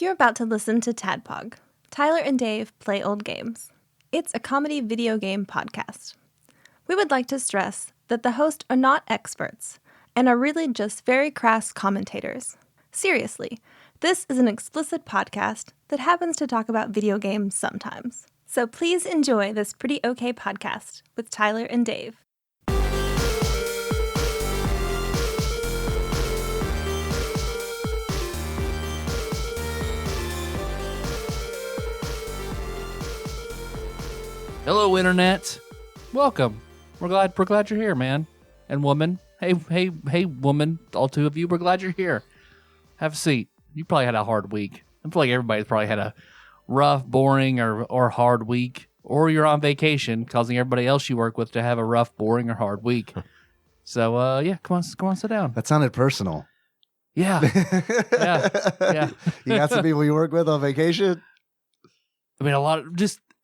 You're about to listen to TADPOG. Tyler and Dave play old games. It's a comedy video game podcast. We would like to stress that the hosts are not experts and are really just very crass commentators. Seriously, this is an explicit podcast that happens to talk about video games sometimes. So please enjoy this pretty okay podcast with Tyler and Dave. Hello, Internet. Welcome. We're glad you're here, man and woman. Hey, woman. All two of you. We're glad you're here. Have a seat. You probably had a hard week. I feel like everybody's probably had a rough, boring, or hard week. Or you're on vacation, causing everybody else you work with to have a rough, boring, or hard week. So, yeah, come on, sit down. That sounded personal. Yeah. Yeah. You got some people you work with on vacation? I mean,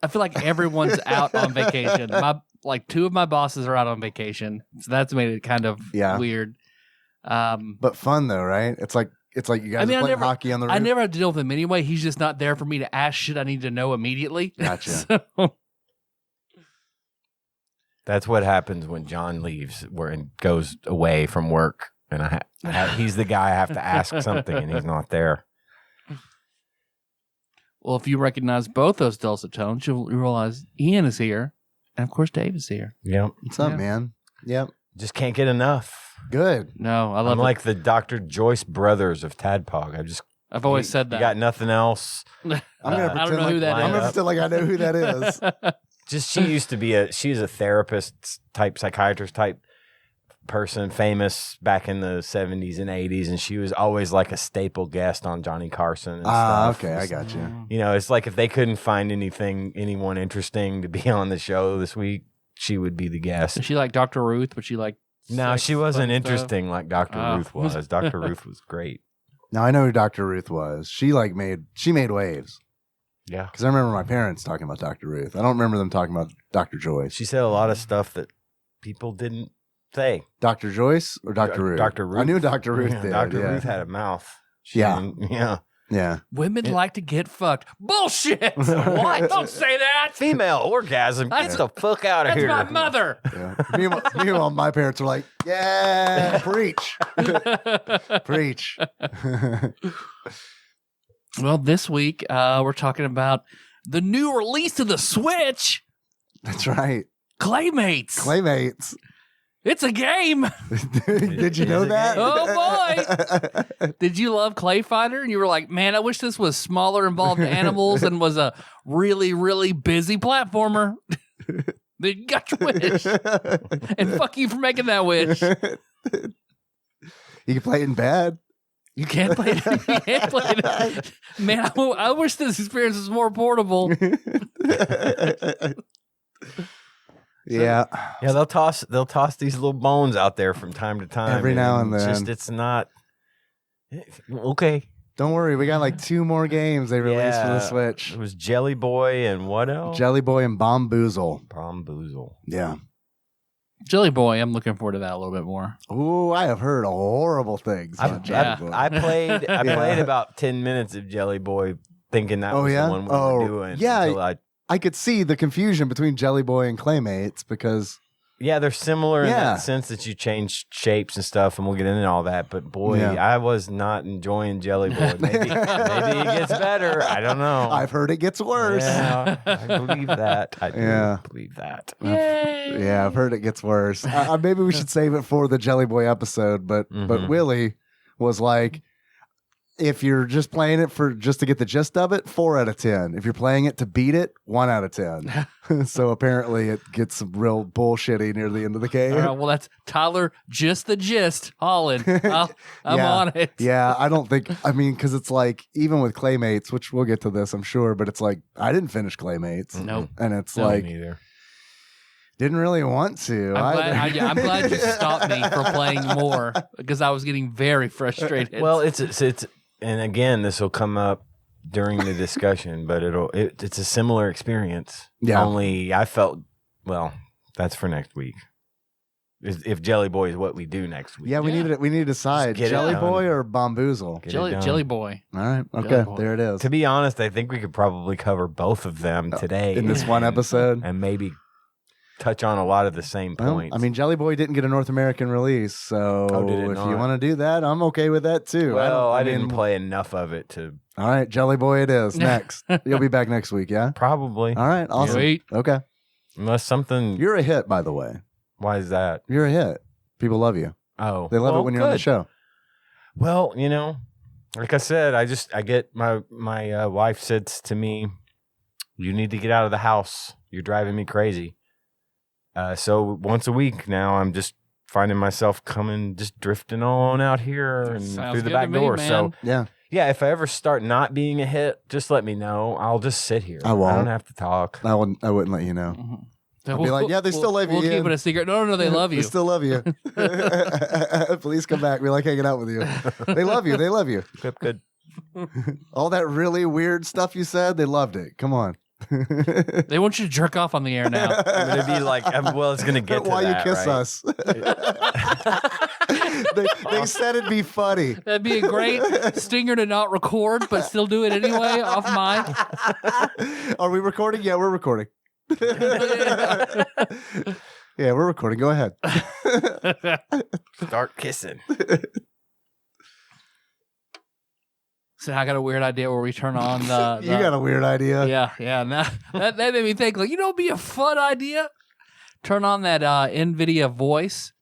I feel like everyone's out on vacation. Two of my bosses are out on vacation, so that's made it kind of weird. But fun though, right? It's like you guys are playing hockey on the roof. I never have to deal with him anyway. He's just not there for me to ask shit I need to know immediately. Gotcha. That's what happens when John leaves and goes away from work, and he's the guy I have to ask something, and he's not there. Well, if you recognize both those dulcet tones, you'll realize Ian is here, and of course Dave is here. Yep. What's up, man? Yep. Just can't get enough. Good. No, I love I'm like the Dr. Joyce brothers of TADPOG. I've always said that. You got nothing else. I'm gonna I don't know who that is. I'm gonna pretend like I know who that is. She used to be she's a therapist type, psychiatrist type person, famous back in the 70s and 80s, and she was always like a staple guest on Johnny Carson and stuff. Okay, I got you. You know, it's like if they couldn't find anyone interesting to be on the show this week, she would be the guest. Is she like Dr. Ruth, but she like... No, she wasn't interesting like Dr. Oh. Ruth was. Dr. Ruth was great. Now I know who Dr. Ruth was. She made waves. Yeah. Because I remember my parents talking about Dr. Ruth. I don't remember them talking about Dr. Joyce. She said a lot of stuff that people didn't say. Dr. Joyce or Dr. Ruth? Dr. Ruth. I knew Dr. Ruth Yeah, did. Dr. Yeah. Ruth had a mouth. Yeah. Women like to get fucked. Bullshit! What? Don't say that! Female orgasm. Get the fuck out of That's here. my mother! Yeah. Meanwhile, my parents were like, yeah, preach. Preach. Well, this week, we're talking about the new release of the Switch, That's right. Claymates. Claymates. It's a game. Did you know that? Oh, boy. Did you love Clay Fighter? And you were like, man, I wish this was smaller, involved animals, and was a really, really busy platformer. Then you got your wish. And fuck you for making that wish. You can play it in bed. You can't play it. You can't play it. Man, I wish this experience was more portable. Yeah. Yeah, they'll toss these little bones out there from time to time. Every now and then. It's not okay. Don't worry, we got like 2 more games they released for the Switch. It was Jelly Boy and what else? Jelly Boy and Bomboozle. Bomboozle. Yeah. Jelly Boy, I'm looking forward to that a little bit more. Ooh, I have heard horrible things about Jelly Boy. I played about 10 minutes of Jelly Boy thinking that was the one we were doing. Yeah. I could see the confusion between Jelly Boy and Claymates because... Yeah, they're similar in that sense that you change shapes and stuff, and we'll get into all that. But boy, I was not enjoying Jelly Boy. Maybe it gets better. I don't know. I've heard it gets worse. Yeah, I believe that. I do believe that. I've heard it gets worse. Maybe we should save it for the Jelly Boy episode. But Willie was like, if you're just playing it just to get the gist of it, 4 out of 10. If you're playing it to beat it, 1 out of 10. So apparently it gets some real bullshitty near the end of the game. Well, that's Tyler, just the gist, Holland. I'm on it. Yeah, I don't think, because it's like, even with Claymates, which we'll get to this, I'm sure, but it's like, I didn't finish Claymates. Nope. And it's like, neither. Didn't really want to. I'm glad you stopped me from playing more because I was getting very frustrated. Well, it's and again, this will come up during the discussion, but it's a similar experience. Yeah. Only I felt, well, that's for next week. if Jelly Boy is what we do next week. Yeah, we need to decide get it Jelly done. Boy or Bamboozle. Get it done. Jelly Boy. All right, okay, Jelly Boy. there it is. To be honest, I think we could probably cover both of them today In this one episode. and maybe touch on a lot of the same Well, points. I mean, Jelly Boy didn't get a North American release, so did it if not? you want to do that, I'm okay with that too. well, I mean, didn't play enough of it to All right, Jelly Boy, it is next. You'll be back next week, yeah. probably, All right, awesome. Sweet. Okay, unless something. you're a hit, by the way. Why is that? You're a hit. People love you. Oh, They love well, it when you're on the good. show. Well, like I said, I get my wife said to me, "You need to get out of the house. You're driving me crazy." So once a week now, I'm just finding myself just drifting on out here and Sounds through the good back to me, door. man. So Yeah, yeah, if I ever start not being a hit, just let me know. I'll just sit here. I won't. don't have to talk. I wouldn't let you know. Mhm. I'll be like, yeah, they still love you, We'll keep Ian. it a secret. No, they love you. They still love you. Please come back. We like hanging out with you. They love you. They love you. Good. All that really weird stuff you said, they loved it. Come on. They want you to jerk off on the air now. I'm gonna be like, well, it's gonna get to While that, you kiss right? us. they said it'd be funny. That'd be a great stinger to not record, but still do it anyway off mic. Are we recording? Yeah, we're recording. Yeah, we're recording. Go ahead. Start kissing. So I got a weird idea where we turn on the. You got a weird idea. Yeah. Now, that made me think, like, it'd be a fun idea. Turn on that NVIDIA voice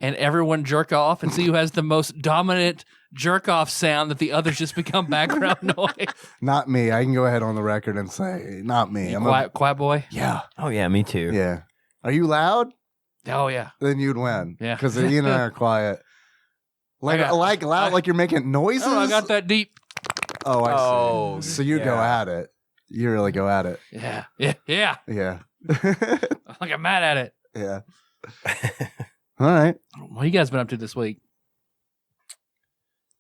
and everyone jerk off and see who has the most dominant jerk off sound that the others just become background noise. Not me. I can go ahead on the record and say, not me. Quiet boy. Yeah. Oh yeah, me too. Yeah. Are you loud? Oh, yeah. Then you'd win. Yeah. Because Ian and I are quiet. Like loud, like you're making noises. Oh, I got that deep. Oh, I see. Oh, So you go yeah. at it. You really go at it. Yeah. Yeah. Like I'm mad at it. Yeah. All right. What you guys been up to this week?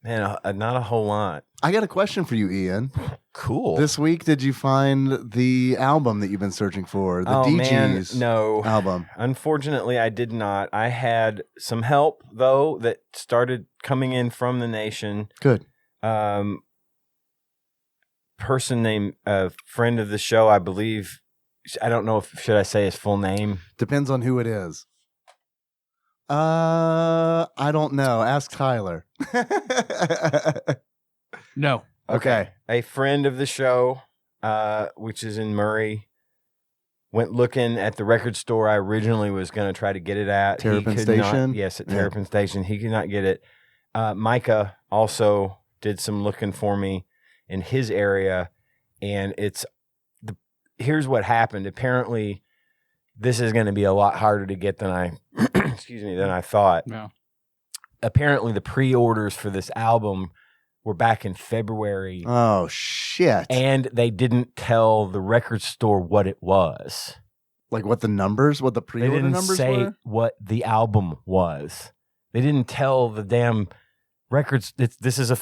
Man, not a whole lot. I got a question for you, Ian. Cool. This week, did you find the album that you've been searching for? The DG's no. album. Unfortunately, I did not. I had some help though that started coming in from the nation. Good. Person named friend of the show, I believe. I don't know if should I say his full name. Depends on who it is. I don't know. Ask Tyler. No. Okay. A friend of the show, which is in Murray, went looking at the record store I originally was going to try to get it at. Terrapin He could not- Station? Yes, at Yeah. Terrapin Station. He could not get it. Micah also did some looking for me in his area, and here's what happened. Apparently, this is going to be a lot harder to get than I than I thought. No. Apparently, the pre-orders for this album were back in February. Oh, shit. And they didn't tell the record store what it was. Like what the They pre-order didn't numbers say were? what the album was. They didn't tell the damn records. This is a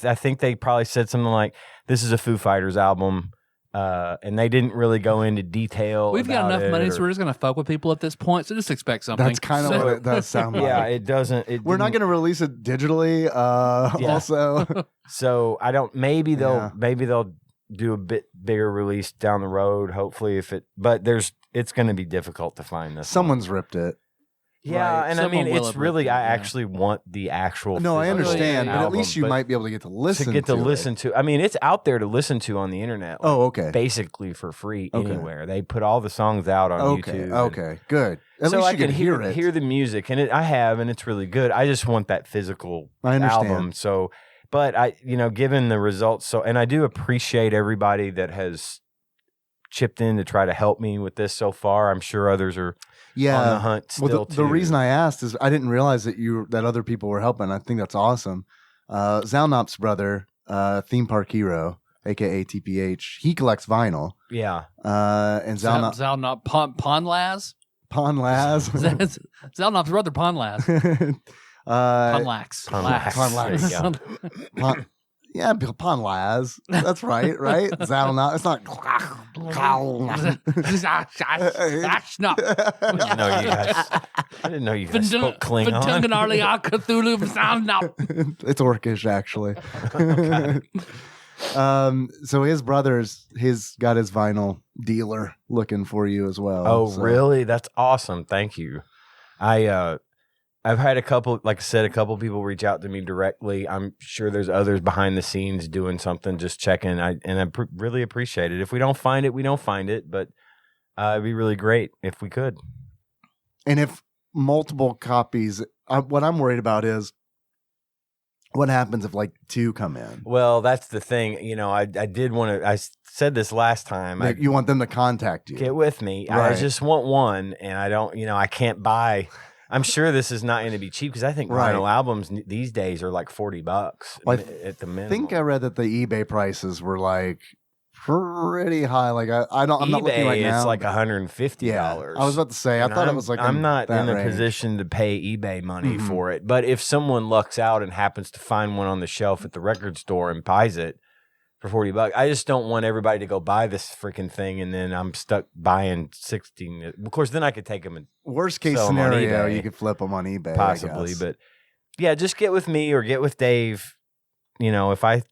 I think they probably said something like, "This is a Foo Fighters album," and they didn't really go into detail. We've got about enough money, it so we're just going to fuck with people at this point. So just expect something. That's kind of So- what it does sound like. yeah, it doesn't. We're not going to release it digitally. Yeah. Also, So I don't. Maybe Yeah. they'll do a bit bigger release down the road. Hopefully, but it's going to be difficult to find this. someone's ripped it. Yeah, Right. and Someone I mean, will it's have really. written it, I yeah. actually want the actual. No, I physical understand, but at album, least you but might be able to get to listen to get to it. listen to. I mean, it's out there to listen to on the internet. like, Oh, okay. basically for free Okay. anywhere. They put all the songs out on Okay. YouTube. Okay. Good. At so least I you can hear it. hear the music, and I have, and it's really good. I just want that physical I understand. album. So, but given the results, and I do appreciate everybody that has chipped in to try to help me with this so far. I'm sure others are on the Yeah. hunt still Well, the too. reason I asked is I didn't realize that other people were helping. I think that's awesome. Zalnop's brother, Theme Park Hero, aka TPH, he collects vinyl. yeah. And Zalnop Zalnop Ponlaz? Pon Laz. Zalnop's brother Ponlaz. Ponlax. Ponlax. Ponlax. There you go. Yeah, upon Laz. That's right, right? Zalna. It's not. I didn't know you guys spoke Klingon. It's Orcish, actually. So his brother's got his vinyl dealer looking for you as well. Oh, so. Really? That's awesome. Thank you. I've had a couple people reach out to me directly. I'm sure there's others behind the scenes doing something, just checking. I really appreciate it. If we don't find it, we don't find it, but it'd be really great if we could. And if multiple copies, what I'm worried about is what happens if like 2 come in? Well, that's the thing. You know, I did want to. I said this last time. You want them to contact you. Get with me. Right. I just want one, and I don't. You know, I can't buy. I'm sure this is not going to be cheap because I think vinyl albums these days are like $40 at the minimum. I think I read that the eBay prices were like pretty high. Like I'm not looking right now. It's like $150. Yeah, I was about to say. I thought it was like I'm not in a range. position to pay eBay money for it. But if someone lucks out and happens to find one on the shelf at the record store and buys it for $40, I just don't want everybody to go buy this freaking thing and then I'm stuck buying 16. Of course, then I could take them and worst case sell them on scenario, eBay. you could flip them on eBay, possibly. I guess. But yeah, just get with me or get with Dave. You know, if I've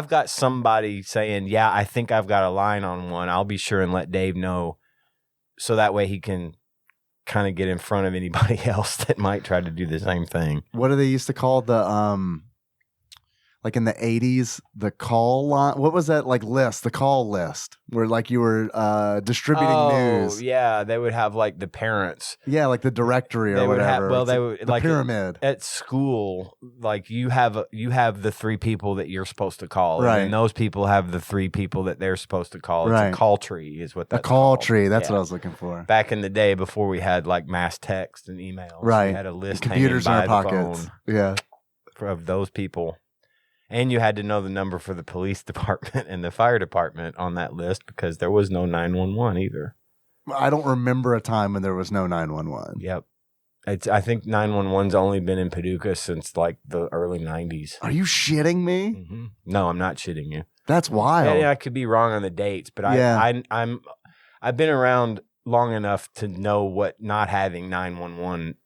got somebody saying, yeah, I think I've got a line on one, I'll be sure and let Dave know so that way he can kind of get in front of anybody else that might try to do the same thing. What do they used to call the like in the 80s, the call line? What was that like list? The call list where like you were distributing news. Yeah, they would have like the parents. Yeah, like the directory or whatever. They would the like pyramid at school. Like you have the 3 people that you're supposed to call, right? And those people have the 3 people that they're supposed to call. It's right. a call tree, is what that's a call called. tree. That's what I was looking for. Back in the day, before we had like mass text and emails, right? We had a list, computers in hanging our by the pockets. phone Yeah, of those people. And you had to know the number for the police department and the fire department on that list because there was no 911 either. I don't remember a time when there was no 911. Yep. I think 911's only been in Paducah since like the early 90s. Are you shitting me? Mm-hmm. No, I'm not shitting you. That's wild. Yeah, I could be wrong on the dates, but yeah. I've been around long enough to know what not having 911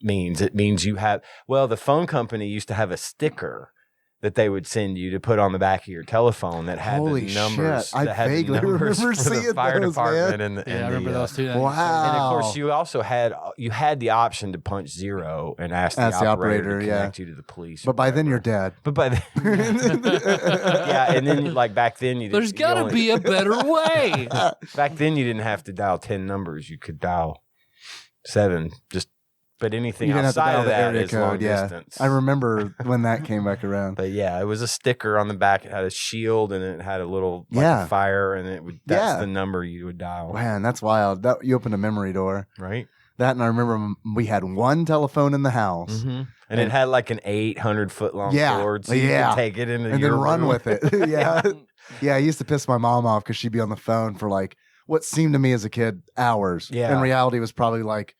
means. It means you have, well, the phone company used to have a sticker that they would send you to put on the back of your telephone that had Holy the numbers. Shit. I that had vaguely the numbers remember for seeing the fire those, department. man. I remember those too. Wow. And of course, you also had the option to punch 0 and ask the operator to connect you to the police. But by then you're dead. But by then, yeah, and then like back then there's got to be a better way. Back then you didn't have to dial 10 numbers. You could dial 7. But anything outside of that is long distance. I remember when that came back around. But yeah, it was a sticker on the back. It had a shield and it had a little a fire, and that's the number you would dial. Man, that's wild. You opened a memory door. Right. That, and I remember we had one telephone in the house. Mm-hmm. And it had like an 800-foot long cord, so you could take it into and your then run room. with it. Yeah. Yeah, I used to piss my mom off because she'd be on the phone for like what seemed to me as a kid hours. Yeah. In reality, it was probably like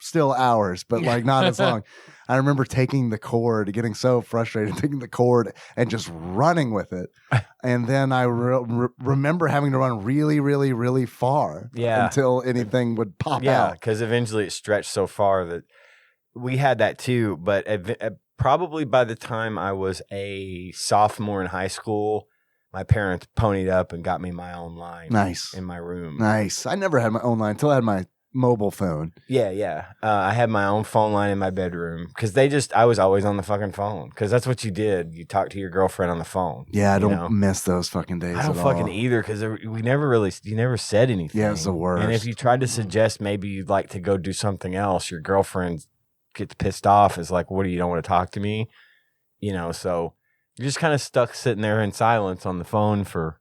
still hours, but like not as long. I remember taking the cord, getting so frustrated, taking the cord and just running with it. And then I remember having to run really, really, really far until anything would pop out. Yeah, because eventually it stretched so far that we had that too. But probably by the time I was a sophomore in high school, my parents ponied up and got me my own line. Nice. In my room. Nice. I never had my own line until I had my mobile phone. Yeah. I had my own phone line in my bedroom because I was always on the fucking phone because that's what you did. You talked to your girlfriend on the phone. Yeah, I don't miss those fucking days. I don't fucking either because you never said anything. Yeah, it's the worst. And if you tried to suggest maybe you'd like to go do something else, your girlfriend gets pissed off. Is like, what do you don't want to talk to me? You know, so you're just kind of stuck sitting there in silence on the phone for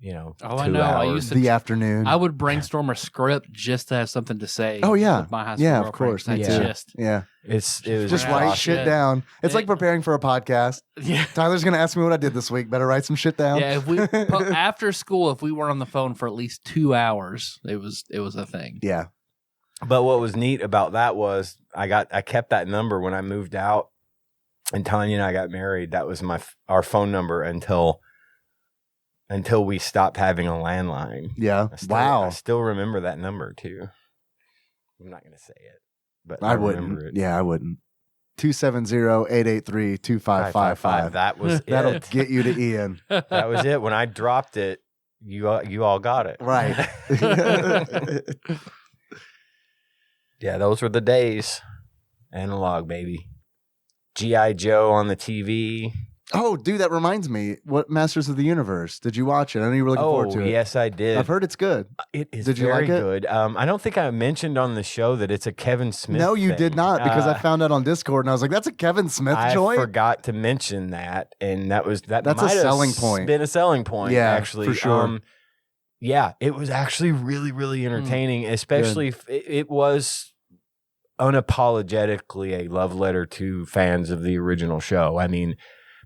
2 I know. hours. I used to the afternoon. I would brainstorm a script just to have something to say. Oh yeah, with my high school yeah, of girlfriend. course. That's just yeah. It was just write awesome. shit down. It's like preparing for a podcast. Yeah. Tyler's gonna ask me what I did this week. Better write some shit down. Yeah, if we after school, if we were on the phone for at least 2 hours, it was a thing. Yeah. But what was neat about that was I kept that number when I moved out and Tanya and I got married, that was our phone number until we stopped having a landline. Yeah. I still remember that number too. I'm not going to say it, but I remember wouldn't. it. Yeah, I wouldn't. 270-883-2555. That was it. That'll get you to Ian. That was it. When I dropped it, you all got it. Right. Yeah, those were the days. Analog, baby. G.I. Joe on the TV. Oh, dude, that reminds me. What Masters of the Universe? Did you watch it? I know you were looking forward to it. Yes, I did. I've heard it's good. It is Did you very like it? good. I don't think I mentioned on the show that it's a Kevin Smith No, you thing. did not, because I found out on Discord and I was like, that's a Kevin Smith I joint? forgot to mention that, and that's a might have selling point. Been a selling point, Yeah, actually. for sure. Yeah, it was actually really, really entertaining, especially if it was unapologetically a love letter to fans of the original show. I mean,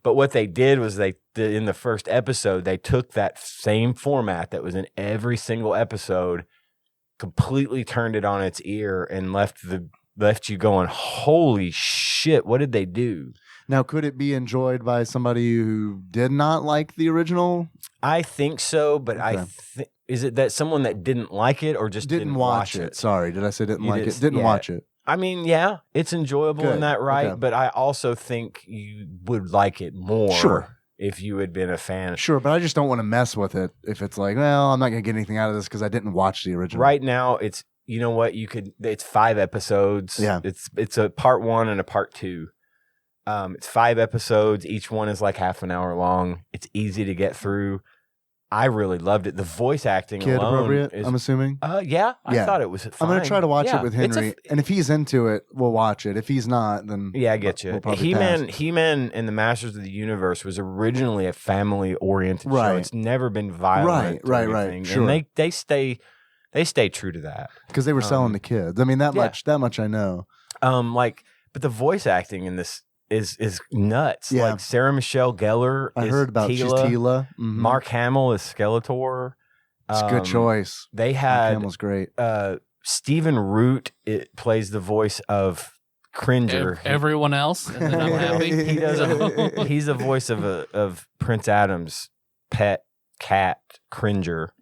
but what they did was in the first episode, they took that same format that was in every single episode, completely turned it on its ear, and left you going, holy shit, what did they do? Now, could it be enjoyed by somebody who did not like the original? I think so, but Okay. is it that someone that didn't like it or just didn't watch it? Sorry, did I say didn't You like just- it? Didn't yeah. watch it. I mean, yeah, it's enjoyable in Good. that right, Okay. but I also think you would like it more Sure. if you had been a fan. Sure, but I just don't want to mess with it if it's like, well, I'm not going to get anything out of this because I didn't watch the original. Right now, it's, you know what, it's 5 episodes. Yeah. It's a part 1 and a part 2. It's 5 episodes. Each one is like half an hour long. It's easy to get through. I really loved it. The voice acting Kid alone appropriate, is, I'm assuming. yeah, I Yeah. thought it was fine. I'm going to try to watch Yeah, it with it's Henry, and if he's into it, we'll watch it. If he's not, then Yeah, I get you. we'll probably pass. He-Man and the Masters of the Universe was originally a family-oriented show. Right. It's never been violent. Right, or right. anything. Sure. And they stay true to that. because they were selling the kids. I mean, that yeah. much I know. But the voice acting in this is nuts. Yeah. Like Sarah Michelle Gellar I is heard about she's Teela. Teela. Mhm. Mark Hamill is Skeletor. It's a good choice. They Mark had Hamill's great. Stephen Root plays the voice of Cringer. Everyone else, and then I'm happy. He does. He's the voice of Prince Adam's pet cat, Cringer.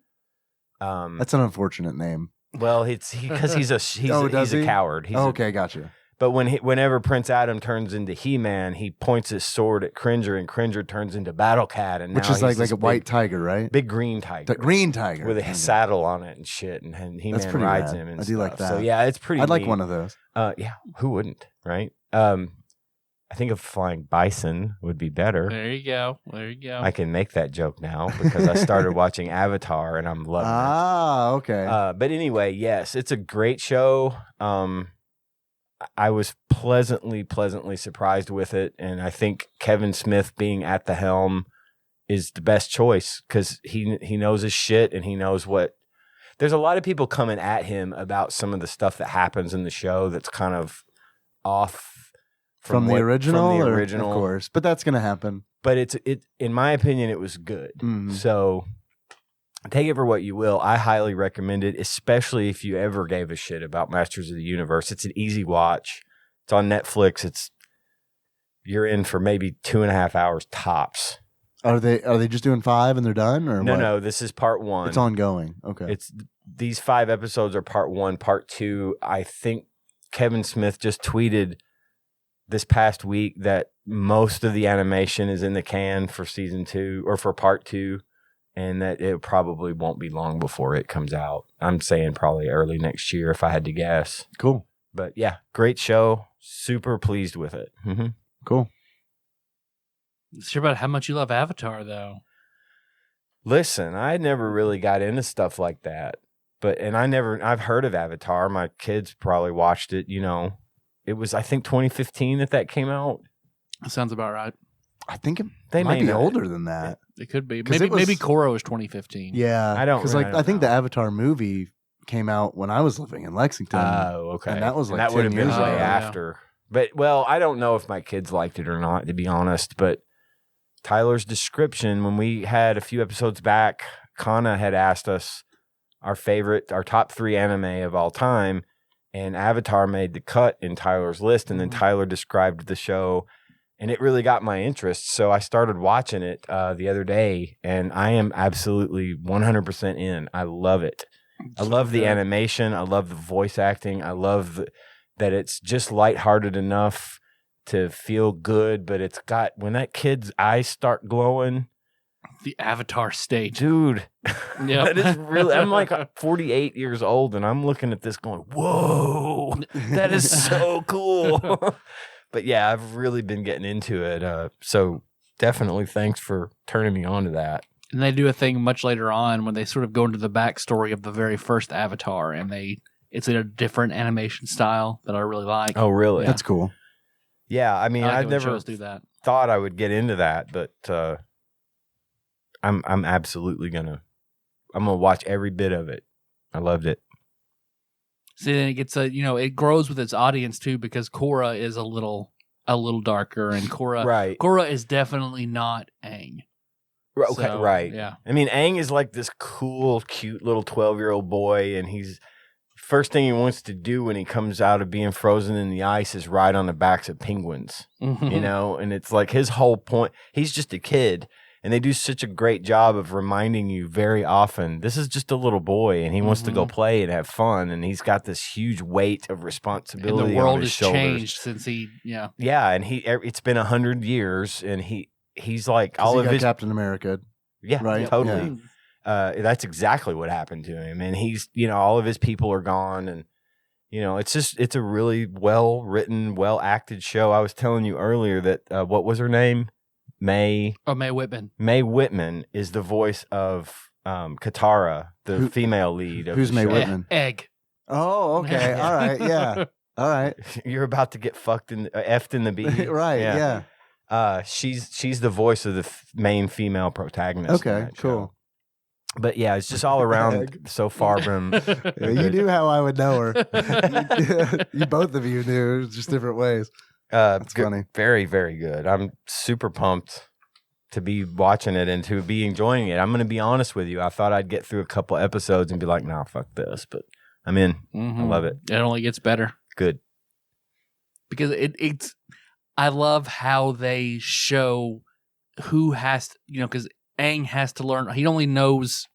That's an unfortunate name. Well, because he's does a he? coward. Okay, gotcha. But whenever Prince Adam turns into He-Man, he points his sword at Cringer, and Cringer turns into Battle Cat, and Which now is like he's a this white tiger, right? big green tiger, The green tiger with a Okay. saddle on it and shit, and He-Man pretty rides rad. him. And I do like stuff. So that. yeah, it's pretty. I'd like neat. one of those. Yeah, who wouldn't, right? I think a flying bison would be better. There you go. There you go. I can make that joke now because I started watching Avatar and I'm loving it. Okay. But anyway, yes, it's a great show. I was pleasantly surprised with it, and I think Kevin Smith being at the helm is the best choice because he knows his shit and he knows what. There's a lot of people coming at him about some of the stuff that happens in the show that's kind of off from the original, From the or- original, of course. But that's going to happen. But it in my opinion, it was good. Mhm. So take it for what you will. I highly recommend it, especially if you ever gave a shit about Masters of the Universe. It's an easy watch. It's on Netflix. You're in for maybe 2.5 hours tops. Are they just doing 5 and they're done, or what? No, this is part 1. It's ongoing. Okay. These 5 episodes are part 1. Part 2, I think Kevin Smith just tweeted this past week that most of the animation is in the can for season 2 or for part 2, and that it probably won't be long before it comes out. I'm saying probably early next year if I had to guess. Cool. But yeah, great show. Super pleased with it. Mm-hmm. Cool. It's sure about how much you love Avatar, though. Listen, I never really got into stuff like that, I've heard of Avatar. My kids probably watched it. You know, it was I think 2015 that came out. Sounds about right. I think They might may be not. older than that. It could be. 'Cause Maybe it was- Korra was 2015. Yeah, I don't because really- I think the Avatar movie came out when I was living in Lexington. Oh, okay. And that was like that 10 would have been years way ago. after. But well, I don't know if my kids liked it or not, to be honest. But Tyler's description when we had a few episodes back, Kana had asked us our top 3 anime of all time, and Avatar made the cut in Tyler's list. And then Tyler described the show, And it really got my interest. So I started watching it the other day, and I am absolutely 100% in. I love it. I love the animation. I love the voice acting. I love that it's just lighthearted enough to feel good, but it's got, when that kid's eyes start glowing, the Avatar state, dude. Yeah, that is really. I'm like 48 years old, and I'm looking at this going, "Whoa, that is so cool." But yeah, I've really been getting into it. So definitely, thanks for turning me on to that. And they do a thing much later on when they sort of go into the backstory of the very first Avatar, and it's in a different animation style that I really like. Oh, really? That's cool. Yeah, I mean, I like I've it when never shows do that. thought I would get into that, but I'm absolutely I'm gonna watch every bit of it. I loved it. See, then it gets it grows with its audience too, because Korra is a little darker, and Korra is definitely not Aang. Okay, So, right. Yeah. I mean, Aang is like this cool, cute little 12-year-old boy, and he's first thing he wants to do when he comes out of being frozen in the ice is ride on the backs of penguins. You know, and it's like his whole point. He's just a kid, and they do such a great job of reminding you very often, this is just a little boy, and he wants to go play and have fun, and he's got this huge weight of responsibility And the world on his has shoulders. changed since Yeah, and it's been 100 years, and he's like all of his Captain America. Yeah, right? Totally. Yeah. That's exactly what happened to him, and he's all of his people are gone, and it's a really well written, well acted show. I was telling you earlier that what was her name? Mae Whitman. Mae Whitman is the voice of Katara, the female lead. Of Who's the Mae show. Whitman? Egg. Oh, okay. All right. Yeah. All right. You're about to get fucked in effed in the B. Right. Yeah. She's the voice of the main female protagonist. Okay. Cool. But yeah, it's just all around so far from. Yeah, you knew how I would know her. You both of you knew, just different ways. That's funny. Very, very good. I'm super pumped to be watching it and to be enjoying it. I'm going to be honest with you. I thought I'd get through a couple episodes and be like, nah, fuck this. But I'm in. I love it. It only gets better. Good. Because it's I love how they show who has to, because Aang has to learn. He only knows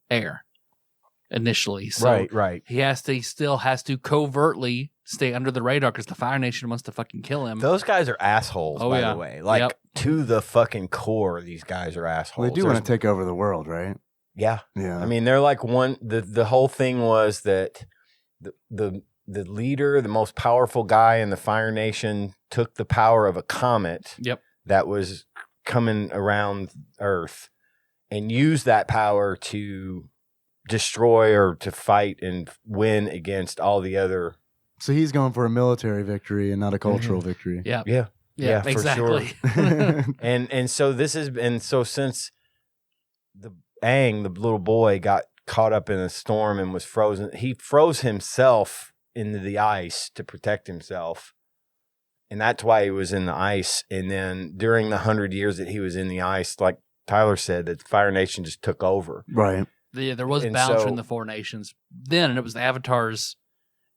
air initially. So right. He still has to covertly stay under the radar because the Fire Nation wants to fucking kill him. Those guys are assholes, by the way. Like, to the fucking core, these guys are assholes. Well, they do want to take over the world, right? Yeah. Yeah. I mean, they're like the whole thing was that the leader, the most powerful guy in the Fire Nation, took the power of a comet that was coming around Earth and used that power to destroy or to fight and win against all the other. So he's going for a military victory and not a cultural victory. Yeah, exactly. For sure. and so since the Aang, the little boy, got caught up in a storm and was frozen, he froze himself into the ice to protect himself. And that's why he was in the ice. And then during the 100 years that he was in the ice, like Tyler said, that Fire Nation just took over. Right. There was balance between the four nations then, and it was the Avatars.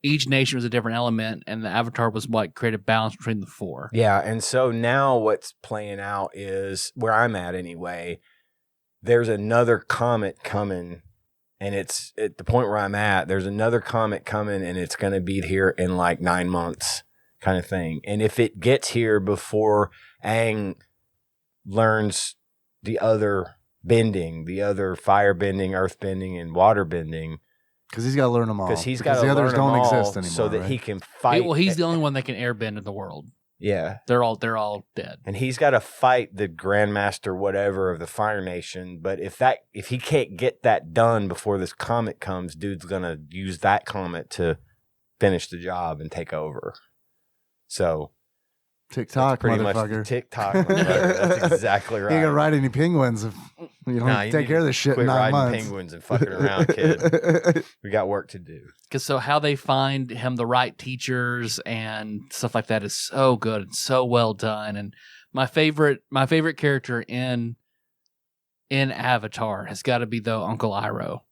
Each nation was a different element, and the Avatar was what created balance between the four. Yeah, and so now what's playing out is, where I'm at anyway, there's another comet coming, and it's at the point where I'm at, there's another comet coming, and it's going to be here in like 9 months kind of thing. And if it gets here before Aang learns the other bending, the other fire bending, earth bending, and water bending, because he's got to learn them all. Because he's got to the learn others them don't all exist anymore, so that right? he can fight. Well, he's the only one that can airbend in the world. Yeah, they're all dead, and he's got to fight the Grandmaster, whatever, of the Fire Nation. But if he can't get that done before this comet comes, dude's gonna use that comet to finish the job and take over. So. TikTok, motherfucker. TikTok, motherfucker. That's exactly right. You ain't gonna ride any penguins if you don't take care of this shit in 9 months. Quit riding penguins and fucking around, kid. We got work to do. Because so how they find him the right teachers and stuff like that is so good and so well done. And my favorite character in Avatar has got to be though Uncle Iroh.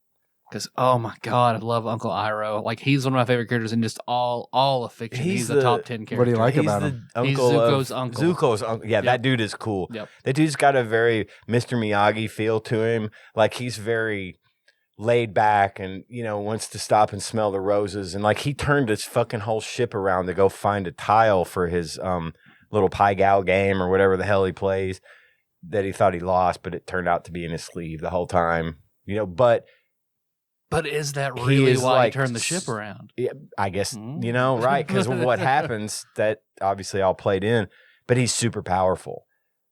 Because, oh my God, I love Uncle Iroh. Like, he's one of my favorite characters in just all of fiction. He's a top 10 character. What do you like He's about the him? He's uncle Zuko's of, uncle. Zuko's uncle. Yeah, that dude is cool. Yep. That dude's got a very Mr. Miyagi feel to him. Like, he's very laid back and, wants to stop and smell the roses. And, like, he turned his fucking whole ship around to go find a tile for his little Pai Gow game or whatever the hell he plays that he thought he lost, but it turned out to be in his sleeve the whole time. But is that really why like, he turned the ship around? Yeah, I guess, right, because of what happens that obviously all played in, but he's super powerful.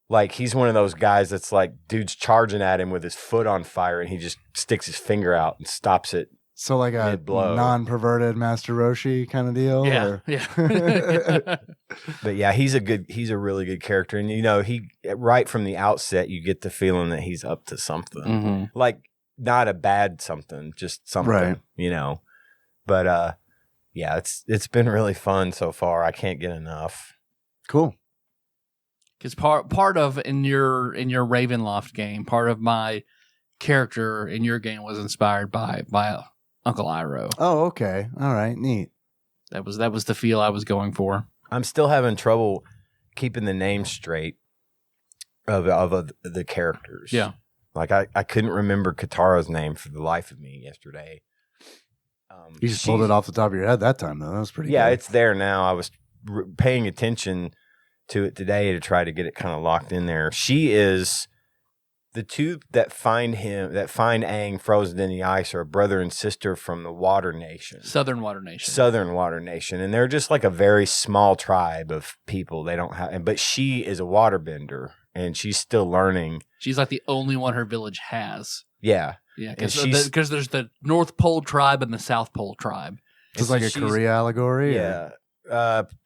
Like, he's one of those guys that's like, dude's charging at him with his foot on fire and he just sticks his finger out and stops it. So like a mid-blow. non-perverted Master Roshi kind of deal? Yeah, or? yeah. But yeah, he's a really good character. And, he right from the outset, you get the feeling that he's up to something. Mm-hmm. Like, not a bad something, just something, Right. But yeah, it's been really fun so far. I can't get enough. Cool. Because part of in your Ravenloft game, part of my character in your game was inspired by Uncle Iroh. Oh, okay. All right. Neat. That was the feel I was going for. I'm still having trouble keeping the names straight of the characters. Yeah. Like, I couldn't remember Katara's name for the life of me yesterday. You just pulled it off the top of your head that time, though. That was pretty good. It's there now. I was paying attention to it today to try to get it kind of locked in there. She is the two that find Aang frozen in the ice are a brother and sister from the Water Nation. Southern Water Nation. And they're just like a very small tribe of people. They don't have, but she is a waterbender and she's still learning. She's like the only one her village has. Yeah. Yeah, because there's the North Pole tribe and the South Pole tribe. It's like a Korea allegory? Yeah.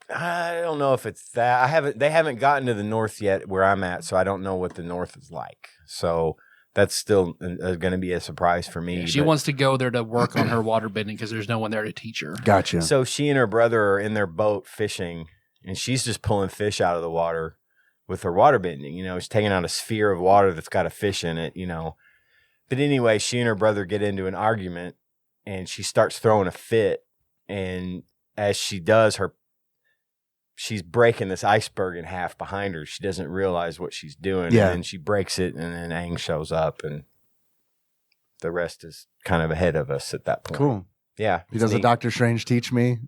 I don't know if it's that. They haven't gotten to the North yet where I'm at, so I don't know what the North is like. So that's still going to be a surprise for me. Yeah, she wants to go there to work on her water bending because there's no one there to teach her. Gotcha. So she and her brother are in their boat fishing, and she's just pulling fish out of the water with her water bending. She's taking out a sphere of water that's got a fish in it, But anyway, she and her brother get into an argument, and she starts throwing a fit. And as she does, she's breaking this iceberg in half behind her. She doesn't realize what she's doing. Yeah. And then she breaks it, and then Aang shows up, and the rest is kind of ahead of us at that point. Cool. Yeah. He does a Doctor Strange teach me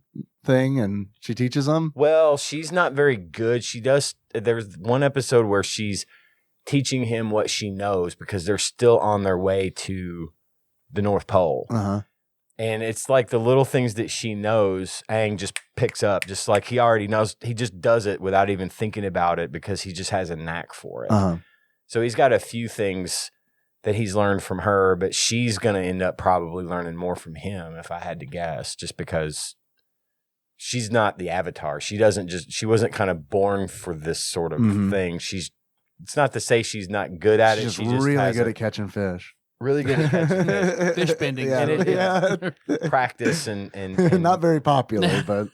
thing, and she teaches them? Well, she's not very good. She does. There's one episode where she's teaching him what she knows because they're still on their way to the North Pole. Uh-huh. And it's like the little things that she knows, Aang just picks up, just like he already knows. He just does it without even thinking about it because he just has a knack for it. Uh-huh. So he's got a few things that he's learned from her, but she's going to end up probably learning more from him, if I had to guess, just because she's not the Avatar. She wasn't kind of born for this sort of thing. It's not to say she's not good at it. She's just really good at catching fish. Really good at catching fish. Fish bending. Yeah. Practice and not very popular, but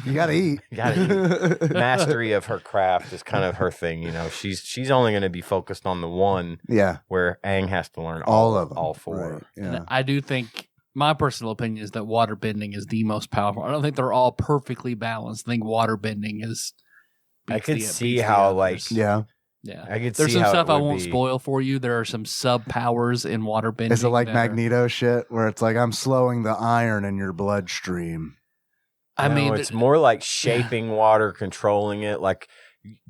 you gotta eat. Mastery of her craft is kind of her thing. She's only going to be focused on the one. Yeah, where Aang has to learn all of them, all four. Right. Yeah. And I do think my personal opinion is that water bending is the most powerful. I don't think they're all perfectly balanced. I think water bending is. I could see how yeah. Yeah, I could there's see some how stuff it I would won't be. spoil for you. There are some sub powers in water bending. Is it like that Magneto shit where it's like I'm slowing the iron in your bloodstream? I mean, it's more like shaping water, controlling it, like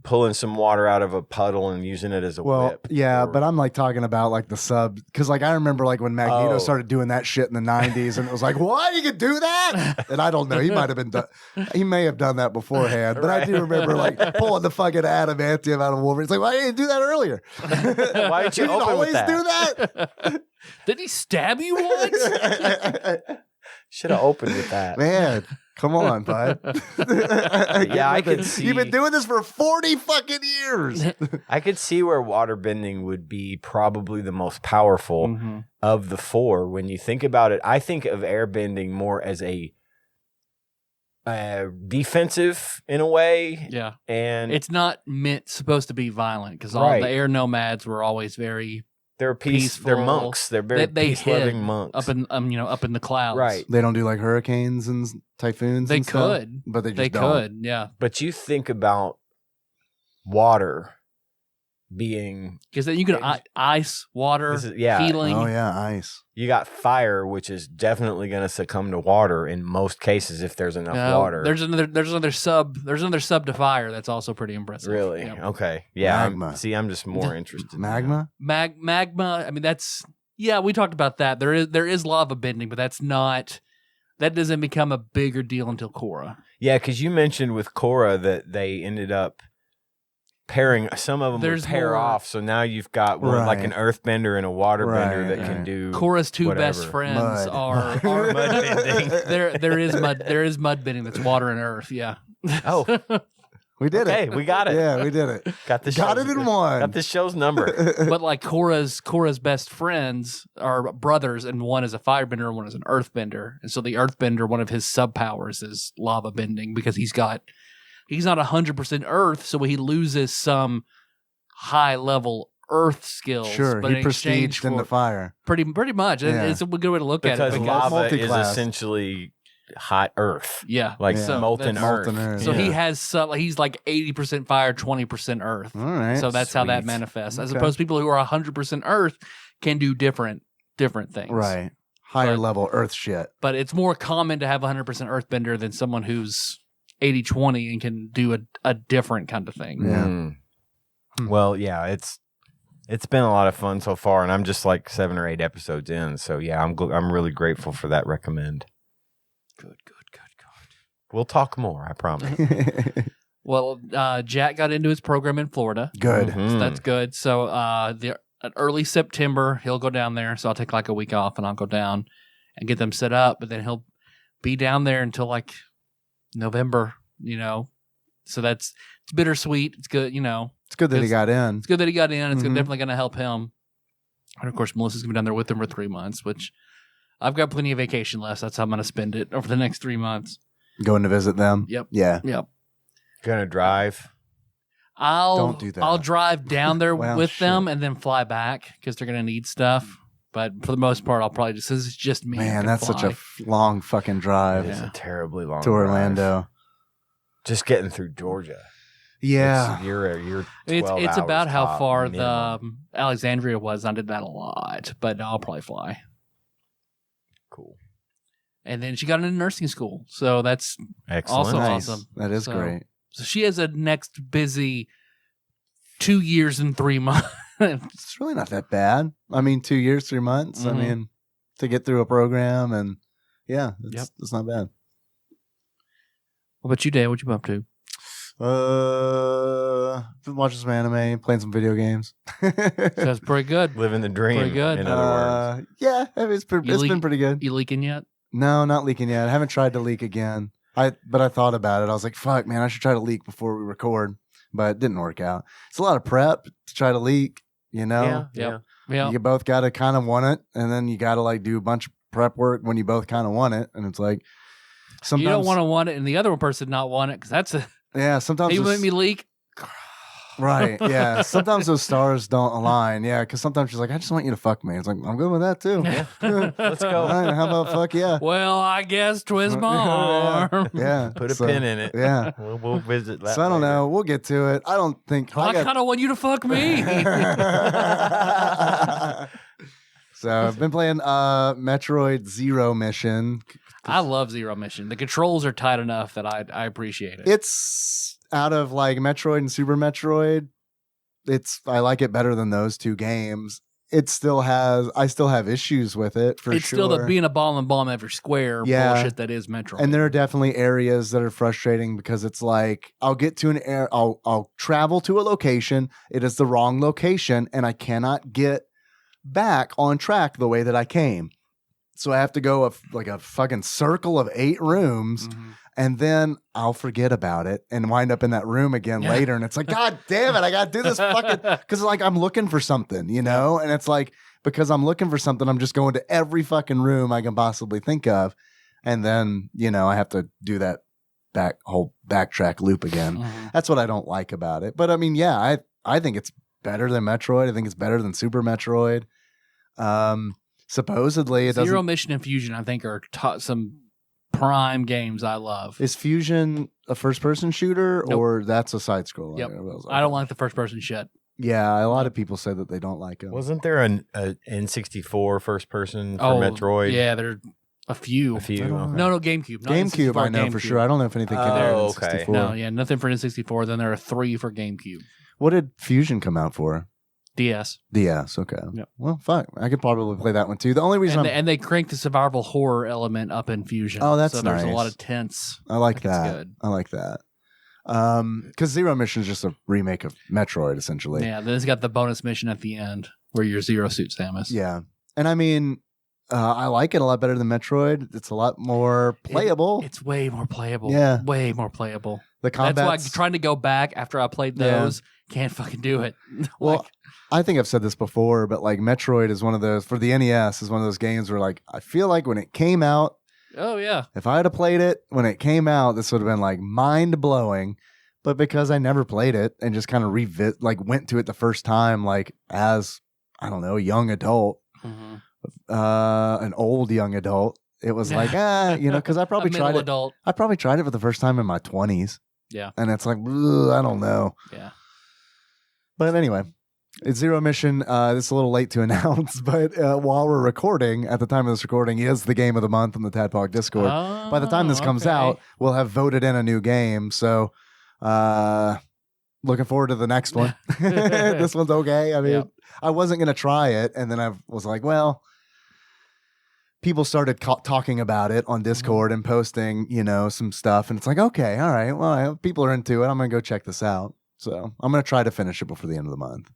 pulling some water out of a puddle and using it as a whip. Yeah, but I'm like talking about like the sub, because like I remember like when Magneto started doing that shit in the 90s, and it was like, what, you could do that? And I don't know, he may have done that beforehand, but I do remember like pulling the fucking adamantium out of Wolverine. It's like, why didn't you do that earlier? Why didn't you open always with that? do that? Did he stab you once? Should have opened with that. Man, come on, bud. Yeah, I could see. You've been doing this for 40 fucking years. I could see where waterbending would be probably the most powerful of the four. When you think about it, I think of airbending more as a defensive in a way. Yeah. And it's not supposed to be violent because all Right. the air nomads were always very They're peaceful. They're monks. They're very peace-loving monks. Up in up in the clouds. Right. They don't do like hurricanes and typhoons. They and stuff, could, but they just they don't. could. Yeah. But you think about water being Because then you can ice, water, healing. Oh yeah, ice. You got fire, which is definitely going to succumb to water in most cases if there's enough water. There's another sub to fire that's also pretty impressive. Really? Yep. Okay. Yeah. Magma. I'm just more interested. Magma. Magma. I mean, we talked about that. There is lava bending, but that doesn't become a bigger deal until Korra. Yeah, because you mentioned with Korra that they ended up pairing. Some of them would pair off, so now you've got like an earthbender and a waterbender that can do. Korra's two whatever. best friends are mud bending. There is mud bending that's water and earth. Yeah. Oh, we did it. Hey, we got it. Yeah, we did it. Got it in one. Got this show's number. But like Korra's best friends are brothers, and one is a firebender and one is an earthbender. And so the earthbender, one of his sub powers is lava bending because he's not 100% earth, so he loses some high level earth skills. Sure, but he prestiged in the fire. Pretty much. Yeah. It's a good way to look at it. Because lava is multi-class. essentially hot earth. Yeah. Like Yeah. molten earth. Molten earth. So Yeah. he has he's like 80% fire, 20% earth. All right. So that's how that Sweet. manifests. As Okay. opposed to people who are 100% earth can do different things. right. Higher But- level earth shit. But it's more common to have 100% earthbender than someone who's 80-20 and can do a different kind of thing. Yeah. Well, yeah, it's been a lot of fun so far, and I'm just like 7 or 8 episodes in. So yeah, I'm really grateful for that recommend. Good. We'll talk more, I promise. Well, Jack got into his program in Florida. Good. So that's good. So early September, he'll go down there. So I'll take like a week off and I'll go down and get them set up. But then he'll be down there until like November, So it's bittersweet. It's good, It's good that he got in. It's good that he got in. It's Mhm. definitely going to help him. And of course, Melissa's going to be down there with him for 3 months, which I've got plenty of vacation left. That's how I'm going to spend it over the next 3 months. Going to visit them. Yep. Yeah. Yep. Gonna drive. Don't do that. I'll drive down there Well, with them shit. and then fly back because they're going to need stuff. But for the most part, I'll probably since it's just me. I Man, can that's such a fly. long fucking drive It's Yeah. a terribly long to drive. Orlando. Just getting through Georgia. Yeah. You're It's 12 about hours how top far minimum. the Alexandria was. I did that a lot, but I'll probably fly. Cool. And then she got into nursing school, so that's Excellent. Also Nice. awesome. That is So- great. so she has a next busy 2 years and 3 months. It's really not that bad. I mean, 2 years, 3 months. I Mhm. mean, to get through a program and it's not bad. What about you, Dave? What you been up to? Been watching some anime, playing some video games. That's pretty good. Living the dream. Pretty good. In other words. Yeah, I mean, it's been pretty good. You leaking yet? No, not leaking yet. I haven't tried to leak again. But I thought about it. I was like, fuck, man, I should try to leak before we record. But it didn't work out. It's a lot of prep to try to leak, Yeah. Yeah. You both got to kind of want it, and then you got to like do a bunch of prep work when you both kind of want it. And it's like, sometimes You don't want it, and the other person not want it because that's a. yeah, sometimes You those- make me leak. right, yeah. Sometimes those stars don't align. Yeah, because sometimes she's like, I just want you to fuck me. It's like, I'm good with that too. Let's All go. right, how about fuck yeah? Well, I guess twist my arm. Yeah, Put a so, pin in it. Yeah. We'll visit that. So I don't later. know. We'll get to it. I don't think I kind of want you to fuck me. So I've been playing Metroid Zero Mission. I love Zero Mission. The controls are tight enough that I appreciate it. It's out of like Metroid and Super Metroid. I like it better than those two games. I still have issues with it for It's sure. still the being a ball and bomb every square Yeah. bullshit that is Metroid. And there are definitely areas that are frustrating because it's like I'll get to I'll travel to a location. It is the wrong location, and I cannot get back on track the way that I came. So I have to go like a fucking circle of 8 rooms, Mhm. and then I'll forget about it and wind up in that room again Yeah. later. And it's like, God damn it, I got to do this fucking because like I'm looking for something, And it's like because I'm looking for something, I'm just going to every fucking room I can possibly think of, and then I have to do that whole backtrack loop again. Mhm. That's what I don't like about it. But I mean, yeah, I think it's better than Metroid. I think it's better than Super Metroid. Supposedly, it Zero doesn't. Mission and Fusion, I think, are some prime games I love. Is Fusion a first-person shooter Nope. or that's a side scroller? Yep. I don't like the first person shit. Yeah, a lot of people say that they don't like them. Wasn't there an N64 first person for Metroid? Yeah, there are a few. A few. I don't No, GameCube. Not GameCube, N64, I know for GameCube. sure. I don't know if anything came out Oh, of okay. N64. No, yeah, nothing for N64. Then there are 3 for GameCube. What did Fusion come out for? DS. DS. Okay. Yep. Well, fuck. I could probably play that one too. The only reason And they cranked the survival horror element up in Fusion. Oh, that's so there's a nice. lot of tense. I like It's that. good. I like that. Because Zero Mission is just a remake of Metroid, essentially. Yeah, then it's got the bonus mission at the end where you're Zero Suit Samus. Yeah. And I mean, I like it a lot better than Metroid. It's a lot more playable. It's way more playable. Yeah. Way more playable. The combat. That's why I'm trying to go back after I played those. Can't fucking do it. Well, I think I've said this before, but like Metroid is one of those, for the NES, is one of those games where like, I feel like when it came out, oh, yeah. if I had played it when it came out, this would have been like mind blowing. But because I never played it and just kind of went to it the first time, like as, I don't know, a young adult, an old young adult, it was like, because I probably tried it. Adult. I probably tried it for the first time in my 20s. Yeah. And it's like, I don't know. Yeah. But anyway, it's Zero Mission. This is a little late to announce, but while we're recording, at the time of this recording, is the game of the month on the TADPOG Discord. By the time this comes out, we'll have voted in a new game. So looking forward to the next one. This one's okay. I mean, I wasn't going to try it. And then I was like, well, people started talking about it on Discord and posting, some stuff. And it's like, okay, all right. Well, people are into it. I'm going to go check this out. So I'm going to try to finish it before the end of the month.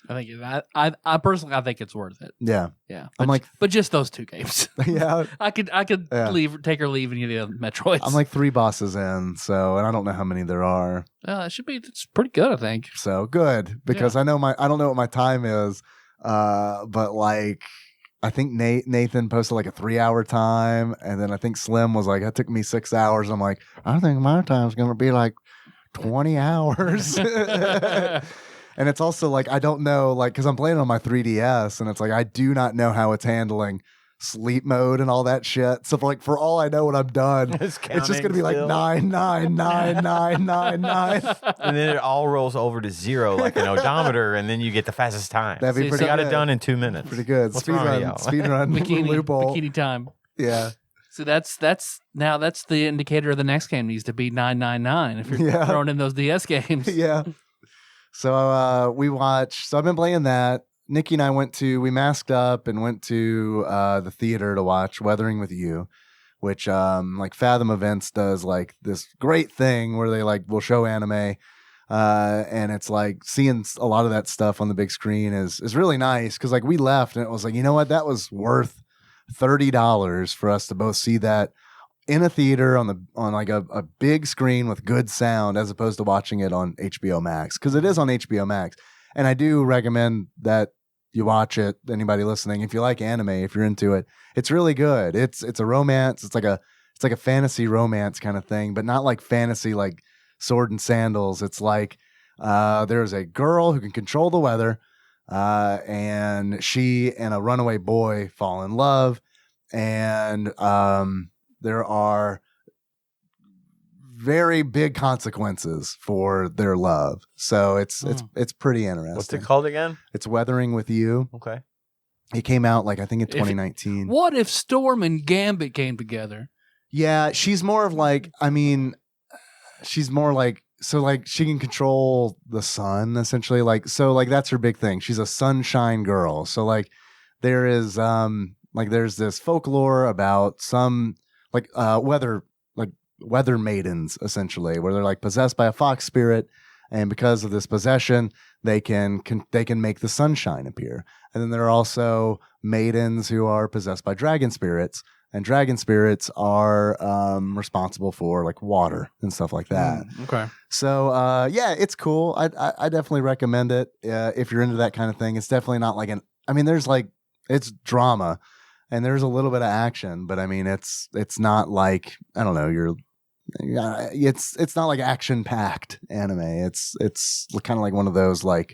I think I personally, I think it's worth it. Yeah. Yeah. I'm like, but just those 2 games. Yeah. I could take or leave any of the other Metroids. I'm like 3 bosses in, and I don't know how many there are. It's pretty good, I think. So good, because I don't know what my time is, but like, I think Nathan posted like a 3-hour time, and then I think Slim was like, that took me 6 hours. I'm like, I think my time's going to be like 20 hours. And it's also like, I don't know, like, because I'm playing on my 3DS, and it's like, I do not know how it's handling sleep mode and all that shit. So for all I know when I'm done, it's just going to be like 9, 9, 9, 9, 9, 9. And then it all rolls over to 0 like an odometer, and then you get the fastest time. That'd be pretty got good. it done in 2 minutes. Pretty good. What's wrong with y'all? Speed run loophole. Bikini time. Yeah. So that's the indicator of the next game needs to be 999 if you're throwing in those DS games. Yeah. So we watched. So I've been playing that. Nikki and I we masked up and went to the theater to watch Weathering with You, which like Fathom Events does like this great thing where they like will show anime, and it's like seeing a lot of that stuff on the big screen is really nice, because like we left and it was like, you know what, that was worth $30 for us to both see that in a theater on like a big screen with good sound, as opposed to watching it on HBO Max, because it is on HBO Max. And I do recommend that you watch it. Anybody listening, if you like anime, if you're into it, it's really good. It's a romance. It's like a fantasy romance kind of thing, but not like fantasy like sword and sandals. It's like there's a girl who can control the weather, and she and a runaway boy fall in love, and there are very big consequences for their love. So it's pretty interesting. What's it called again? It's Weathering with You. Okay. It came out like, I think in 2019. What if Storm and Gambit came together? Yeah, she's more of like, she's more like, so like she can control the sun essentially. Like, so like that's her big thing. She's a sunshine girl. So like there is like there's this folklore about some like weather maidens essentially, where they're like possessed by a fox spirit, and because of this possession they can make the sunshine appear. And then there are also maidens who are possessed by dragon spirits, and dragon spirits are responsible for like water and stuff like that. Okay. So yeah, it's cool. I definitely recommend it if you're into that kind of thing. It's definitely not like there's like, it's drama and there's a little bit of action, but I mean it's not like, I don't know, it's not like action packed anime. It's kind of like one of those like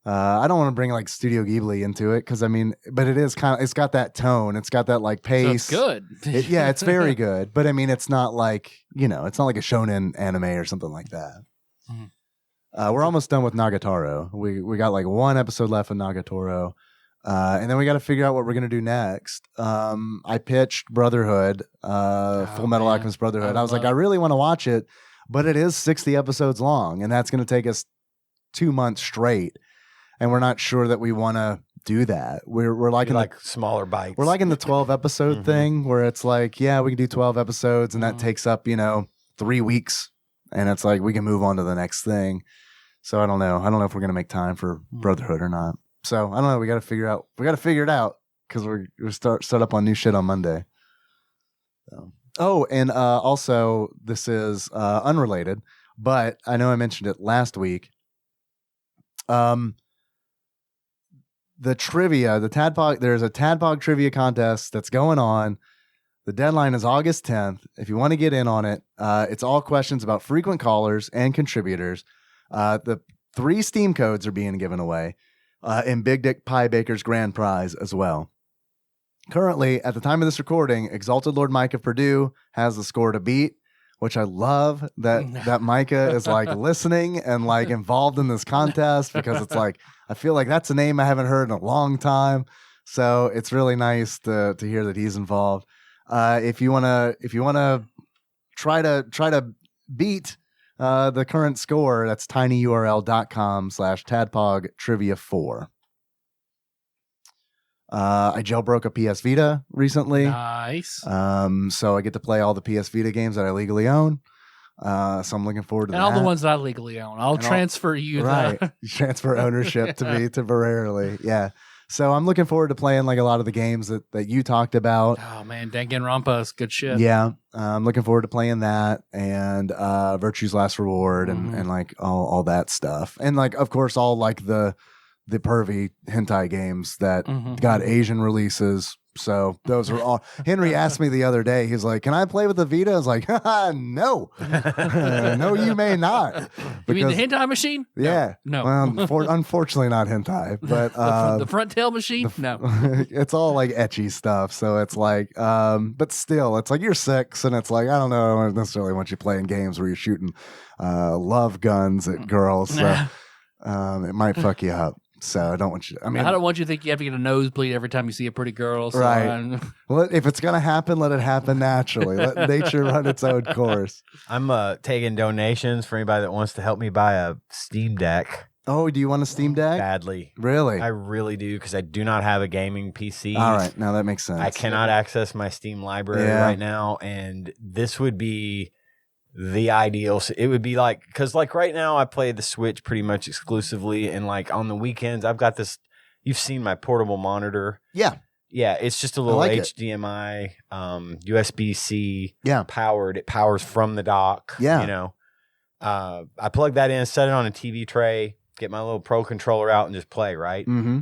I don't want to bring like Studio Ghibli into it because I mean, but it is kind of, it's got that tone, it's got that like pace. So it's good. Yeah, it's very good. But I mean, it's not like, you know, it's not like a shonen anime or something like that. We're almost done with Nagatoro. We got like one episode left of Nagatoro. And then we got to figure out what we're going to do next. I pitched Brotherhood, Full Metal Alchemist Brotherhood. I was like, I really want to watch it, but it is 60 episodes long, and that's going to take us 2 months straight. And we're not sure that we want to do that. We're like in like smaller bites. We're like in the 12 episode thing where it's like, yeah, we can do 12 episodes, and that takes up 3 weeks, and it's like we can move on to the next thing. So I don't know if we're gonna make time for Brotherhood or not. So I don't know. We got to figure it out because we're start up on new shit on Monday. So. Oh, and also this is unrelated, but I know I mentioned it last week. The trivia, the TADPOG, there's a TADPOG trivia contest that's going on. The deadline is August 10th. If you want to get in on it, it's all questions about frequent callers and contributors. The 3 Steam codes are being given away, and Big Dick Pie Baker's grand prize as well. Currently, at the time of this recording, Exalted Lord Mike of Purdue has the score to beat, which I love that Micah is like listening and like involved in this contest because it's like, I feel like that's a name I haven't heard in a long time. So it's really nice to hear that he's involved. If you wanna try to beat the current score, that's tinyurl.com/tadpog trivia 4. I jailbroke a PS Vita recently. Nice. So I get to play all the PS Vita games that I legally own. So I'm looking forward to that. And all the ones that I legally own. I'll transfer you. Right. You transfer ownership to me temporarily. Yeah. So I'm looking forward to playing like a lot of the games that you talked about. Oh man, Danganronpa is good shit. Yeah. I'm looking forward to playing that and Virtue's Last Reward and like all that stuff. And like, of course, all like the pervy hentai games that got Asian releases. So those are all. Henry asked me the other day, he's like, can I play with the Vita? I was like, no. No, you may not. You mean the hentai machine? Yeah. No. Well, unfortunately not hentai, but the front tail machine? No. It's all like ecchi stuff. So it's like, but still, it's like you're 6 and it's like, I don't know, I don't necessarily want you playing games where you're shooting love guns at girls. So it might fuck you up. So I don't want you. I don't want you to think you have to get a nosebleed every time you see a pretty girl. So right. Well, if it's gonna happen, let it happen naturally. Let nature run its own course. I'm taking donations for anybody that wants to help me buy a Steam Deck. Oh, do you want a Steam Deck? Badly. Really? I really do because I do not have a gaming PC. All right, now that makes sense. I cannot access my Steam library right now, and this would be the ideal. It would be like, because like right now I play the Switch pretty much exclusively, and like on the weekends I've got this. You've seen my portable monitor. Yeah, it's just a little HDMI, USB-C. Powered. It powers from the dock. Yeah, I plug that in, set it on a TV tray, get my little Pro controller out, and just play. Right. Mm-hmm.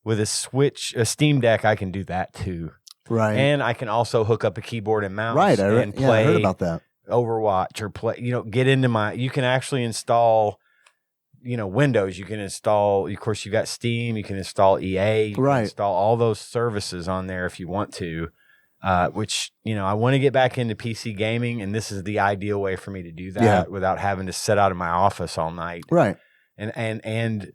With a Steam Deck, I can do that too. Right, and I can also hook up a keyboard and mouse. Right, and play. I heard about that. Overwatch or play, get into you can actually install, Windows. You can install, of course, you got Steam, you can install EA, you can install all those services on there if you want to, which, I want to get back into PC gaming, and this is the ideal way for me to do that without having to sit out of my office all night. Right. And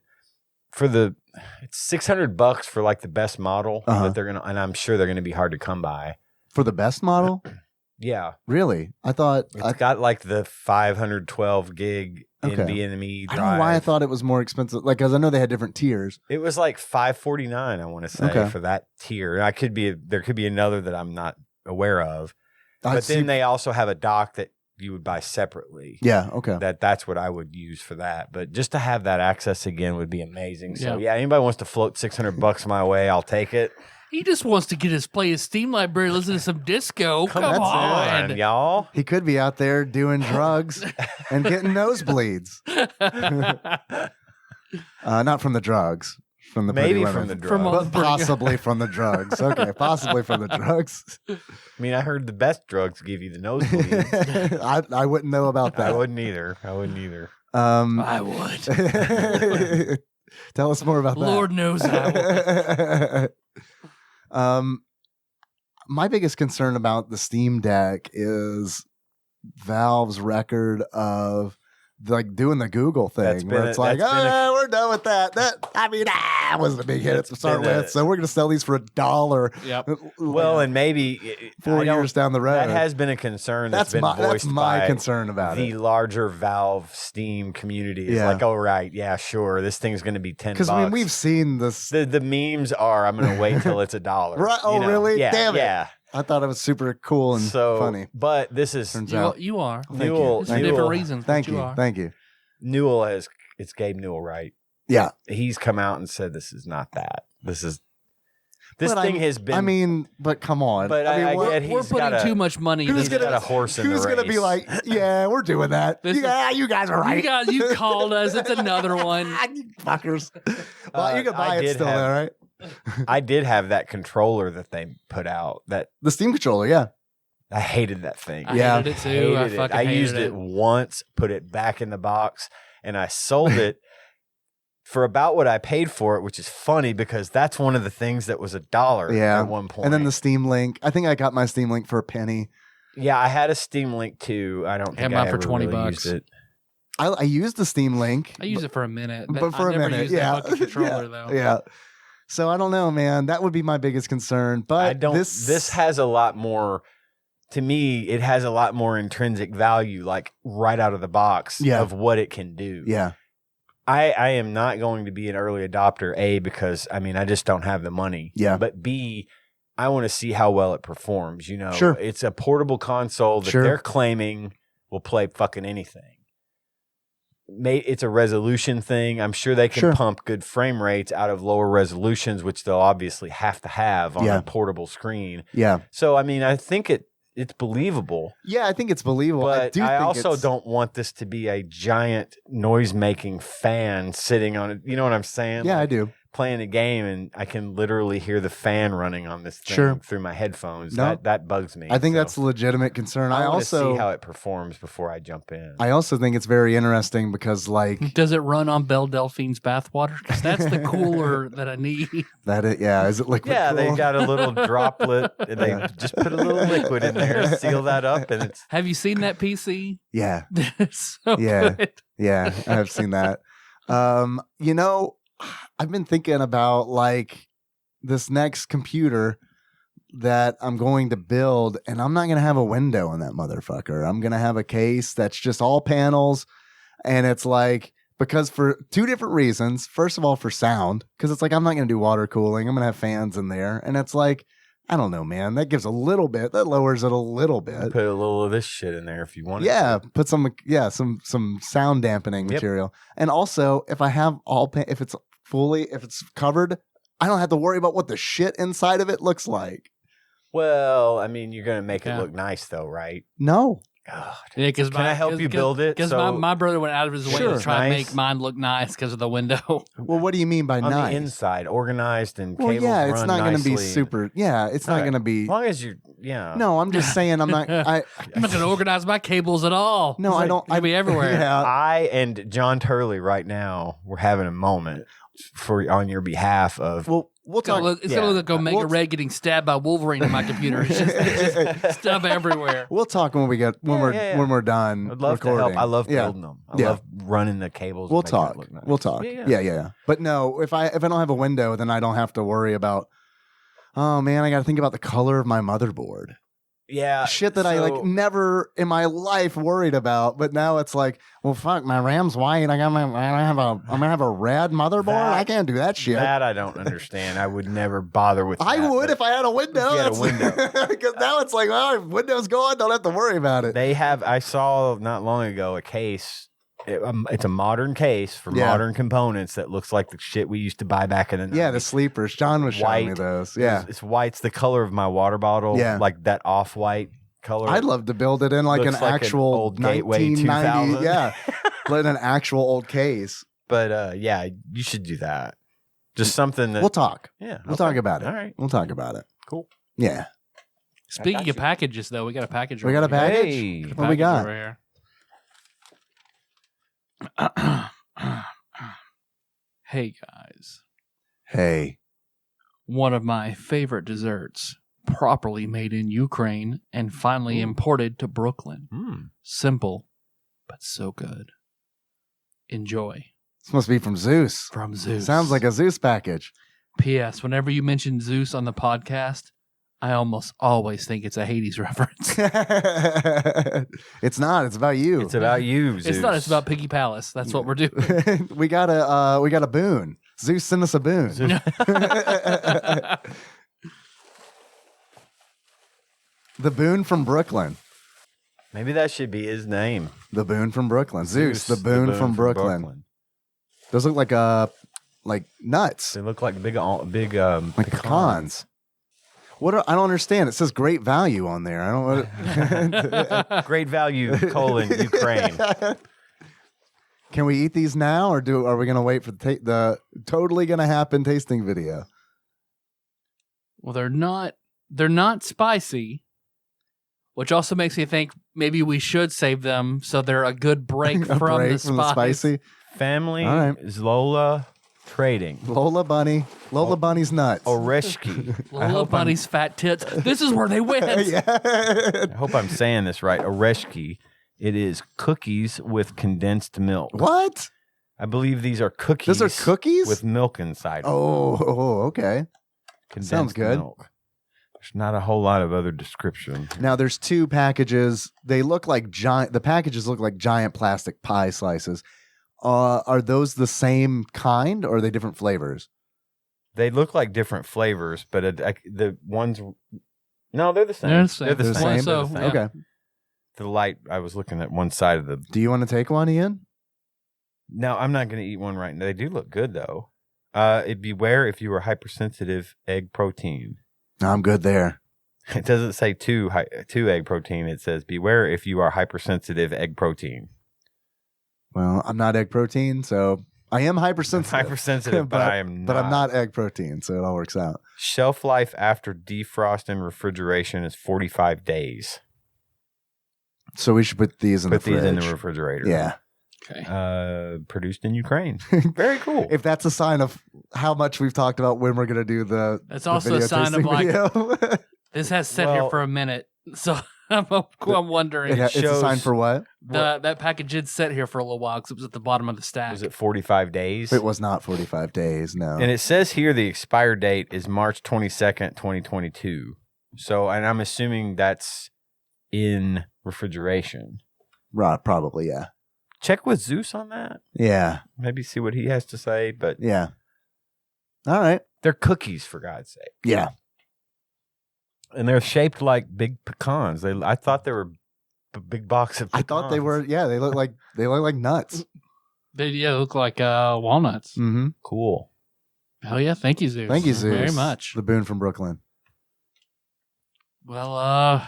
for it's $600 for like the best model that and I'm sure they're going to be hard to come by. For the best model? Yeah. Really? I thought it's got like the 512 gig NVMe drive. I don't know why I thought it was more expensive. Like, because I know they had different tiers. It was like $549, I want to say, for that tier. There could be another that I'm not aware of. But then they also have a dock that you would buy separately. Yeah, okay. That's what I would use for that. But just to have that access again would be amazing. So anybody wants to float $600 my way, I'll take it. He just wants to play his Steam library, listen to some disco. Come on, y'all. He could be out there doing drugs and getting nosebleeds. Not from the drugs. From the maybe from the drugs. Possibly from the drugs. Okay, possibly from the drugs. I mean, I heard the best drugs give you the nosebleeds. I wouldn't know about that. I wouldn't either. I would. Tell us more about that. Lord knows I will. My biggest concern about the Steam Deck is Valve's record of like doing the Google thing, where it's like, we're done with that. That wasn't a big hit to start with, so we're going to sell these for $1. Yep. Well, and maybe 4 years down the road, that has been a concern that's been voiced that's my by concern about the larger Valve Steam community. Is like, oh right, yeah, sure, this thing's going to be $10. Because I mean, we've seen this. The memes are, I'm going to wait till it's $1. Right? Oh, really? Yeah, Damn it! Yeah. I thought it was super cool and funny. But this is You are. Newell. For different reasons. Thank you. Thank you. Newell it's Gabe Newell, right? Yeah. He's come out and said this is not that. This thing has been. I mean, but come on. But I get we're putting too much money. He's got a horse in the race. Who's going to be like, yeah, we're doing that? You guys are right. You called us. It's another one. You fuckers. Well, you can buy it still, though, right? I did have that controller that they put out. The Steam controller, yeah. I hated that thing. I hated it too. I used it once, put it back in the box, and I sold it for about what I paid for it, which is funny because that's one of the things that was $1 at one point. And then the Steam Link. I think I got my Steam Link for a penny. Yeah, I had a Steam Link too. I don't think I ever for $20. Really used it. I used the Steam Link. I used it for a minute. But for a minute, used that fucking controller, though. Yeah. So I don't know, man. That would be my biggest concern. But this has a lot more. To me, it has a lot more intrinsic value, like right out of the box of what it can do. Yeah. I am not going to be an early adopter, A, because I mean I just don't have the money. Yeah. But B, I want to see how well it performs. You know, sure. It's a portable console that they're claiming will play fucking anything. It's a resolution thing. I'm sure they can pump good frame rates out of lower resolutions, which they'll obviously have to have on a portable screen. Yeah. So I mean, I think it's believable. Yeah, I think it's believable. But I also don't want this to be a giant noise-making fan sitting on it. You know what I'm saying? Yeah, I do. Playing a game and I can literally hear the fan running on this thing through my headphones. No, that bugs me. I think that's a legitimate concern. I want to see how it performs before I jump in. I also think it's very interesting because, like, does it run on Belle Delphine's bathwater? Because that's the cooler that I need. Is it liquid? Yeah, cool? They got a little droplet and they just put a little liquid in there, seal that up, and it's. Have you seen that PC? Yeah, it's so good. Yeah, I have seen that. You know, I've been thinking about like this next computer that I'm going to build, and I'm not going to have a window in that motherfucker. I'm going to have a case that's just all panels, and it's like, because for two different reasons. First of all, for sound, because it's like I'm not going to do water cooling. I'm going to have fans in there, and it's like, I don't know, man. That gives a little bit. That lowers it a little bit. Put a little of this shit in there if you want. Yeah, put some sound dampening material. And also, if I have if it's covered, I don't have to worry about what the shit inside of it looks like. Well, I mean, you're going to make it look nice, though, right? No. God. Yeah, can I help you build it? Because my brother went out of his way to try and make mine look nice because of the window. Well, what do you mean by on nice? the inside, organized and cables run it's not going to be nicely. super. Yeah, it's not going to be. As long as you, yeah. No, I'm just saying I'm not. I'm not going to organize my cables at all. No, I don't. I'll be everywhere. Yeah. I and John Turley right now, we're having a moment on your behalf of. Well, we'll talk. It's going to look like Omega Red getting stabbed by Wolverine in my computer. It's just stuff everywhere. We'll talk when we're done. I'd love recording. to help. I love building them. I love running the cables. We'll talk. Nice. We'll talk. Yeah. But no, if I don't have a window, then I don't have to worry about. Oh man, I got to think about the color of my motherboard. Yeah, shit that I like never in my life worried about, but now it's like, well, fuck, my RAM's white. I'm gonna have a red motherboard. I can't do that shit. That I don't understand. I would never bother with. I would if I had a window. Because now it's like, well, if window's gone, don't have to worry about it. They have. I saw not long ago a case. It's a modern case for modern components that looks like the shit we used to buy back in the 90s. Yeah, the sleepers. John was showing me those. Yeah, it's white. It's the color of my water bottle. Yeah, like that off-white color. I'd love to build it in like an actual old Gateway 2000. Yeah, in an actual old case. But yeah, you should do that. Just something that we'll talk. Yeah, we'll talk about it. All right, we'll talk about it. Cool. Yeah. Speaking of packages, though, we got a package. We got a package. Hey. What we got? Over here. Hey guys, Hey. one of my favorite desserts, properly made in Ukraine and finally imported to Brooklyn. Simple, but so good. Enjoy. This must be from Zeus. From Zeus. Sounds like a Zeus package. P.S. Whenever you mention Zeus on the podcast, I almost always think it's a Hades reference. It's not. It's about you. It's about you, Zeus. It's not. It's about Piggy Palace. That's what we're doing. we got a boon. Zeus, send us a boon. The boon from Brooklyn. Maybe that should be his name. The boon from Brooklyn. Zeus, the boon from Brooklyn. Those look like nuts. They look like big Like pecans. I don't understand. It says great value on there. I don't know. Great value, Ukraine. Can we eat these now, or are we going to wait for the totally going to happen tasting video? Well, they're not spicy, which also makes me think maybe we should save them so they're a good break from the spicy. Family All right. is Lola Trading. Lola Bunny's nuts. Oreshki. Lola Bunny's fat tits. This is where they win. I hope I'm saying this right. Oreshki. It is cookies with condensed milk. What? I believe these are cookies. Those are cookies? with milk inside. Oh, okay. Condensed sounds good. Milk. There's not a whole lot of other description. Now there's two packages. They look like the packages look like giant plastic pie slices. Are those the same kind, or are they different flavors? They look like different flavors, but the ones, no, they're the same. They're the same. They're the They're the same. same? So, They're the same. yeah. Okay. The light, I was looking at one side of the. Do you want to take one, Ian? No, I'm not going to eat one right now. They do look good though. Beware if you are hypersensitive egg protein. No, I'm good there. It doesn't say two egg protein. It says beware if you are hypersensitive egg protein. Well, I'm not egg protein, so I am hypersensitive. Hypersensitive, but I am not. But I'm not egg protein, so it all works out. Shelf life after defrost and refrigeration is 45 days. So we should put these in the fridge. Put these in the refrigerator. Yeah. Okay. Produced in Ukraine. Very cool. If that's a sign of how much we've talked about when we're going to do the That's the also a video sign of tasting video. This has sat here for a minute, so I'm wondering. It's a shows- sign for what? That package did sit here for a little while because it was at the bottom of the stack. Was it 45 days? It was not 45 days, no. And it says here the expire date is March 22nd, 2022. So, and I'm assuming that's in refrigeration. Right, probably, yeah. Check with Zeus on that. Yeah, Maybe see what he has to say. But yeah. All right. they're cookies, for God's sake. Yeah. And they're shaped like big pecans. I thought they were a big box of I pecans. thought they were, yeah, they look like nuts. They look like walnuts. Mm-hmm. Cool. Hell yeah! Thank you, Zeus. Thank you, Zeus. very much. The boon from Brooklyn. Well,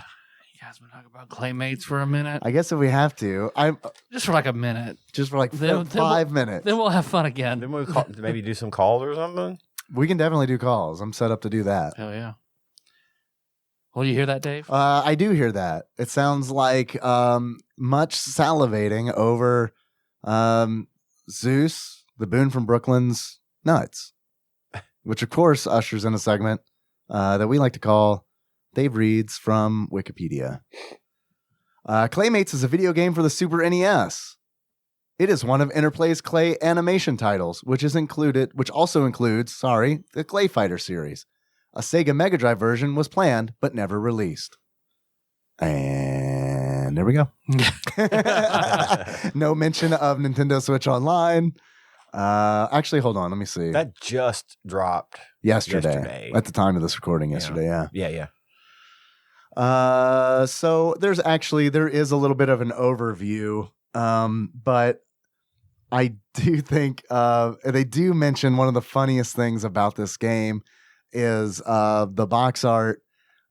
you guys want to talk about Claymates for a minute? I guess if we have to, I'm Just for like a minute. just for like Then- 5 minutes. Then we'll have fun again. Then we maybe do some calls or something. We can definitely do calls. I'm set up to do that. Hell yeah. Well, you hear that, Dave? I do hear that. It sounds like much salivating over Zeus, the boon from Brooklyn's nuts, which of course ushers in a segment that we like to call Dave Reads from Wikipedia. Claymates is a video game for the Super NES. It is one of Interplay's Clay animation titles, which also includes the Clay Fighter series. A Sega Mega Drive version was planned, but never released. And there we go. No mention of Nintendo Switch Online. Actually, hold on. Let me see. That just dropped Yesterday. At the time of this recording yesterday, yeah. Yeah. So there is a little bit of an overview, but I do think they do mention one of the funniest things about this game is the box art.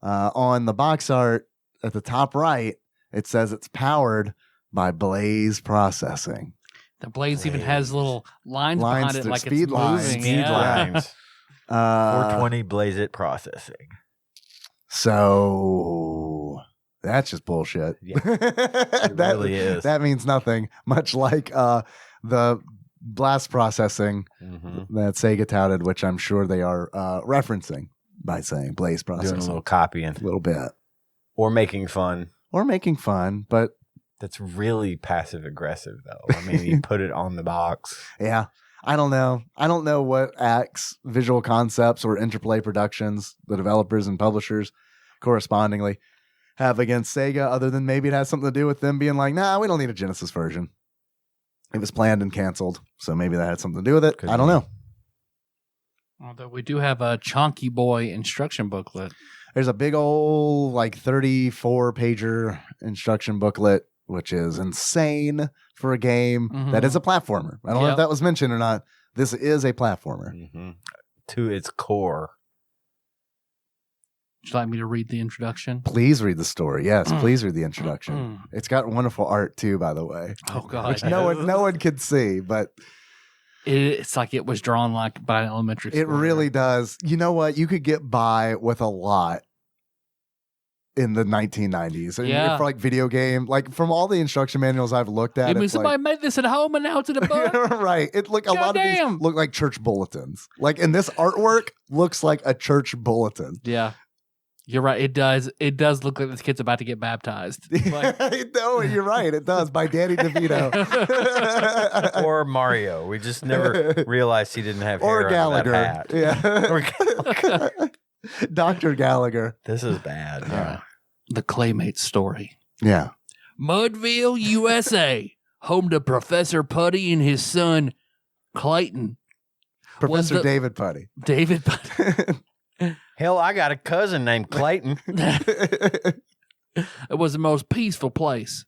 On the box art at the top right, it says it's powered by Blaze Processing. The Blaze even has little lines behind it, like speed it's lines. moving. Speed yeah. lines. 420 Blaze It processing. So that's just bullshit. Yeah, it really is. That means nothing. Much like the blast processing that Sega touted, which I'm sure they are referencing by saying blaze processing. Doing a little copying. A little bit. Or making fun. But That's really passive aggressive, though. I mean, you put it on the box. yeah. I don't know what Axe Visual Concepts or Interplay Productions, the developers and publishers correspondingly, have against Sega, other than maybe it has something to do with them being like, nah, we don't need a Genesis version. It was planned and canceled, so maybe that had something to do with it. I don't know. Although we do have a Chonky Boy instruction booklet. There's a big old 34-pager instruction booklet, which is insane for a game that is a platformer. I don't know if that was mentioned or not. This is a platformer. To its core. Would you like me to read the introduction? Please read the story. Yes, please read the introduction. It's got wonderful art too, by the way. Oh God, which no one could see, but it's like it was drawn like by an elementary school. It really does. You know what? You could get by with a lot in the 1990s. And for video game, from all the instruction manuals I've looked at, somebody made this at home and now it's in a book. Right. A lot of these look like church bulletins. And this artwork looks like a church bulletin. Yeah. You're right. It does. It does look like this kid's about to get baptized. No, you're right. It does. By Danny DeVito. Or Mario. We just never realized he didn't have or hair Gallagher. under that hat. Yeah. Dr. Gallagher. This is bad. Yeah. The Claymates story. Yeah. Mudville, USA, home to Professor Putty and his son, Clayton. Professor David Putty. David Putty. Hell, I got a cousin named Clayton. It was the most peaceful place.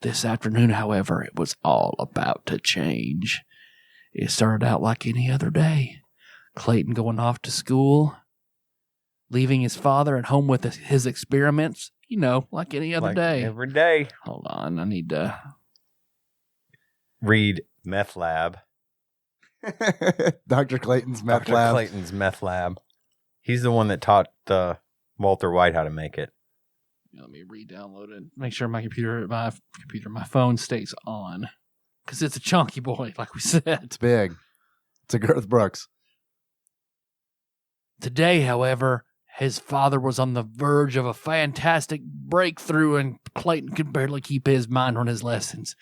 This afternoon, however, it was all about to change. It started out like any other day. Clayton going off to school, leaving his father at home with his experiments, like any other day. Every day. Hold on, I need to read Meth Lab. Dr. Clayton's Meth Dr. Lab. Clayton's Meth Lab. He's the one that taught Walter White how to make it. Let me re-download it. Make sure my phone stays on. Because it's a chunky boy, like we said. It's big. It's a Garth Brooks. Today, however, his father was on the verge of a fantastic breakthrough, and Clayton could barely keep his mind on his lessons.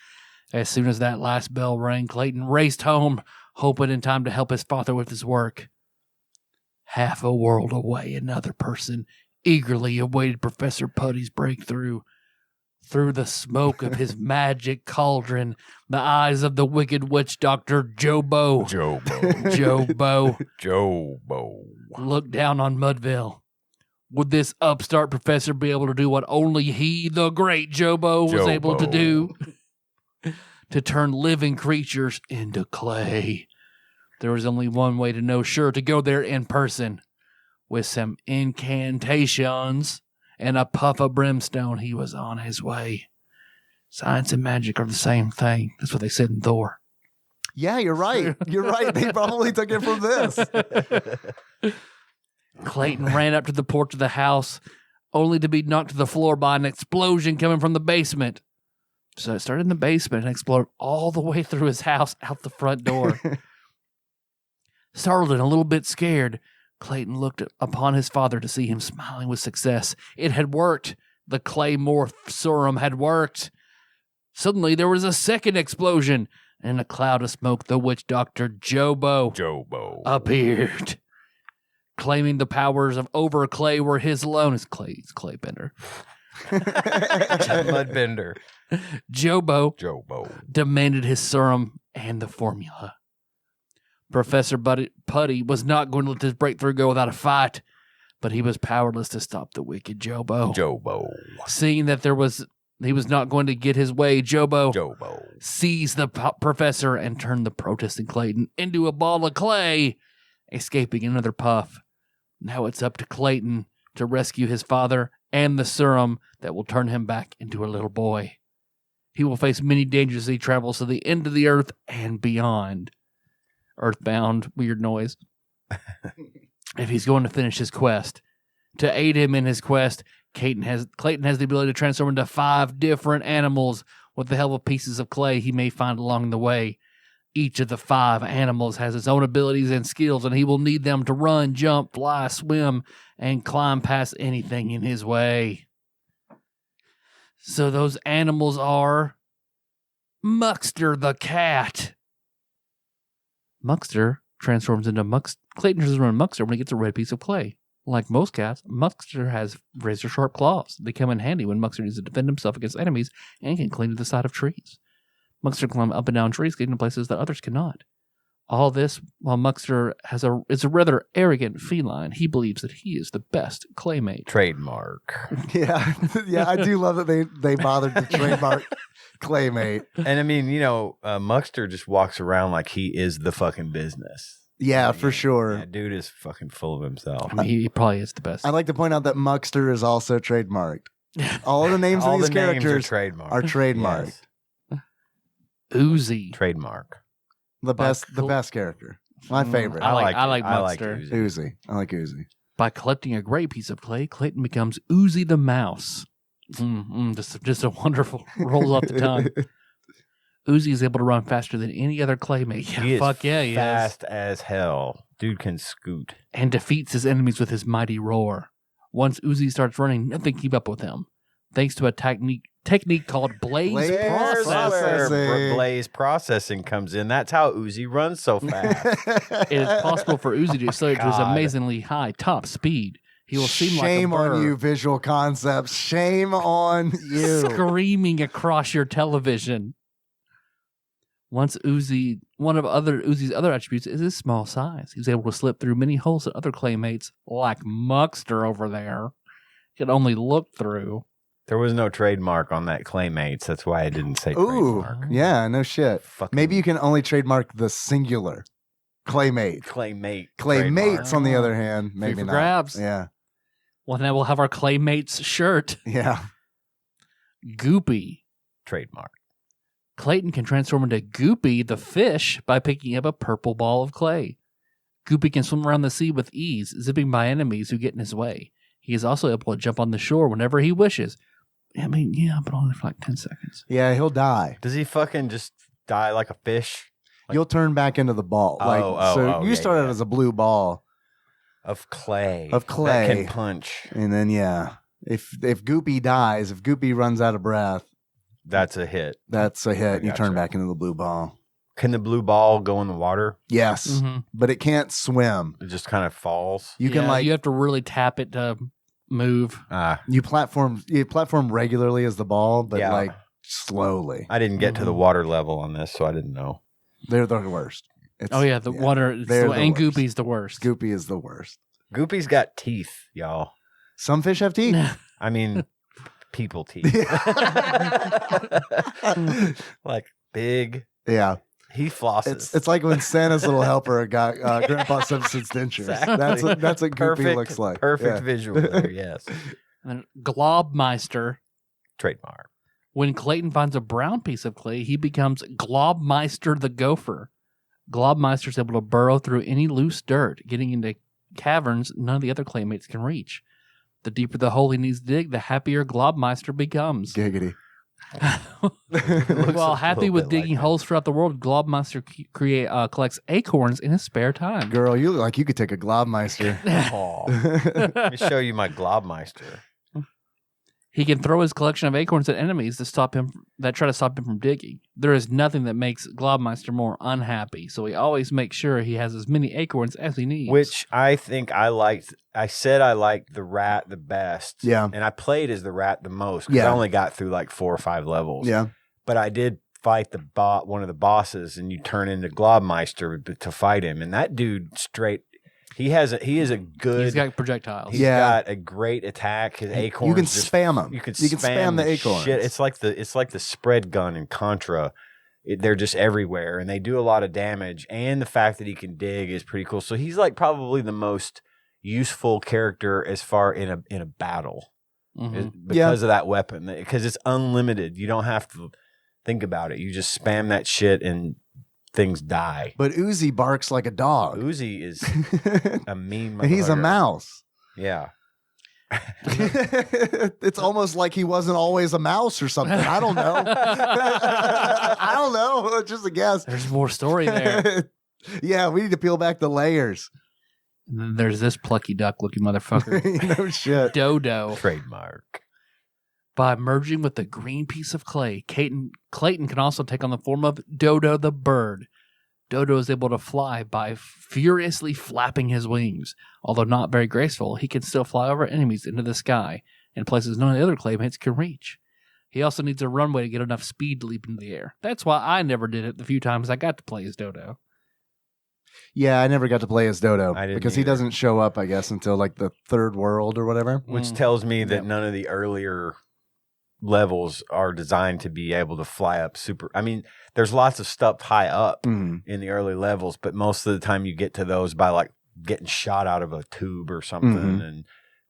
As soon as that last bell rang, Clayton raced home, hoping in time to help his father with his work. Half a world away, another person eagerly awaited Professor Putty's breakthrough. Through the smoke of his magic cauldron, the eyes of the wicked witch doctor Jobo looked down on Mudville. Would this upstart professor be able to do what only he, the great Jobo, was able to do? To turn living creatures into clay. There was only one way to know sure, to go there in person. With some incantations and a puff of brimstone, he was on his way. Science and magic are the same thing. That's what they said in Thor. Yeah, you're right. You're right. They probably took it from this. Clayton ran up to the porch of the house, only to be knocked to the floor by an explosion coming from the basement. So it started in the basement and exploded all the way through his house out the front door. Startled and a little bit scared, Clayton looked upon his father to see him smiling with success. It had worked. The clay morph serum had worked. Suddenly, there was a second explosion, and in a cloud of smoke, the witch doctor Jobo appeared, claiming the powers of over clay were his alone. He's claybender. Mudbender. Jobo demanded his serum and the formula. Professor Putty was not going to let this breakthrough go without a fight, but he was powerless to stop the wicked Jobo. Seeing that he was not going to get his way, Jobo seized the professor and turned the protesting Clayton into a ball of clay, escaping another puff. Now it's up to Clayton to rescue his father and the serum that will turn him back into a little boy. He will face many dangers as he travels to the end of the earth and beyond. Earthbound, weird noise. If he's going to finish his quest. To aid him in his quest, Clayton has the ability to transform into 5 different animals with the help of pieces of clay he may find along the way. Each of the 5 animals has its own abilities and skills, and he will need them to run, jump, fly, swim, and climb past anything in his way. So those animals are Muckster the cat. Muckster transforms into Clayton transforms into Muckster when he gets a red piece of clay. Like most cats, Muckster has razor-sharp claws. They come in handy when Muckster needs to defend himself against enemies and can cling to the side of trees. Muckster can climb up and down trees, getting to places that others cannot. All this while Muckster is a rather arrogant feline. He believes that he is the best Claymate. Trademark. Yeah, yeah, I do love that they bothered to trademark Claymate. And I mean, Muckster just walks around like he is the fucking business. Yeah, for sure. That dude is fucking full of himself. I mean, he probably is the best. I'd like to point out that Muckster is also trademarked. All of the names of these characters are trademarked. are trademarked. Yes. Uzi. Trademark. The best character. My favorite. I like Uzi. Muckster. Uzi. I like Uzi. By collecting a great piece of clay, Clayton becomes Uzi the mouse. Just a wonderful rolls off the tongue. Uzi is able to run faster than any other Claymate. He is he fast is. as hell. Dude can scoot. And defeats his enemies with his mighty roar. Once Uzi starts running, nothing can keep up with him. Thanks to a technique called Blaze Processing. Blaze Processing comes in. That's how Uzi runs so fast. It is possible for Uzi to accelerate to his amazingly high top speed. He will seem like a Shame bird. on you, Visual Concepts. Shame on you. Screaming across your television. One of Uzi's other attributes is his small size. He's able to slip through many holes that other Claymates, like Muckster over there, can only look through. There was no trademark on that Claymates. That's why I didn't say trademark. Yeah, no shit. Maybe you can only trademark the singular Claymate. Claymates, on the other hand, maybe Free for not. grabs. Yeah. Well, now we'll have our Claymates shirt. Yeah. Goopy. Trademark. Clayton can transform into Goopy the fish by picking up a purple ball of clay. Goopy can swim around the sea with ease, zipping by enemies who get in his way. He is also able to jump on the shore whenever he wishes. I mean, yeah, but only for like 10 seconds. Yeah, he'll die. Does he fucking just die like a fish? You'll turn back into the ball. You start out as a blue ball of clay. That can punch. And then if Goopy dies, if Goopy runs out of breath, that's a hit. You turn back into the blue ball. Can the blue ball go in the water? Yes, but it can't swim. It just kind of falls. You have to really tap it to move. You platform regularly as the ball, but slowly. I didn't get to the water level on this, so I didn't know. They're the worst. Water. And Goopy's the worst. Goopy is the worst. Goopy's got teeth, y'all. Some fish have teeth. I mean, people teeth. Like big. Yeah. He flosses. It's like when Santa's little helper got Grandpa Simpson's dentures. Exactly. That's what Goopy looks like. Perfect visual there, yes. And Globmeister. Trademark. When Clayton finds a brown piece of clay, he becomes Globmeister the gopher. Globmeister's able to burrow through any loose dirt, getting into caverns none of the other Claymates can reach. The deeper the hole he needs to dig, the happier Globmeister becomes. Giggity. While happy with digging holes throughout the world, Globmeister collects acorns in his spare time. Girl, you look like you could take a Globmeister. Let me show you my Globmeister. He can throw his collection of acorns at enemies that try to stop him from digging. There is nothing that makes Globmeister more unhappy, so he always makes sure he has as many acorns as he needs. Which I think I liked. I said I liked the rat the best. Yeah. And I played as the rat the most because I only got through like 4 or 5 levels. Yeah. But I did fight one of the bosses, and you turn into Globmeister to fight him. And that dude He's got projectiles. He's got a great attack. His acorns. You can spam them. You can spam the acorns. Shit. It's like the spread gun in Contra. They're just everywhere, and they do a lot of damage. And the fact that he can dig is pretty cool. So he's like probably the most useful character as far in a battle because of that weapon. Because it's unlimited. You don't have to think about it. You just spam that shit and things die. But Uzi barks like a dog. Uzi is a mean motherfucker. And he's a mouse. Yeah. It's almost like he wasn't always a mouse or something. I don't know. I don't know. It's just a guess. There's more story there. Yeah, we need to peel back the layers. And then there's this plucky duck looking motherfucker. No shit. Dodo. Trademark. By merging with the green piece of clay, Clayton can also take on the form of Dodo the bird. Dodo is able to fly by furiously flapping his wings. Although not very graceful, he can still fly over enemies into the sky in places none of the other Claymates can reach. He also needs a runway to get enough speed to leap into the air. That's why I never did it the few times I got to play as Dodo. Yeah, I never got to play as Dodo I didn't because he either. doesn't show up, I guess, until like the third world or whatever. Which tells me that none of the earlier levels are designed to be able to fly up super. I mean, there's lots of stuff high up in the early levels, but most of the time you get to those by like getting shot out of a tube or something and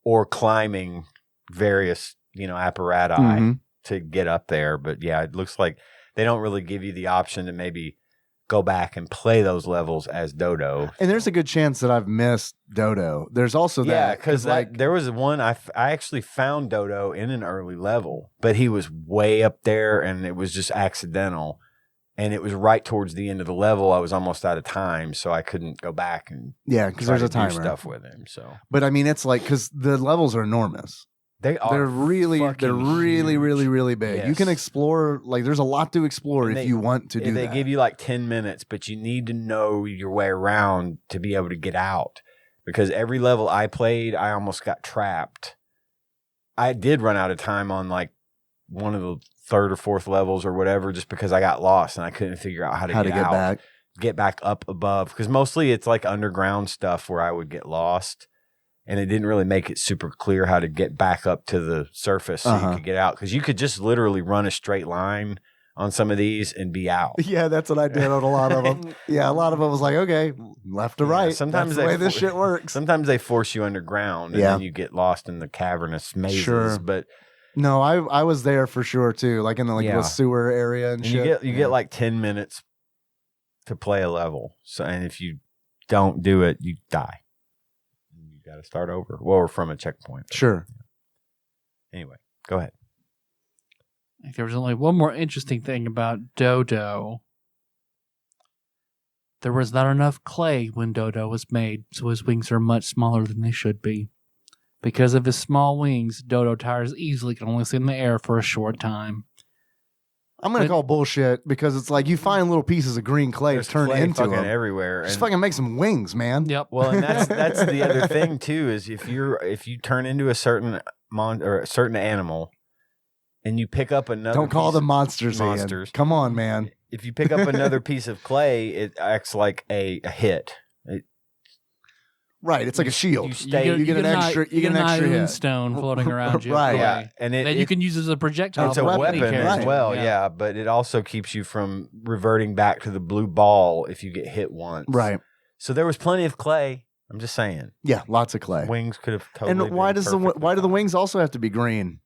or climbing various, apparatus to get up there. But yeah, it looks like they don't really give you the option to maybe go back and play those levels as Dodo. And there's a good chance that I've missed Dodo. There's also that. Because there was one, I actually found Dodo in an early level, but he was way up there and it was just accidental. And it was right towards the end of the level. I was almost out of time, so I couldn't go back and because try there's to a do timer. stuff with him. So, But I mean, it's like, because the levels are enormous. they're really huge. big. Yes. You can explore, like, there's a lot to explore And if you want to do They that. give you like 10 minutes, but you need to know your way around to be able to get out. Because every level I played, I almost got trapped. I did run out of time on like one of the third or fourth levels or whatever, just because I got lost and I couldn't figure out how to get out, get back up above. Because mostly it's like underground stuff where I would get lost. And it didn't really make it super clear how to get back up to the surface so you could get out. Because you could just literally run a straight line on some of these and be out. Yeah, that's what I did on a lot of them. Yeah, a lot of them was like, okay, left to right. Sometimes that's the way this shit works. Sometimes they force you underground and then you get lost in the cavernous mazes. Sure. But no, I was there for sure too, like in the the sewer area and shit. You get like 10 minutes to play a level. So, and if you don't do it, you die. Got to start over. Well, we're from a checkpoint. Sure. Anyway, go ahead. I think there was only one more interesting thing about Dodo. There was not enough clay when Dodo was made, so his wings are much smaller than they should be. Because of his small wings, Dodo tires easily, can only stay in the air for a short time. I'm going to call bullshit because it's like you find little pieces of green clay to turn clay into fucking them. everywhere. Just fucking make some wings, man. Yep. Well, and that's the other thing too is if you turn into a certain or a certain animal and you pick up another Don't call piece them of- monsters. Ian. Come on, man. If you pick up another piece of clay, it acts like a hit. Right, it's like a shield. You stay. You get an extra. You get an extra iron hit. stone floating around you. Right. Yeah, and That you can use as a projectile. It's a for any weapon character. as well, yeah. But it also keeps you from reverting back to the blue ball if you get hit once. Right. So there was plenty of clay. I'm just saying. Yeah, lots of clay. Wings could have totally. And why been do perfectly the fine. wings also have to be green?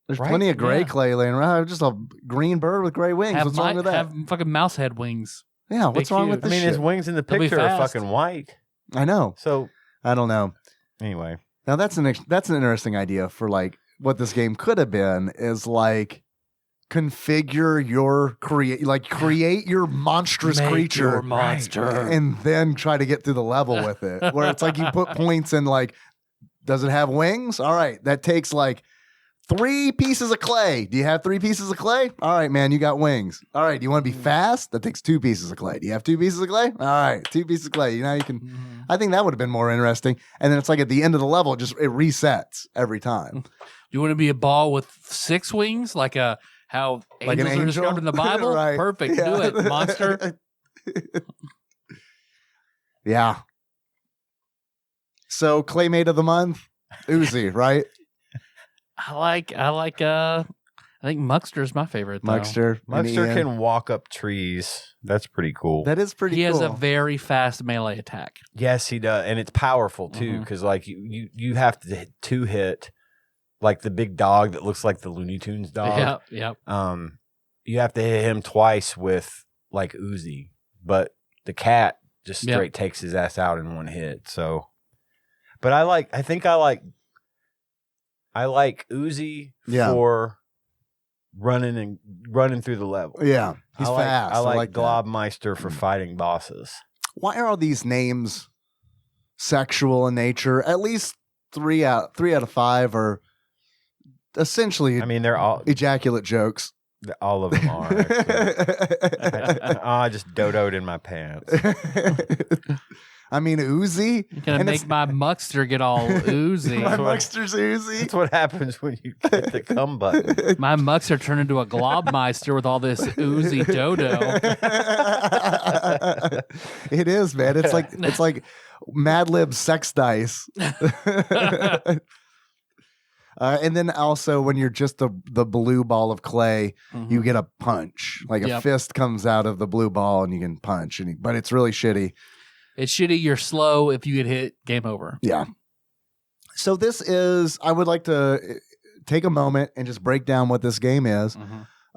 There's Right? plenty of gray Yeah. clay laying around. Just a green bird with gray wings. Have, What's wrong with that? have fucking mouse head wings. Yeah, what's They're wrong cute. with I this mean, his shit? wings in the They'll be picture are fast. fucking white. I know. So I don't know. anyway, Now that's an interesting idea for like what this game could have been is like configure your create your monstrous Make creature your monster. and then try to get through the level with it. Where it's like you put points in like, does it have wings? All right, that takes like 3 pieces of clay. Do you have 3 pieces of clay? All right, man, you got wings. All right, do you want to be fast? That takes 2 pieces of clay. Do you have 2 pieces of clay? All right, 2 pieces of clay. Now you can. I think that would have been more interesting. And then it's like at the end of the level, it resets every time. Do you want to be a ball with 6 wings, like how Like an angels are described angel? in the Bible? Right. Perfect. Yeah. Do it, monster. Yeah. So Claymate of the month, Uzi, right? I think Muckster's my favorite, though. Muckster. and Muckster Ian. can walk up trees. That's pretty cool. That is pretty He cool. has a very fast melee attack. Yes, he does, and it's powerful too. Because like you have to 2-hit like the big dog that looks like the Looney Tunes dog. Yep. You have to hit him twice with like Uzi, but the cat just straight takes his ass out in one hit. So, but I think I like I like Uzi for running through the level. Yeah, he's fast. I like that. Globmeister for fighting bosses. Why are all these names sexual in nature? At least 3 out of 5 are essentially. I mean, they're all ejaculate jokes. All of them are. I just dodoed in my pants. I mean, Uzi. You're gonna make my muckster get all oozy. My muckster's oozy. That's what happens when you hit the cum button. My muckster turned into a globmeister with all this oozy dodo. It is, man. It's like Mad Lib sex dice. And then also when you're just the blue ball of clay, you get a punch. Like a fist comes out of the blue ball and you can punch. But it's really shitty. It's shitty. You're slow. If you get hit, game over. Yeah. So this is, I would like to take a moment and just break down what this game is.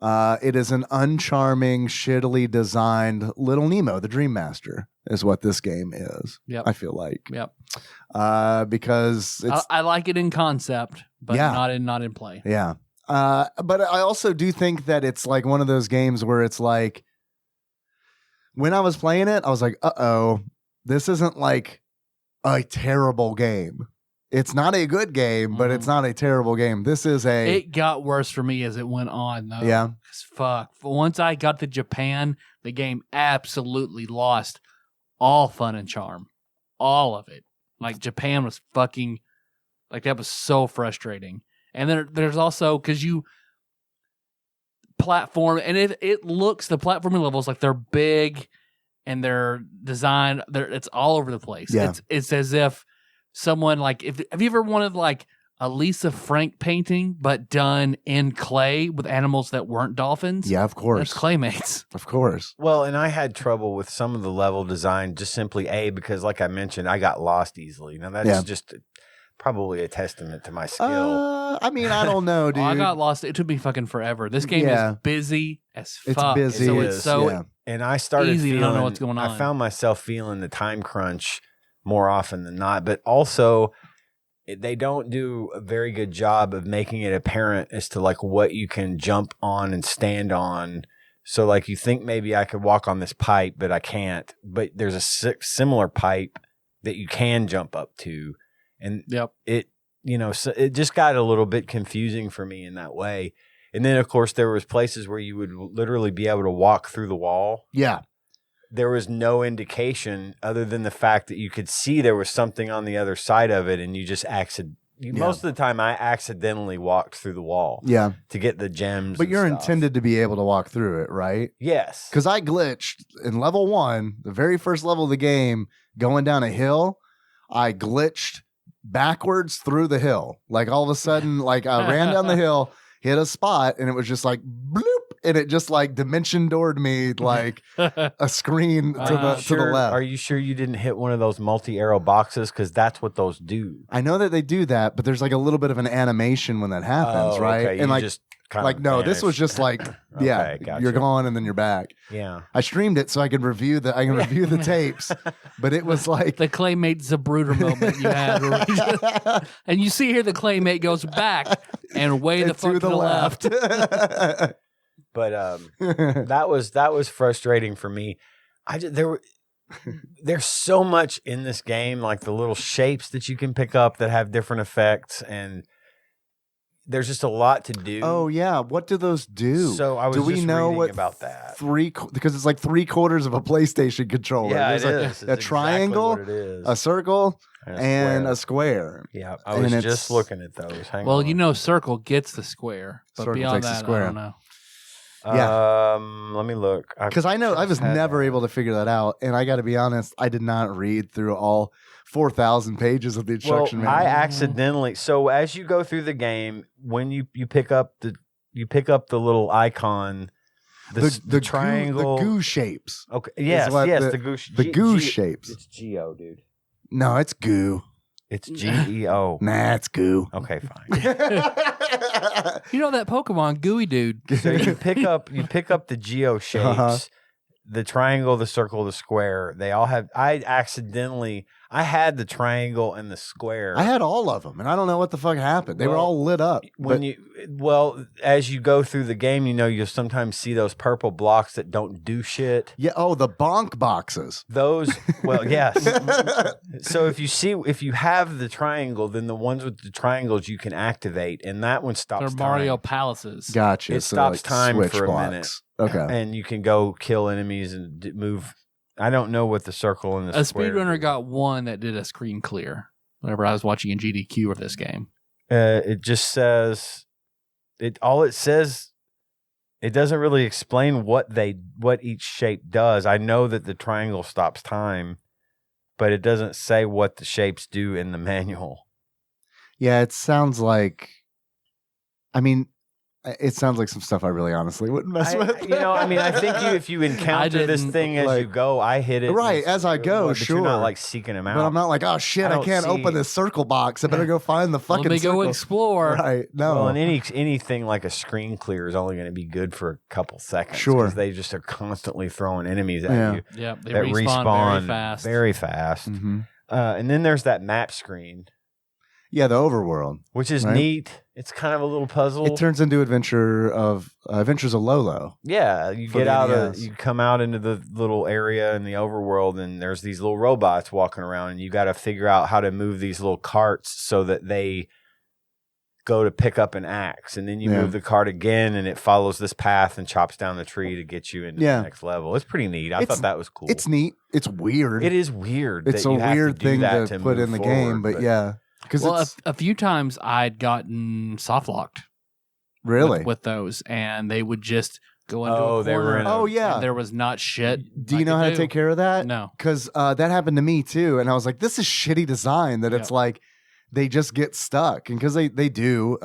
It is an uncharming, shittily designed Little Nemo, the Dream Master, is what this game is. Yep. I feel like. Yep. Because it's, I like it in concept, but not in play. Yeah. But I also do think that it's like one of those games where it's like, when I was playing it, I was like, uh-oh, this isn't like a terrible game. It's not a good game, but it's not a terrible game. This is It got worse for me as it went on, though. Yeah. 'Cause fuck. Once I got to Japan, the game absolutely lost all fun and charm. All of it. Like, Japan was fucking... Like, that was so frustrating. And then there's also... Because you... Platform... And it looks... The platforming levels, like, they're big... And they're designed, it's all over the place. Yeah. It's as if someone like, have you ever wanted like a Lisa Frank painting, but done in clay with animals that weren't dolphins? Yeah, of course. That's Claymates. Of course. Well, and I had trouble with some of the level design, just simply because like I mentioned, I got lost easily. Now that's just probably a testament to my skill. I mean, I don't know, dude. I got lost. It took me fucking forever. This game is busy as fuck. It's busy. So it's so and I started easy feeling, to not know what's going on. I found myself feeling the time crunch more often than not, but also they don't do a very good job of making it apparent as to like what you can jump on and stand on. So like you think maybe I could walk on this pipe, but I can't. But there's a similar pipe that you can jump up to, and it so it just got a little bit confusing for me in that way. And then, of course, there was places where you would literally be able to walk through the wall. Yeah. There was no indication other than the fact that you could see there was something on the other side of it, and you just most of the time I accidentally walked through the wall. Yeah. To get the gems. But you're intended to be able to walk through it, right? Yes. Because I glitched in level 1, the very first level of the game, going down a hill. I glitched backwards through the hill. Like all of a sudden, like I ran down the hill, hit a spot, and it was just like bloop, and it just like dimension doored me like a screen to the left. Are you sure you didn't hit one of those multi-arrow boxes? Because that's what those do. I know that they do that, but there's like a little bit of an animation when that happens, right? Okay. And you like just kind like of no, vanished. this was just like Gotcha. you're gone and then you're back. Yeah. I streamed it so I could review the tapes, but it was like the Claymate Zabruder moment you had. Where and you see here the Claymate goes back and way the fuck to the left. But that was frustrating for me. There's so much in this game, like the little shapes that you can pick up that have different effects, and there's just a lot to do. Oh yeah, what do those do? So I was reading about that. Because it's like 3/4 of a PlayStation controller. Yeah, There's it is. a triangle, exactly what it is. a circle, and a square. Yeah, I was just looking at those. Hang on. Circle gets the square, but Circle beyond takes the that, square. I don't know. Yeah. Let me look. Because I know I was never able to figure that out, and I got to be honest, I did not read through all 4,000 pages of the instruction manual. I accidentally. So as you go through the game, when you pick up the little icon, the triangle, the goo shapes. Okay. Yes. The goo. The goo shapes. It's Geo, dude. No, it's goo. It's GEO. Nah, it's goo. Okay, fine. You know that Pokemon Gooey Dude. So you pick up the geo shapes. the triangle, the circle, the square, they all have. I had the triangle and the square. I had all of them, and I don't know what the fuck happened. They were all lit up. As you go through the game, you'll sometimes see those purple blocks that don't do shit. Yeah. Oh, the bonk boxes. Those. Well, yes. So if you have the triangle, then the ones with the triangles you can activate, and that one stops. They're Mario Palaces. Gotcha. It stops time switch for a blocks. minute. Okay. And you can go kill enemies and move. I don't know what the circle and the square. A speedrunner got one that did a screen clear whenever I was watching a GDQ of this game. It just says all it says. It doesn't really explain what each shape does. I know that the triangle stops time, but it doesn't say what the shapes do in the manual. Yeah, it sounds like. I mean, it sounds like some stuff I really honestly wouldn't mess with. I think if you encounter this thing as you go, I hit it. Right, as I go, but sure. You're not like seeking them out. But I'm not like, oh shit, I can't open this circle box. I better go find the fucking Let me circle. go explore. Right, no. Well, and anything like a screen clear is only going to be good for a couple seconds. Sure. Because they just are constantly throwing enemies at you. Yeah, they that respawn very fast. Very fast. Mm-hmm. And then there's that map screen. Yeah, the overworld. Which is right? neat. It's kind of a little puzzle. It turns into Adventures of Lolo. Yeah, you For get the out NES. you come out into the little area in the overworld, and there's these little robots walking around, and you got to figure out how to move these little carts so that they go to pick up an axe, and then you move the cart again, and it follows this path and chops down the tree to get you into the next level. It's pretty neat. I thought that was cool. It's neat. It's weird. It is weird. It's that a you have weird to do thing that to put in the game, but yeah. Well, a few times I'd gotten soft locked. Really? With those, and they would just go into Oh, a they were corner. in a- Oh, yeah. and there was not shit. Do you know how to take care of that? No. Because that happened to me too. And I was like, this is shitty design that it's like they just get stuck. And because they do,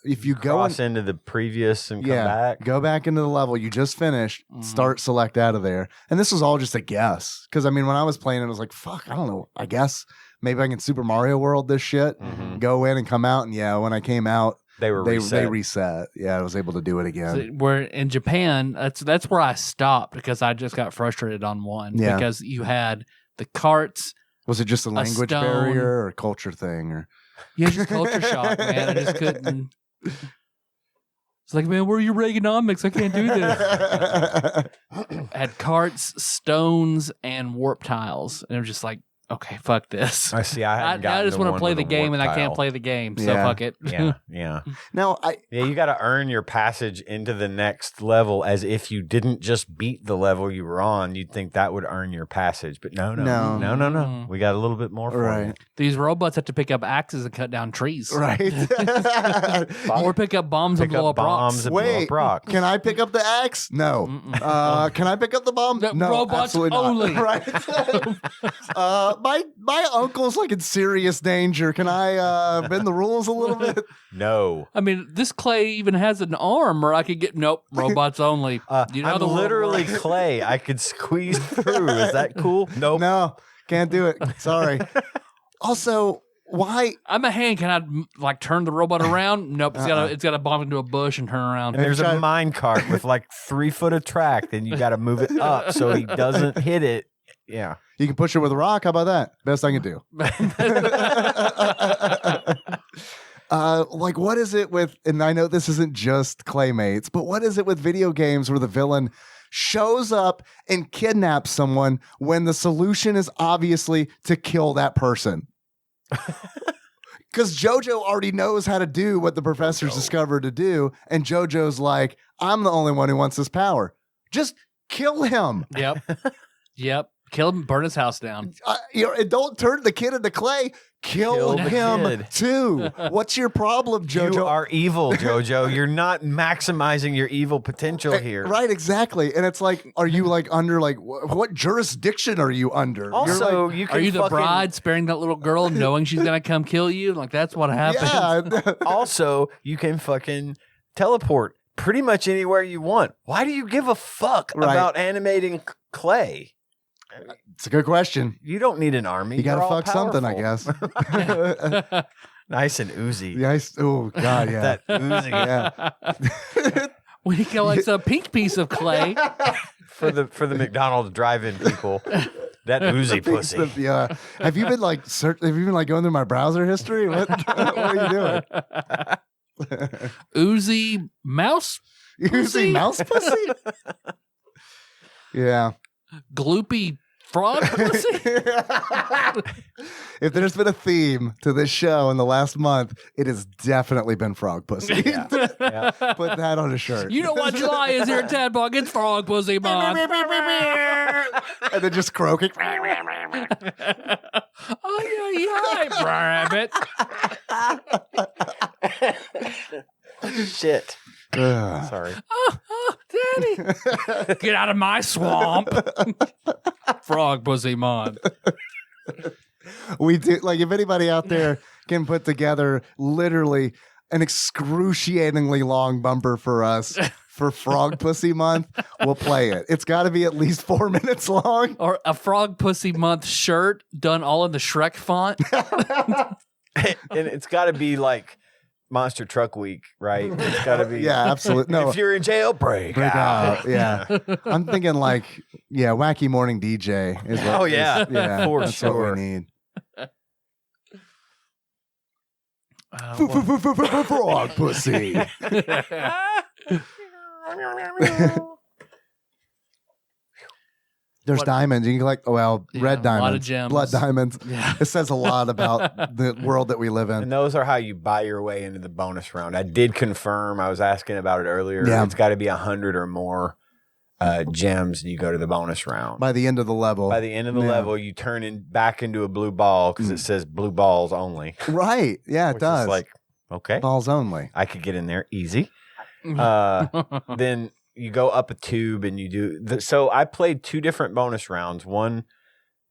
if you go cross into the previous and come back. go back into the level you just finished, start select out of there. And this was all just a guess. Because I mean, when I was playing it, I was like, fuck, I don't know. I guess maybe I can Super Mario World this shit, go in and come out. And yeah, when I came out, they reset. Yeah, I was able to do it again. So where in Japan, that's where I stopped because I just got frustrated on one. Yeah. Because you had the carts. Was it just a language stone. barrier or a culture thing? Or Yeah, just culture shock, man. I just couldn't. It's like, man, where are your Reaganomics? I can't do this. Had carts, stones, and warp tiles. And it was just like, okay, fuck this. I see. I just want to play the game, and I can't play the game, so fuck it. Yeah. Now, you got to earn your passage into the next level as if you didn't just beat the level you were on. You'd think that would earn your passage, but no. We got a little bit more for you. These robots have to pick up axes and cut down trees. Right. Or pick up bombs and blow up rocks. Wait, can I pick up the axe? No. Can I pick up the bomb? No, robots absolutely not. only. Right. My uncle's like in serious danger. Can I bend the rules a little bit? No. I mean, this clay even has an arm, or I could get robots only. You know I'm literally clay. I could squeeze through. Is that cool? Nope. No, can't do it. Sorry. Also, why? I'm a hand. Can I turn the robot around? Nope. It's got to bump into a bush and turn around. And there's a mine cart with like 3 foot of track. Then you got to move it up so he doesn't hit it. Yeah. You can push it with a rock. How about that? Best I can do. What is it with, and I know this isn't just Claymates, but what is it with video games where the villain shows up and kidnaps someone when the solution is obviously to kill that person? Because JoJo already knows how to do what the professor's discovered to do, and JoJo's like, I'm the only one who wants this power. Just kill him. Yep. Kill him, burn his house down. And don't turn the kid into clay. Kill him kid. too. What's your problem, JoJo? You are evil, JoJo. You're not maximizing your evil potential here. Right, exactly. And it's like, are you like under what jurisdiction are you under? Also, are you the bride sparing that little girl knowing she's gonna come kill you? Like that's what happens. Yeah. Also, you can fucking teleport pretty much anywhere you want. Why do you give a fuck about animating clay? It's a good question. You don't need an army. You got to fuck something, I guess. Nice and oozy. Oh, God, yeah. That oozy. Yeah. When he collects a pink piece of clay. for the McDonald's drive-in people. That oozy pussy. Yeah. Have you been like going through my browser history? What are you doing? Oozy mouse Oozy mouse pussy? Yeah. gloopy frog pussy. If there's been a theme to this show in the last month, it has definitely been frog pussy. Yeah. Put that on a shirt. You know what July is here at TADPOG? It's frog pussy month. And then just croaking. Oh yeah, rabbit. Shit. Ugh. Sorry. Oh, Daddy, get out of my swamp. Frog pussy month. We do, like, if anybody out there can put together literally an excruciatingly long bumper for us for Frog Pussy Month, we'll play it. It's got to be at least 4 minutes long. Or a frog pussy month shirt done all in the Shrek font. And it's got to be like Monster Truck Week, right? It's got to be. Yeah, absolutely. No, If you're in jail, break out. Yeah. I'm thinking like, Wacky Morning DJ is what. Oh, yeah. Yeah, For that's sure. what we need. Well, Frog Pussy. There's What- diamonds. You can collect, Yeah, red a lot of diamonds, gems. blood diamonds. yeah. It says a lot about the world that we live in. And those are how you buy your way into the bonus round. I did confirm. I was asking about it earlier. Yeah. It's got to be 100 or more gems, and you go to the bonus round. By the end of the level. By the end of the Yeah. level, you turn back into a blue ball because it says blue balls only. Right. Yeah, it Which does. is like, okay, Balls only. I could get in there easy. Then you go up a tube and you do. So I played 2 different bonus rounds. One,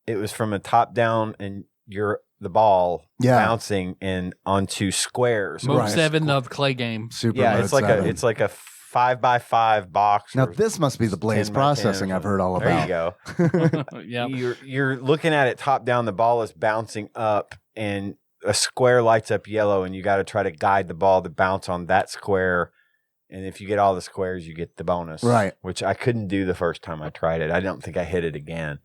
it was from a top down, and you're the ball Yeah. bouncing and onto squares. Move Right. 7 of clay game. Super Yeah, Mode it's like 7. it's like a 5x5 box. Now or this must be the 10 Blaze by 10 or processing I've heard all There you about. go. Yeah. You're looking at it top down. The ball is bouncing up, and a square lights up yellow, and you got to try to guide the ball to bounce on that square. And if you get all the squares, you get the bonus. Right. Which I couldn't do the first time I tried it. I don't think I hit it again.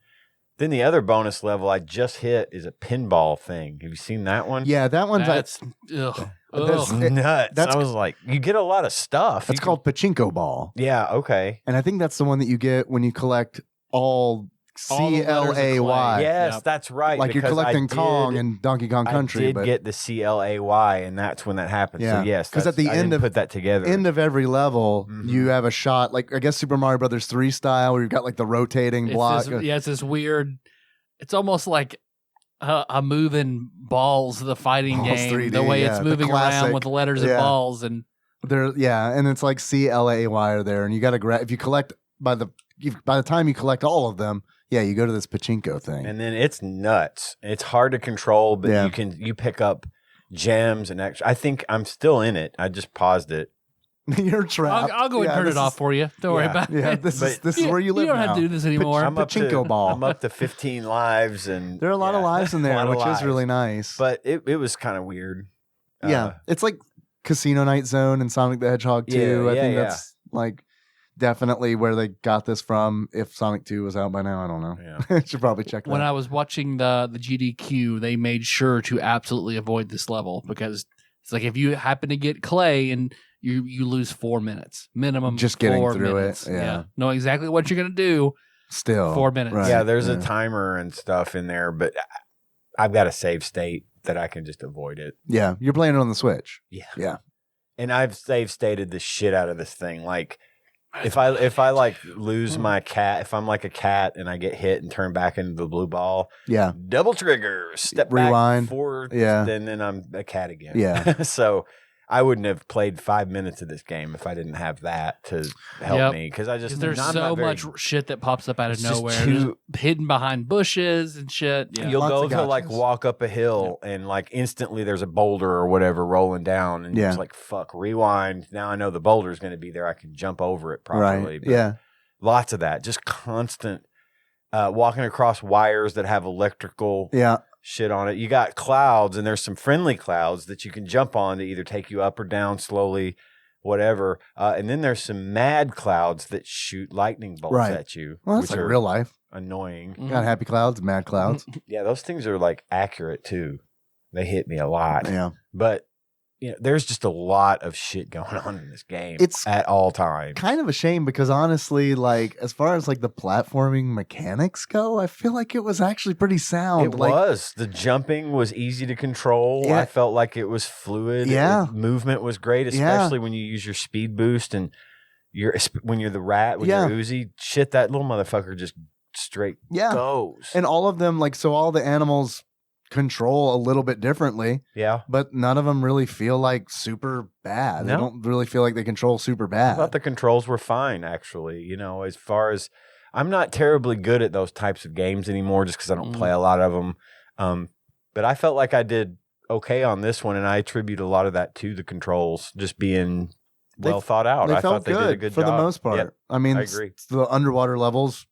Then the other bonus level I just hit is a pinball thing. Have you seen that one? Yeah, that one's That's ugh. That's- Ugh. Nuts. That's- I was like, you get a lot of stuff. that's You called Pachinko Ball. Yeah, okay. And I think that's the one that you get when you collect all All the letters of CLAY. clay. Yes, Yep. that's right. Like you're because I collecting did- Kong and Donkey Kong Country. I did but get the CLAY, and that's when that happened. Yeah. So yes, 'Cause at that's- the I end didn't of- put that together. end of every level, Mhm. you have a shot, like I guess Super Mario Brothers 3 style, where you've got like the rotating block. It's this weird. It's almost like a moving balls, the fighting Balls game, 3D, the way yeah, it's the moving around classic. with the letters Yeah. and balls, and And it's like CLAY are there, and you got to grab if you collect by the time you collect all of them. Yeah, you go to this pachinko thing. And then it's nuts. It's hard to control, but Yeah. you pick up gems and extra. I think I'm still in it. I just paused it. You're trapped. I'll go and turn it off for you. Don't worry Yeah. about Yeah, it. this is But- where you live You don't now. have to do this anymore. I'm up to- Pachinko ball. I'm up to 15 lives, and There are a lot of lives in a there, lot of which is lives. really nice. But it was kind of weird. Yeah, it's like Casino Night Zone and Sonic the Hedgehog 2. Yeah, I think yeah, that's like definitely where they got this from. If Sonic 2 was out by now, I don't know. Yeah. Should probably check that. When I was watching the GDQ, they made sure to absolutely avoid this level because it's like if you happen to get clay and you lose 4 minutes minimum. Just getting 4 through it, minutes. yeah. Know exactly what you're gonna do. Still 4 minutes. right, Yeah, there's a timer and stuff in there, but I've got a save state that I can just avoid it. Yeah, you're playing it on the Switch. Yeah. Yeah. And I've save stated the shit out of this thing. Like if I like lose my cat, if I'm like a cat and I get hit and turn back into the blue ball, Yeah. double trigger, step Rewind. back forward, Yeah. and then I'm a cat again. Yeah. So I wouldn't have played 5 minutes of this game if I didn't have that to help Yep. me. Because I just There's I'm so not very- much shit that pops up out of It's just nowhere, too- just hidden behind bushes and shit. Yeah. You'll Lots go of to like gotchas. walk up a hill and like instantly there's a boulder or whatever rolling down, and Yeah. you're just like, fuck, rewind. Now I know the boulder is going to be there. I can jump over it properly. Right. But Yeah. lots of that, just constant walking across wires that have electrical Yeah. shit on it. You got clouds, and there's some friendly clouds that you can jump on to either take you up or down slowly whatever. And then there's some mad clouds that shoot lightning bolts Right. at you, Well, that's which like are real life. annoying. Got happy clouds, mad clouds. Yeah, those things are like accurate too. They hit me a lot. Yeah. But there's just a lot of shit going on in this game. It's at all times. Kind of a shame because honestly, like as far as like the platforming mechanics go, I feel like it was actually pretty sound. It was. The jumping was easy to control. Yeah. I felt like it was fluid. Yeah. Movement was great, especially when you use your speed boost and when you're the rat with your Uzi. Shit, that little motherfucker just straight goes. And all of them, like, so all the animals control a little bit differently. Yeah. But none of them really feel like super bad. No. They don't really feel like they control super bad. I thought the controls were fine, actually. As far as I'm not terribly good at those types of games anymore just because I don't play a lot of them. But I felt like I did okay on this one, and I attribute a lot of that to the controls just being well thought out. I thought they did a good for job. the most part. Yep. I mean, I agree. The underwater levels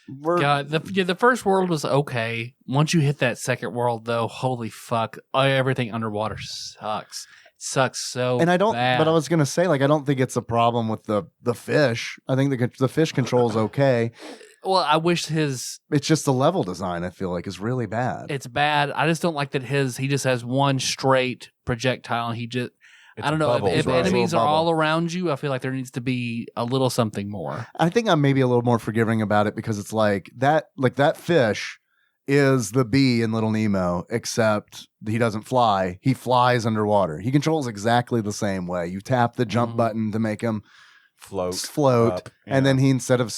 were. God, the first world was okay. Once you hit that second world, though, holy fuck, everything underwater sucks. It sucks so. And I don't. bad. But I was gonna say, like, I don't think it's a problem with the fish. I think the fish control is okay. Well, I wish his. It's just the level design. I feel like is really bad. It's bad. I just don't like that he just has one straight projectile, and I don't know bubbles, if right? enemies are Bubble. all around you. I feel like there needs to be a little something more. I think I'm maybe a little more forgiving about it because it's like that fish is the bee in Little Nemo, except he doesn't fly. He flies underwater. He controls exactly the same way. You tap the jump button to make him float, up, and then he, instead of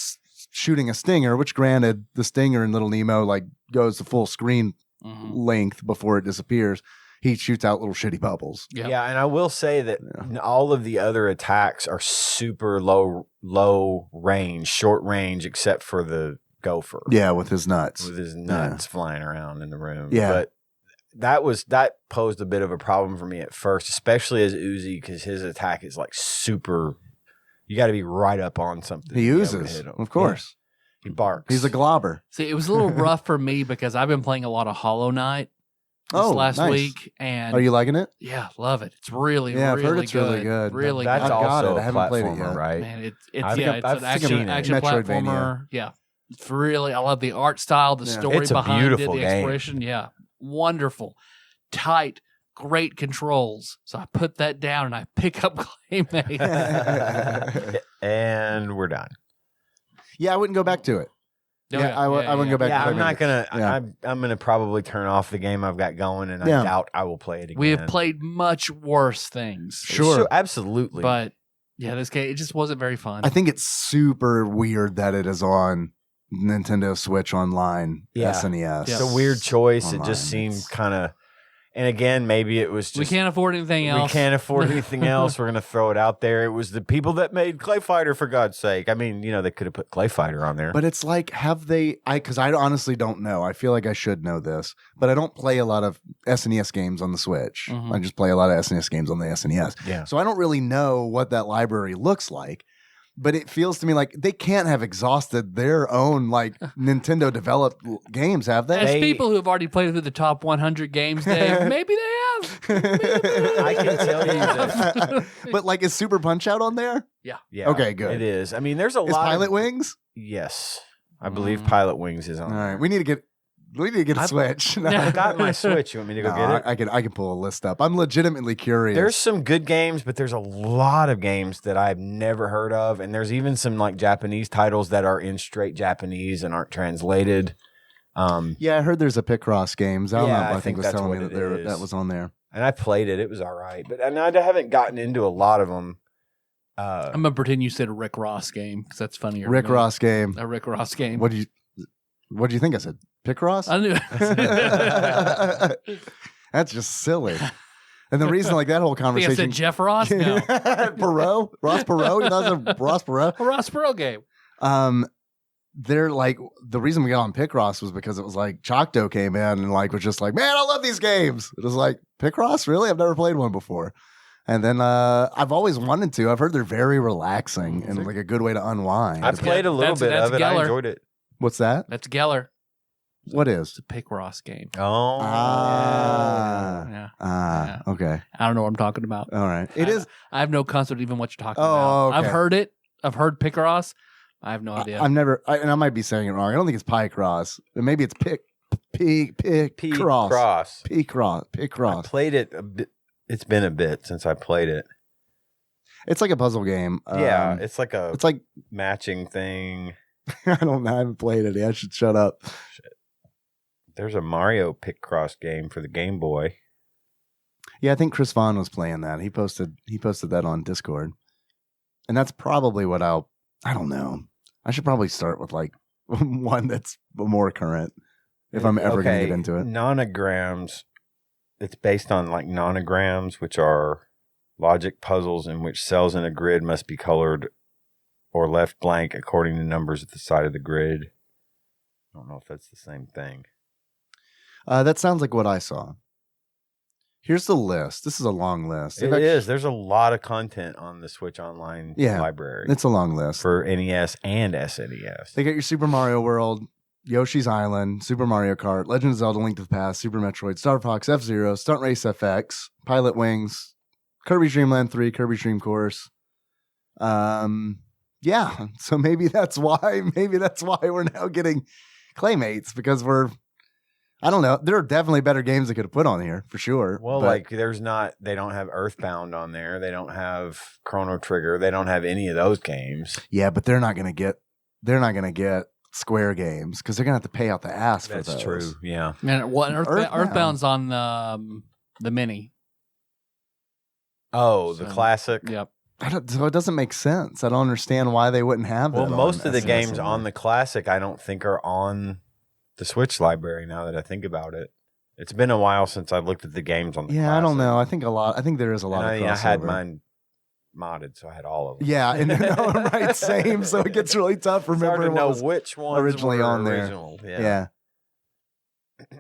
shooting a stinger, which granted the stinger in Little Nemo like goes to full screen length before it disappears, he shoots out little shitty bubbles. Yeah, and I will say that all of the other attacks are super low range, short range, except for the gopher. Yeah, with his nuts. Flying around in the room. Yeah. But that posed a bit of a problem for me at first, especially as Uzi, because his attack is like super. You got to be right up on something. He to be able to uses, hit him. of course. Yeah. He barks. He's a globber. See, it was a little rough for me because I've been playing a lot of Hollow Knight last nice. week, and Are you liking it? yeah, love it. It's really, Yeah, I've really heard it's good. really good. Really That's good. I've got also it. I a haven't played it platformer, yet. right? Man, it's I think it's I've an seen it. action Metroidvania. platformer. Yeah, it's really. I love the art style, the Yeah. story It's a behind it, beautiful the game. exploration. Yeah, wonderful, tight, great controls. So I put that down and I pick up Claymates. And we're done. Yeah, I wouldn't go back to it. Oh, Yeah, I wouldn't go back Yeah, to I'm not gonna. Yeah. I'm gonna probably turn off the game I've got going, and I Yeah. doubt I will play it again. We have played much worse things, Sure. absolutely. but yeah, this game it just wasn't very fun. I think it's super weird that it is on Nintendo Switch Online, Yeah. SNES. it's a weird choice. Online. It just seemed kind of. And again, maybe it was just we can't afford anything else. We can't afford anything else. We're gonna throw it out there. It was the people that made Clay Fighter, for God's sake. I mean, they could have put Clay Fighter on there. But it's like, have they? Because I honestly don't know. I feel like I should know this, but I don't play a lot of SNES games on the Switch. Mhm. I just play a lot of SNES games on the SNES. Yeah. So I don't really know what that library looks like. But it feels to me like they can't have exhausted their own like Nintendo developed games, have As they? people who have already played through the top 100 games, Dave, maybe they have. I can tell you that. But like, is Super Punch Out on there? Yeah. Okay, good. It is. I mean, there's a Is lot. Pilot of, Wings? Yes, I believe Pilot Wings is on. All right, there. we need to get a Switch. No. I got my Switch. You want me to go No, get it? I can pull a list up. I'm legitimately curious. There's some good games, but there's a lot of games that I've never heard of, and there's even some like Japanese titles that are in straight Japanese and aren't translated. Yeah, I heard there's a Picross games. I Yeah, I think think was that's telling what me it that is. that was on there. And I played it; it was all right, but and I haven't gotten into a lot of them. I'm gonna pretend you said a Rick Ross game because that's funnier. Rick to me. Ross game. A Rick Ross game. What do you think I said? Picross? I knew. That's just silly. And the reason, like that whole I think I conversation, said Jeff Ross. No, Perot, Ross Perot. You know, that's a Ross Perot. a Ross Perot game. They're like the reason we got on Picross was because it was like Choctaw came in and like was just like, man, I love these games. It was like, Picross, really? I've never played one before. And then I've always wanted to. I've heard they're very relaxing and like a good way to unwind. I played a little That's- bit that's of it. Geller. I enjoyed it. What's that? That's Geller. What is? It's a Picross game. Oh. Yeah. Okay. I don't know what I'm talking about. All right. It is. I have no concept even what you're talking Oh, about. okay. I've heard it. I've heard Picross. I have no idea. I've never, and I might be saying it wrong. I don't think it's Picross. Maybe it's Picross. Picross. I played it a bit. It's been a bit since I played it. It's like a puzzle game. Yeah, it's like it's like matching thing. I don't know. I haven't played it. I should shut up. There's a Mario Picross game for the Game Boy. Yeah, I think Chris Vaughn was playing that. He posted that on Discord, and that's probably what I don't know. I should probably start with like one that's more current if I'm ever going to get into it. Nonograms. It's based on like nonograms, which are logic puzzles in which cells in a grid must be colored or left blank according to numbers at the side of the grid. I don't know if that's the same thing. That sounds like what I saw. Here's the list. This is a long list. It is. There's a lot of content on the Switch Online library. It's a long list. For NES and SNES. They got your Super Mario World, Yoshi's Island, Super Mario Kart, Legend of Zelda Link to the Past, Super Metroid, Star Fox, F-Zero, Stunt Race FX, Pilot Wings, Kirby's Dream Land 3, Kirby's Dream Course. Yeah, so maybe that's why we're now getting Claymates, because I don't know. There are definitely better games they could have put on here for sure. Well, like they don't have Earthbound on there. They don't have Chrono Trigger. They don't have any of those games. Yeah, but they're not going to get Square games because they're going to have to pay out the ass for those. That's true. Yeah. And Earthbound's on the mini. Oh, the classic. Yep. So it doesn't make sense. I don't understand why they wouldn't have that. Well, most of the SNS games on the classic, I don't think are on the Switch library. Now that I think about it, it's been a while since I looked at the games on the. Yeah, classic. I don't know. I think there is a lot of crossover. I had mine modded, so I had all of them. Yeah, and right, same. So it gets really tough remembering what was which ones originally were on original. there. Yeah.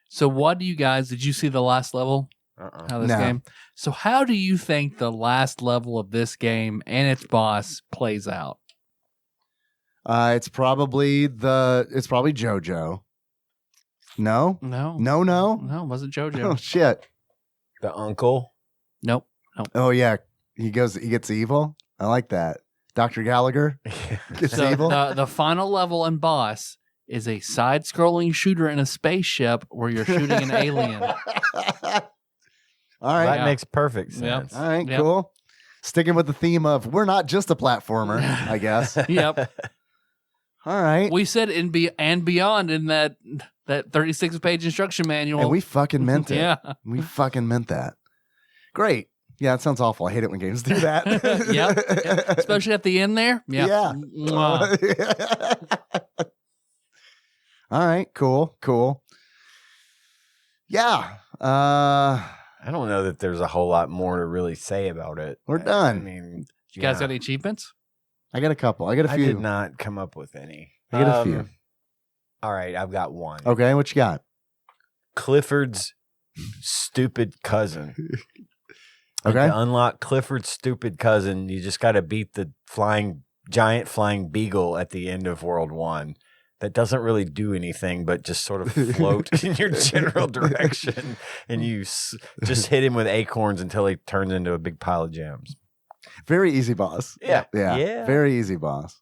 So, did you see the last level? How this game? So, how do you think the last level of this game and its boss plays out? It's probably JoJo. No, it wasn't JoJo. Oh shit! The uncle. Nope. Oh yeah, he gets evil. I like that. Dr. Gallagher gets evil. The final level and boss is a side-scrolling shooter in a spaceship where you're shooting an alien. All right, that makes perfect sense. Yep. All right, cool. Sticking with the theme of we're not just a platformer, I guess. Yep. All right. We said and beyond in that 36-page instruction manual. And we fucking meant it. Yeah. We fucking meant that. Great. Yeah, it sounds awful. I hate it when games do that. Yep. Especially at the end there. Yeah. All right. Cool. Yeah. I don't know that there's a whole lot more to really say about it. We're done. I mean, you guys got any achievements? I got a couple. I got a few. I did not come up with any. I got a few. All right, I've got one. Okay, what you got? Clifford's stupid cousin. Okay. To unlock Clifford's stupid cousin, you just got to beat the giant flying beagle at the end of World 1. That doesn't really do anything but just sort of float in your general direction. And you just hit him with acorns until he turns into a big pile of gems. Very easy boss. Yeah. Very easy boss.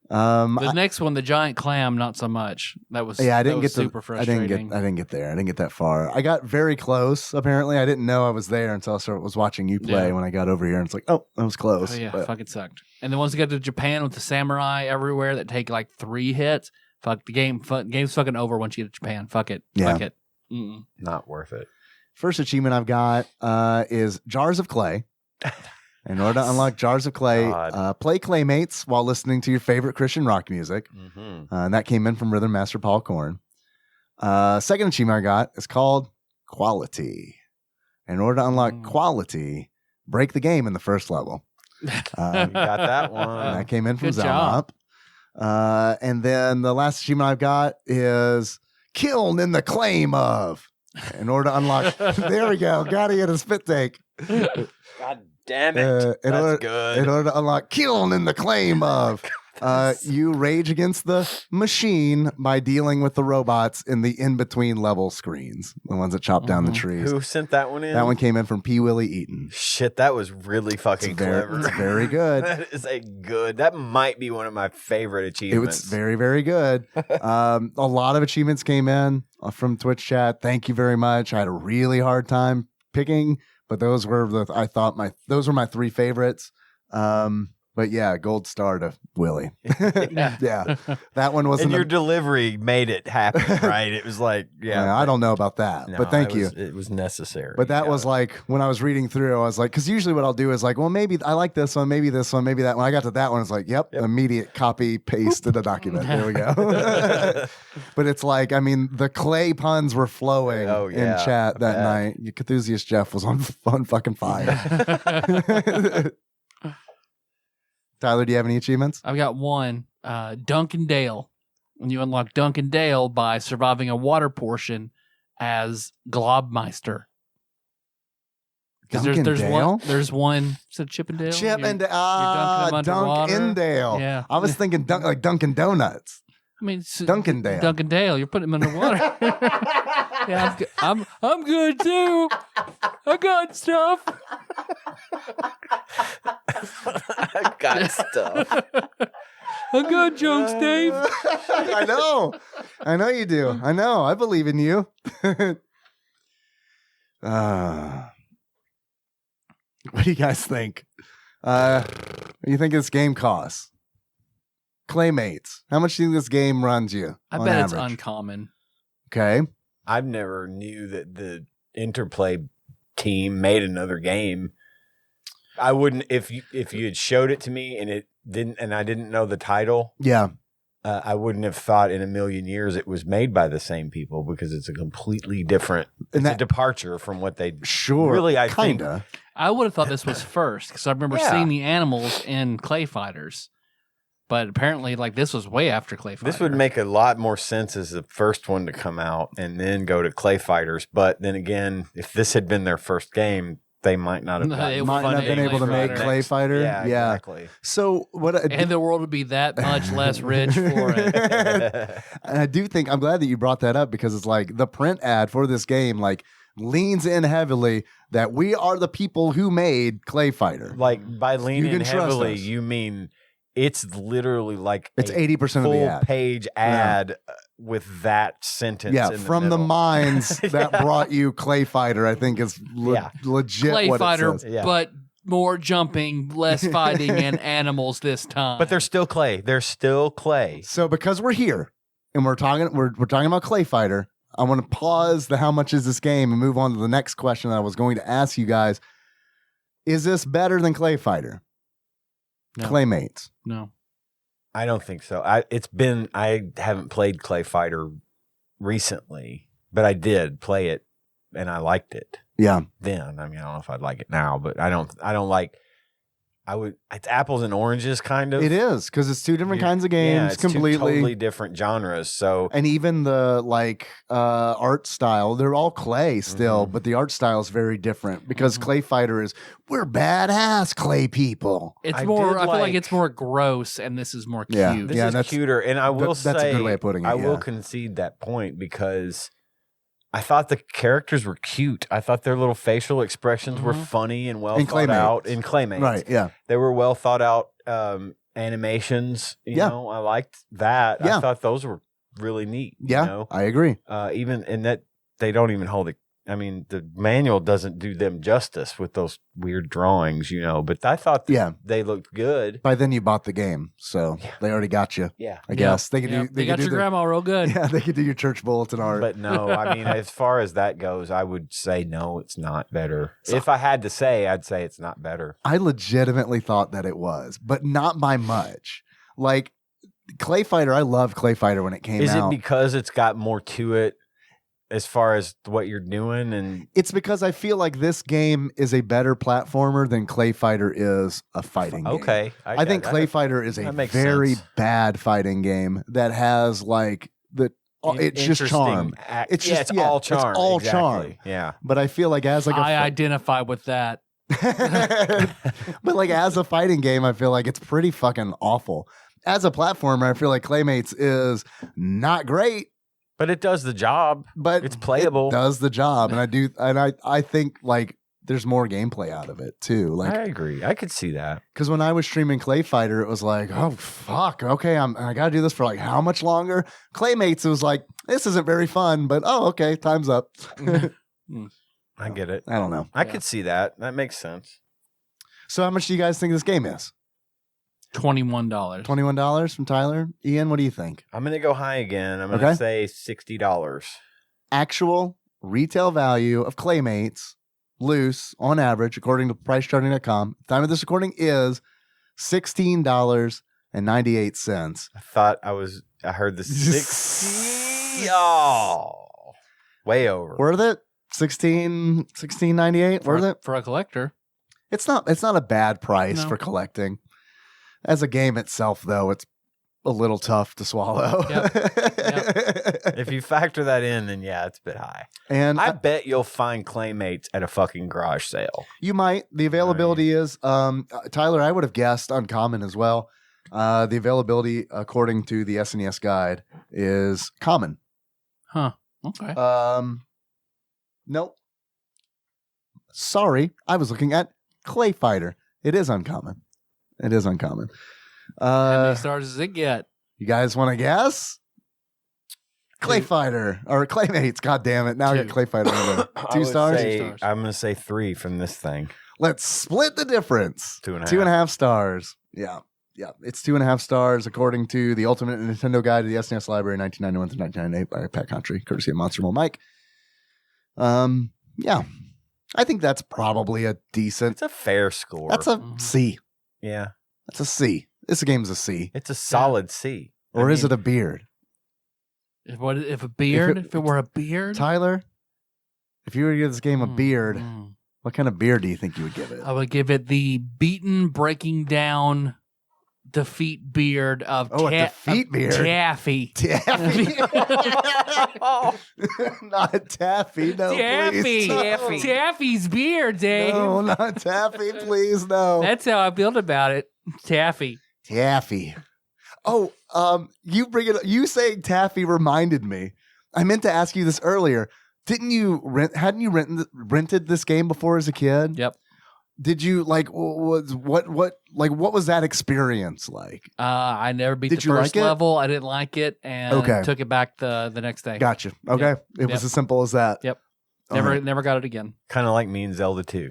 The next one, the giant clam, not so much. That was I didn't get super frustrating. I didn't get there. I didn't get that far. I got very close. Apparently, I didn't know I was there until I was watching you play. When I got over here, and it's like, oh, that was close. Oh yeah, fucking sucked. And the ones that got to Japan with the samurai everywhere that take like 3 hits. Fuck the game. Game's fucking over once you get to Japan. Fuck it. Yeah. Fuck it. Mm-mm. Not worth it. First achievement I've got is Jars of Clay. In order to unlock Jars of Clay, play Claymates while listening to your favorite Christian rock music. Mm-hmm. And that came in from Rhythm Master Paul Korn. Second achievement I got is called Quality. In order to unlock Quality, break the game in the first level. You got that one. That came in from Good job. Zalmop. And then the last achievement I've got is Kiln in the Claim of. In order to unlock, there we go. Got to get a spit take. God damn it. That's good. In order to unlock Kiln in the Claim of. You rage against the machine by dealing with the robots in the in-between level screens, the ones that chop down the trees. Who sent that one in? That one came in from P. Willie Eaton. Shit, that was really fucking clever. It's very good. That is that might be one of my favorite achievements. It's very, very good. A lot of achievements came in from Twitch chat. Thank you very much. I had a really hard time picking, but those were those were my 3 favorites. But yeah, gold star to Willie. Yeah, that one wasn't. And your delivery made it happen, right? It was like, I don't know about that, no, but thank you. It was necessary. But that was like when I was reading through, I was like, because usually what I'll do is like, well, maybe I like this one, maybe this one, maybe that one. I got to that one, it's like, yep. Immediate copy paste to the document. There we go. But it's like, I mean, the clay puns were flowing in chat that night. Cthusiast Jeff was on fucking fire. Tyler, do you have any achievements? I've got one. Duncan Dale. When you unlock Duncan Dale by surviving a water portion as Globmeister. Because there's one. Is it Chippendale? Dunkendale. Yeah. I was thinking like Dunkin' Donuts. I mean, Dunkendale. Dunkendale. You're putting him underwater. Yeah, I'm good too. I got stuff. I got stuff. I got jokes, Dave. I know you do. I know. I believe in you. What do you guys think? What do you think this game costs? Claymates. How much do you think this game runs you? I on bet average? it's uncommon. Okay. I've never knew that the Interplay team made another game. I wouldn't if you had showed it to me and it didn't, and I didn't know the title. Yeah. I wouldn't have thought in a million years it was made by the same people because it's a completely different. It's a departure from what they. Sure. Really, I kinda. think. I would have thought this was first because I remember seeing the animals in Clay Fighters. But apparently, like, this was way after Clay Fighter. This would make a lot more sense as the first one to come out and then go to Clay Fighters. But then again, if this had been their first game, they might not have been able to make Clay Fighter. Yeah, exactly. So what? And the world would be that much less rich for it. And I do think I'm glad that you brought that up because it's like the print ad for this game, like, leans in heavily that we are the people who made Clay Fighter. Like by leaning in heavily, you mean. It's literally like it's 80% of the ad. Page ad with that sentence. Yeah, in from the minds that brought you Clay Fighter, I think is legit. Clay what Fighter, it says. but more jumping, less fighting, and animals this time. But they're still clay. They're still clay. So because we're here and we're talking about Clay Fighter, I want to pause the how much is this game and move on to the next question that I was going to ask you guys. Is this better than Clay Fighter? No. Claymates. No. I don't think so. I haven't played Clay Fighter recently, but I did play it and I liked it. Yeah. Then, I mean, I don't know if I'd like it now, but I don't like it's apples and oranges kind of. It is because it's two different kinds of games, yeah, it's completely two totally different genres. So, and even the art style, they're all clay still, but the art style is very different because Clay Fighter is we're badass clay people. It's more. I feel like it's more gross, and this is more cute. Yeah, this is cuter, and I will say that's a good way of putting it. I will concede that point because I thought the characters were cute. I thought their little facial expressions were funny and well thought out in Claymates. Right, yeah. They were well thought out animations. You know, I liked that. Yeah. I thought those were really neat. Yeah, you know? I agree. Even in that they don't even hold it. I mean, the manual doesn't do them justice with those weird drawings, you know, but I thought they looked good. By then you bought the game, so they already got you. Yeah. I guess. They could do They got your grandma real good. Yeah, they could do your church bulletin art. But no, I mean, as far as that goes, I would say no, it's not better. So, if I had to say, I'd say it's not better. I legitimately thought that it was, but not by much. Like, Clay Fighter, I loved Clay Fighter when it came out. Is it because it's got more to it? As far as what you're doing, and it's because I feel like this game is a better platformer than Clay Fighter is a fighting game. Okay, I think Clay Fighter is a very bad fighting game that has like it's just charm. It's just all charm. It's all charm. Yeah, but I feel like as I identify with that. But like as a fighting game, I feel like it's pretty fucking awful. as a platformer, I feel like Claymates is not great, But it does the job. but It's playable. It does the job, and I think like there's more gameplay out of it too. Like I agree. I could see that. because when I was streaming Clay Fighter, it was like, oh fuck, okay, I gotta do this for like how much longer? Claymates, it was like this isn't very fun, but oh okay, time's up. I get it. I don't know. I could see that. That makes sense. So how much do you guys think this game is? $21. $21 from Tyler. Ian, what do you think? I'm going to go high again. I'm going to Okay. say $60. Actual retail value of Claymates, loose, on average, according to pricecharting.com, time of this recording is $16.98. I heard the 60. Oh, way over. Worth it? $16.98? Worth it? For a collector. It's not a bad price No. for collecting. As a game itself, though, it's a little tough to swallow. If you factor that in, then yeah, it's a bit high. And I bet you'll find Claymates at a fucking garage sale. you might. The availability is Tyler, I would have guessed uncommon as well. The availability, according to the SNES guide, is common. Huh. Okay. Nope. Sorry, I was looking at Clay Fighter. It is uncommon. It is uncommon. How many stars does it get? You guys want to guess? Clay Two. Fighter or Claymates. God damn it! Now I Two. got Clay Fighter. Over. I 2 would stars. say- 2 stars. I'm going to say 3 from this thing. Let's split the difference. 2.5. 2.5 stars. Yeah. Yeah. It's 2.5 stars according to the Ultimate Nintendo Guide to the SNES Library 1991 to 1998 by Pat Country, courtesy of Monster Mole Mike. Yeah. I think that's probably a decent. It's a fair score. That's a Mhm. C. yeah. That's a C. This game's a C. It's a solid C. Or is it a beard? If a beard? If it were a beard? Tyler, if you were to give this game a beard, Mm. what kind of beard do you think you would give it? I would give it the beaten, breaking down, defeat beard of Oh, a defeat beard. Taffy. Taffy. Not Taffy. No, Taffy. please. No. Taffy's beard, Dave. No, not Taffy. Please, no. That's how I feel about it. Taffy. Taffy. Oh, you bring it. You saying Taffy reminded me. I meant to ask you this earlier. Didn't you hadn't you rented this game before as a kid? Yep. Did you like what was that experience like? I never beat Did the you first like it? level. I didn't like it and Okay. took it back the next day. Gotcha. Okay, it was Yep. as simple as that. Yep. All Never right. never got it again. Kind of like me and Zelda 2.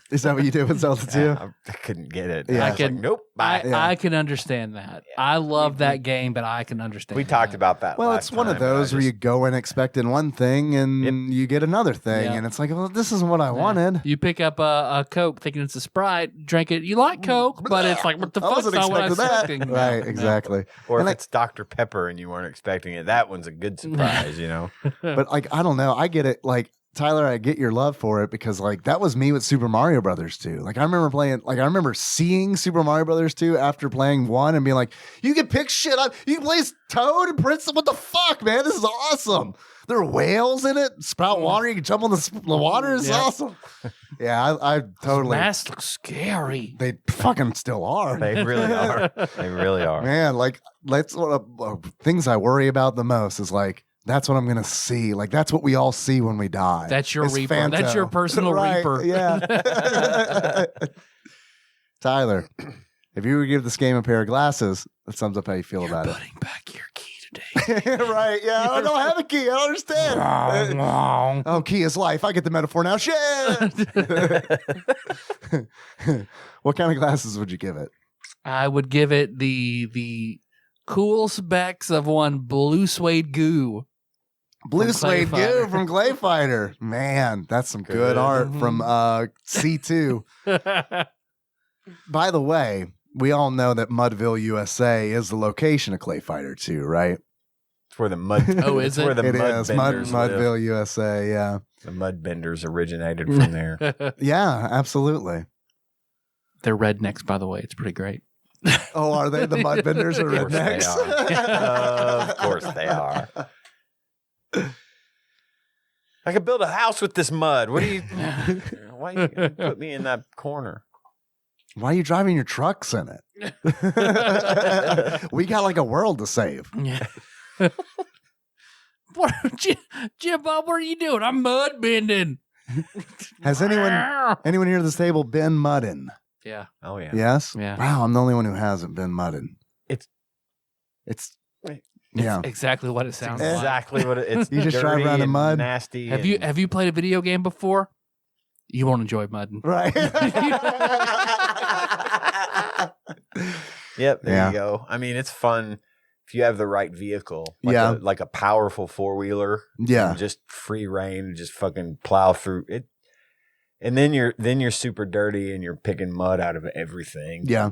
Is that what you did with Zelda 2? Yeah, I couldn't get it. Yeah. I I was like, can- nope. Bye. Yeah. I can understand that. I love that game, but I can understand. We talked that. about that. Well, last it's one of time, but I those where just- you go in expecting one thing and you get another thing, Yeah. and it's like, well, this isn't what I Yeah. wanted. You pick up a Coke thinking it's a Sprite, drink it. You like Coke, but it's like, what the I fuck's wasn't not what I was expecting expecting. that. Right, No. exactly. Or And if I- it's Dr. Pepper and you weren't expecting it, that one's a good surprise, you know? But like, I don't know. I get it. Like, Tyler, I get your love for it because like that was me with Super Mario Brothers 2. Like I remember seeing Super Mario Brothers 2 after playing 1 and being like, you can pick shit up. You can play as Toad and Prince. What the fuck, man? This is awesome. There are whales in it, sprout water. You can jump on the water. It's Yeah. awesome. Yeah, I totally. Masks look scary. They fucking still are. They really are. They really are. Man, like that's one of things I worry about the most is like, that's what I'm going to see. Like, that's what we all see when we die. That's your It's Reaper. Phanto. That's your personal Right, Reaper. Yeah. Tyler, if you were to give this game a pair of glasses, that sums up how you feel about Putting back your key today. it. Right. Yeah. I don't have a key. I don't understand. Oh, key is life. I get the metaphor now. Shit. What kind of glasses would you give it? I would give it the cool specs of one blue suede goo. Blue From suede Clay goo Fighter. from Clay Fighter. Man, that's some good Good. art Mhm. from C2. By the way, we all know that Mudville, USA is the location of Clay Fighter 2, right? It's where the mud. Oh, is it's it? Where the It mud is. benders live. Mudville, USA, yeah. The mud benders originated from there. Yeah, absolutely. They're rednecks, by the way. It's pretty great. Oh, are they the mudbenders or Of course they rednecks? Of course they are. I could build a house with this mud. What do you? Why you gonna put me in that corner? Why are you driving your trucks in it? We got like a world to save. Yeah. What, Jim Bob? What are you doing? I'm mud bending. Has anyone here at this table been mudding? Yeah. Oh yeah. Yes. Yeah. Wow, I'm the only one who hasn't been mudding. It's yeah. Exactly what it sounds like. Exactly what it's. You just drive dirty around in and mud? Nasty. Have you played a video game before? You won't enjoy mudding. Right. Yep. There Yeah. you go. I mean, it's fun if you have the right vehicle. Yeah. Like a powerful 4-wheeler. Yeah. And just free reign, just fucking plow through it. And then you're super dirty and you're picking mud out of everything. Yeah.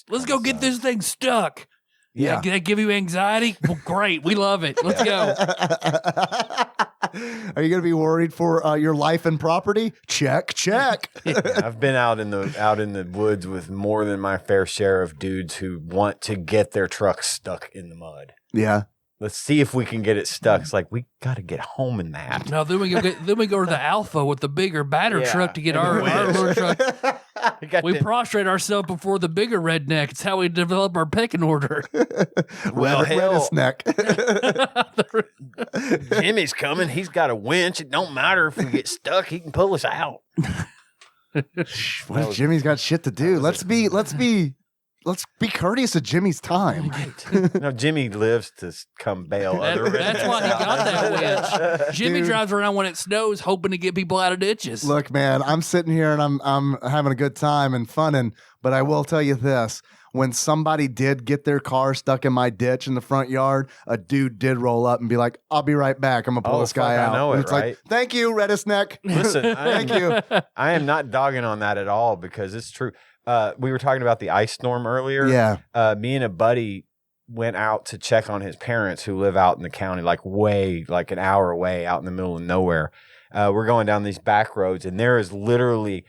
Let's go get this thing stuck. Yeah. Did that give you anxiety? Well, great. We love it. Let's go. Are you going to be worried for your life and property? Check. Yeah, I've been out in the woods with more than my fair share of dudes who want to get their trucks stuck in the mud. Yeah. Let's see if we can get it stuck. It's like we got to get home in that. No, then we go to the Alpha with the bigger, badder Yeah. truck to get And our little truck. We them- prostrate ourselves before the bigger redneck. It's how we develop our pecking order. Well, hell. Redis neck. Jimmy's coming. He's got a winch. It don't matter if we get stuck. He can pull us out. What if Jimmy's got shit to do? Let's be courteous of Jimmy's time. No, Jimmy lives to come bail other That's rednecks why he got out. that winch. Jimmy Dude. drives around when it snows, hoping to get people out of ditches. Look, man, I'm sitting here and I'm having a good time and funning, but I will tell you this. When somebody did get their car stuck in my ditch in the front yard, a dude did roll up and be like, "I'll be right back. I'm gonna pull Oh, this guy fuck, I out." know And it, it's right? like, "Thank you, Redis neck." Listen, Thank you. I am not dogging on that at all because it's true. We were talking about the ice storm earlier. Yeah. Me and a buddy went out to check on his parents who live out in the county, like an hour away out in the middle of nowhere. We're going down these back roads and there is literally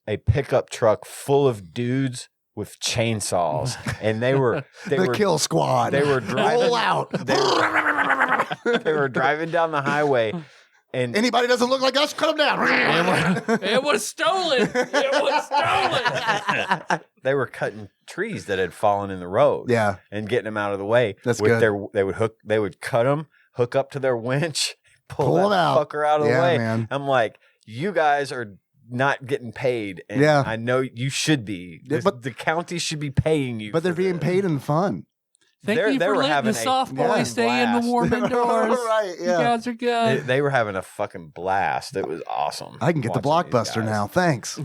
a pickup truck full of dudes with chainsaws. And they were Kill squad. They were driving Roll out. They were driving down the highway. And Anybody doesn't look like us, cut them down. It was stolen. It was stolen. they were cutting trees that had fallen in the road. Yeah. And getting them out of the way. That's with good. They would cut them, hook up to their winch, pull Pull that 'em out. fucker out of the Yeah, way. man. I'm like, you guys are not getting paid. And Yeah. I know you should be. Yeah, but- the county should be paying you. But they're for being this. paid in fun. Thank They you for were letting the having a soft boy fucking stay in blast. the warm indoors. Right, You yeah. guys are good. They were having a fucking blast. It was awesome. I can get the watching these Blockbuster guys. now. Thanks.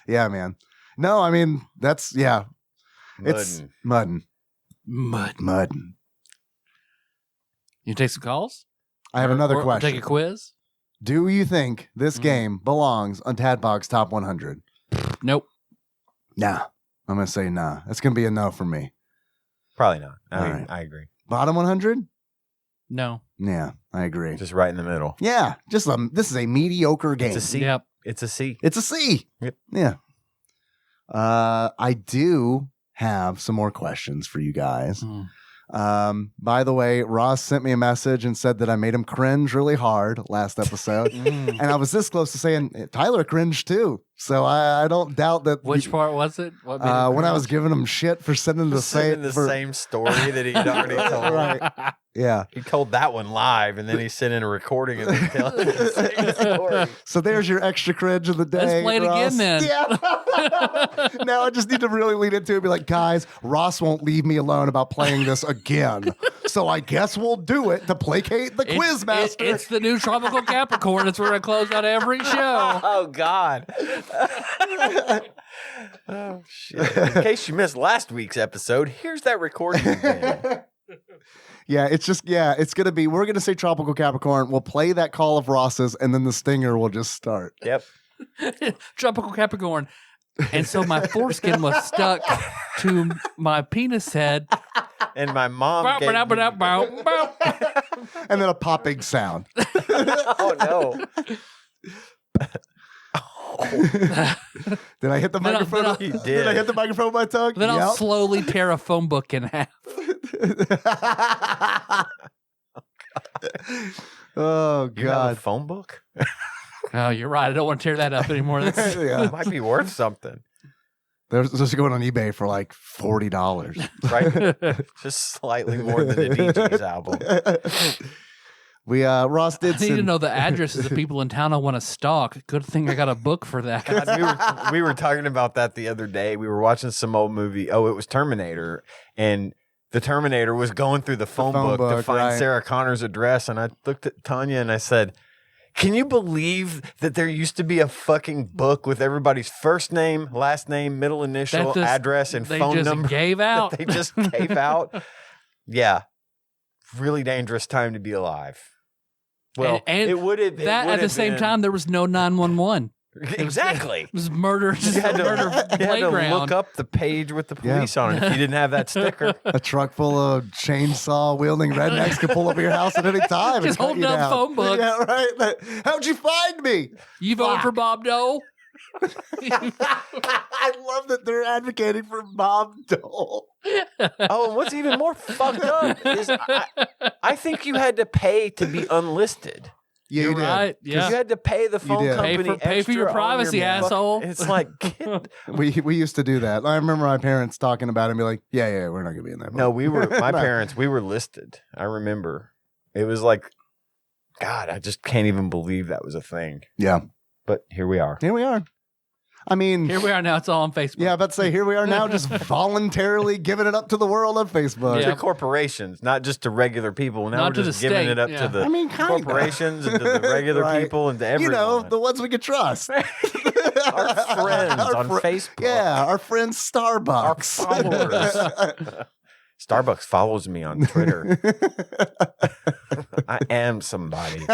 Yeah, man. No, I mean, that's, yeah. It's Muddin'. mudding. You take some calls? I have another Or question. Take a quiz? Do you think this game belongs on TADPOG's top 100? Nope. Nah. I'm going to say nah. That's going to be a no for me. Probably not. All right. I agree. Bottom 100? No. Yeah, I agree. Just right in the middle. Yeah, this is a mediocre game. It's a C. Yep. It's a C. It's a C. Yep. Yeah. I do have some more questions for you guys. By the way, Ross sent me a message and said that I made him cringe really hard last episode. And I was this close to saying Tyler cringed too. So I don't doubt that. Which part was it? What made it when I was cringe? giving him shit for sending the same. same story that he'd already told. Right. Yeah. He told that one live, and then he sent in a recording of him telling the same story. So there's your extra cringe of the day. Let's play it Ross. again then. Yeah. Now I just need to really lean into it and be like, guys, Ross won't leave me alone about playing this again. So I guess we'll do it to placate the quiz master. It's the new Tropical Capricorn. It's where I close out every show. Oh, God. Oh, shit. In case you missed last week's episode, here's that recording again. Yeah, it's going to be, we're going to say Tropical Capricorn. We'll play that call of Ross's and then the stinger will just start. Yep. Tropical Capricorn. And so my foreskin was stuck to my penis head. And my mom Bow, gave bow, me- bow, bow, bow. And then a popping sound. Oh, no. Did I hit the microphone? You Did did. I hit the microphone with my tongue? Then I'll Yep. slowly tear a phone book in half. Oh, You have a God. phone book? Oh, you're right. I don't want to tear that up anymore. That's, Yeah. It might be worth something, Those are going on eBay for like $40. right? Just slightly more than a DJ's album. Ross I did need to know the addresses of people in town I want to stalk. Good thing I got a book for that. God, we were talking about that the other day. We were watching some old movie. Oh, it was Terminator, and the Terminator was going through the phone book to find right. Sarah Connor's address. And I looked at Tanya and I said, "Can you believe that there used to be a fucking book with everybody's first name, last name, middle initial, address, and they phone just number gave out. that they just gave out?" Yeah, really dangerous time to be alive. Well, and it would have that at the same time there was no 911. Exactly. It was murder. Just You had a to, murder you had to playground. look up the page with the police on it if you didn't have that sticker. a truck full of chainsaw wielding rednecks could pull up at your house at any time. Just and cut holding you up down. phone books. Yeah, right. How'd you find me? You vote for Bob Dole? I love that they're advocating for Bob Dole. Oh, and what's even more fucked up is I think you had to pay to be unlisted. Yeah, You're you did. right. Yeah. You had to pay the phone did. company Pay for your extra on privacy, fuck- asshole. It's like, We used to do that. I remember my parents talking about it and be like, yeah, we're not going to be in that. no, book." my parents, we were listed. I remember. It was like, God, I just can't even believe that was a thing. Yeah. But here we are. Here we are. I mean, Here we are now. It's all on Facebook. yeah, about to say, here we are now just voluntarily giving it up to the world on Facebook. Yeah. To corporations, not just to regular people. Now Not we're to just the giving state, it up yeah. to the I mean, kinda. corporations and to the regular Right. people and to everyone. You know, the ones we can trust. Our friends Our on Facebook. Yeah, our friend Starbucks. Our followers. Starbucks follows me on Twitter. I am somebody.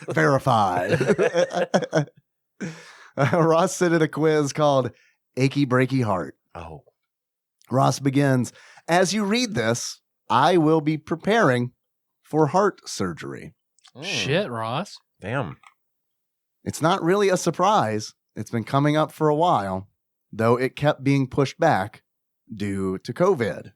Verified. Ross sent in a quiz called Achy Breaky Heart. Oh. Ross begins, as you read this, I will be preparing for heart surgery. Shit, Ross. Damn. It's not really a surprise. It's been coming up for a while, though it kept being pushed back due to COVID.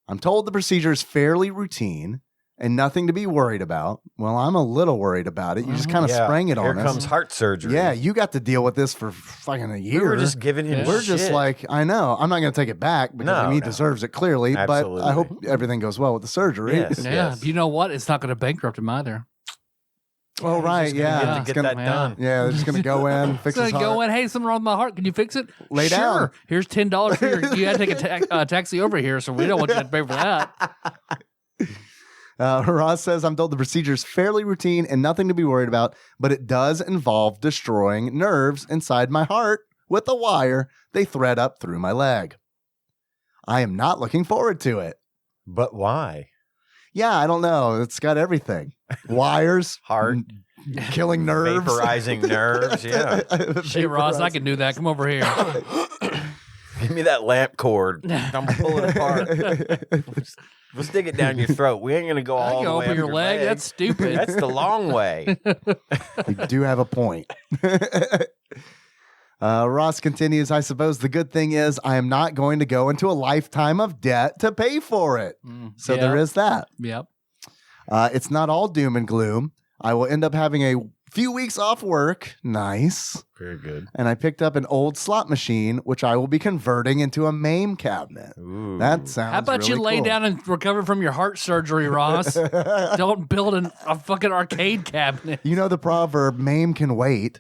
I'm told the procedure is fairly routine and nothing to be worried about. Well, I'm a little worried about it. You just kind of sprang it on us. Here comes heart surgery. Yeah, you got to deal with this for fucking a year. We were just giving him We're shit. just like, I know. I'm not going to take it back because he deserves it clearly. Absolutely. But I hope everything goes well with the surgery. Yes. Yeah. You know what? It's not going to bankrupt him either. Oh, right. Yeah. to It's get gonna- that done. Yeah, they're just going to go in, fix So his heart. go in, hey, something wrong with my heart. Can you fix it? Lay sure. down. Here's $10 for your. You had to take a taxi over here, so we don't want you to pay for that. Ross says, I'm told the procedure is fairly routine and nothing to be worried about, but it does involve destroying nerves inside my heart with a wire they thread up through my leg. I am not looking forward to it. But why? Yeah, I don't know. It's got everything. Wires, Heart, killing nerves. vaporizing nerves. Yeah. Hey, Ross, I can do that. Come over here. Give me that lamp cord. I'm gonna pull it apart. We'll stick it down your throat. We ain't gonna go I all can the way open up your leg. That's stupid. That's the long way. You do have a point. Ross continues, I suppose the good thing is I am not going to go into a lifetime of debt to pay for it. So yeah. there is that. Yep. It's not all doom and gloom. I will end up having a few weeks off work. Nice. Very good. And I picked up an old slot machine, which I will be converting into a MAME cabinet. Ooh. That sounds How about really you lay cool. down and recover from your heart surgery, Ross? Don't build a fucking arcade cabinet. You know the proverb, MAME can wait.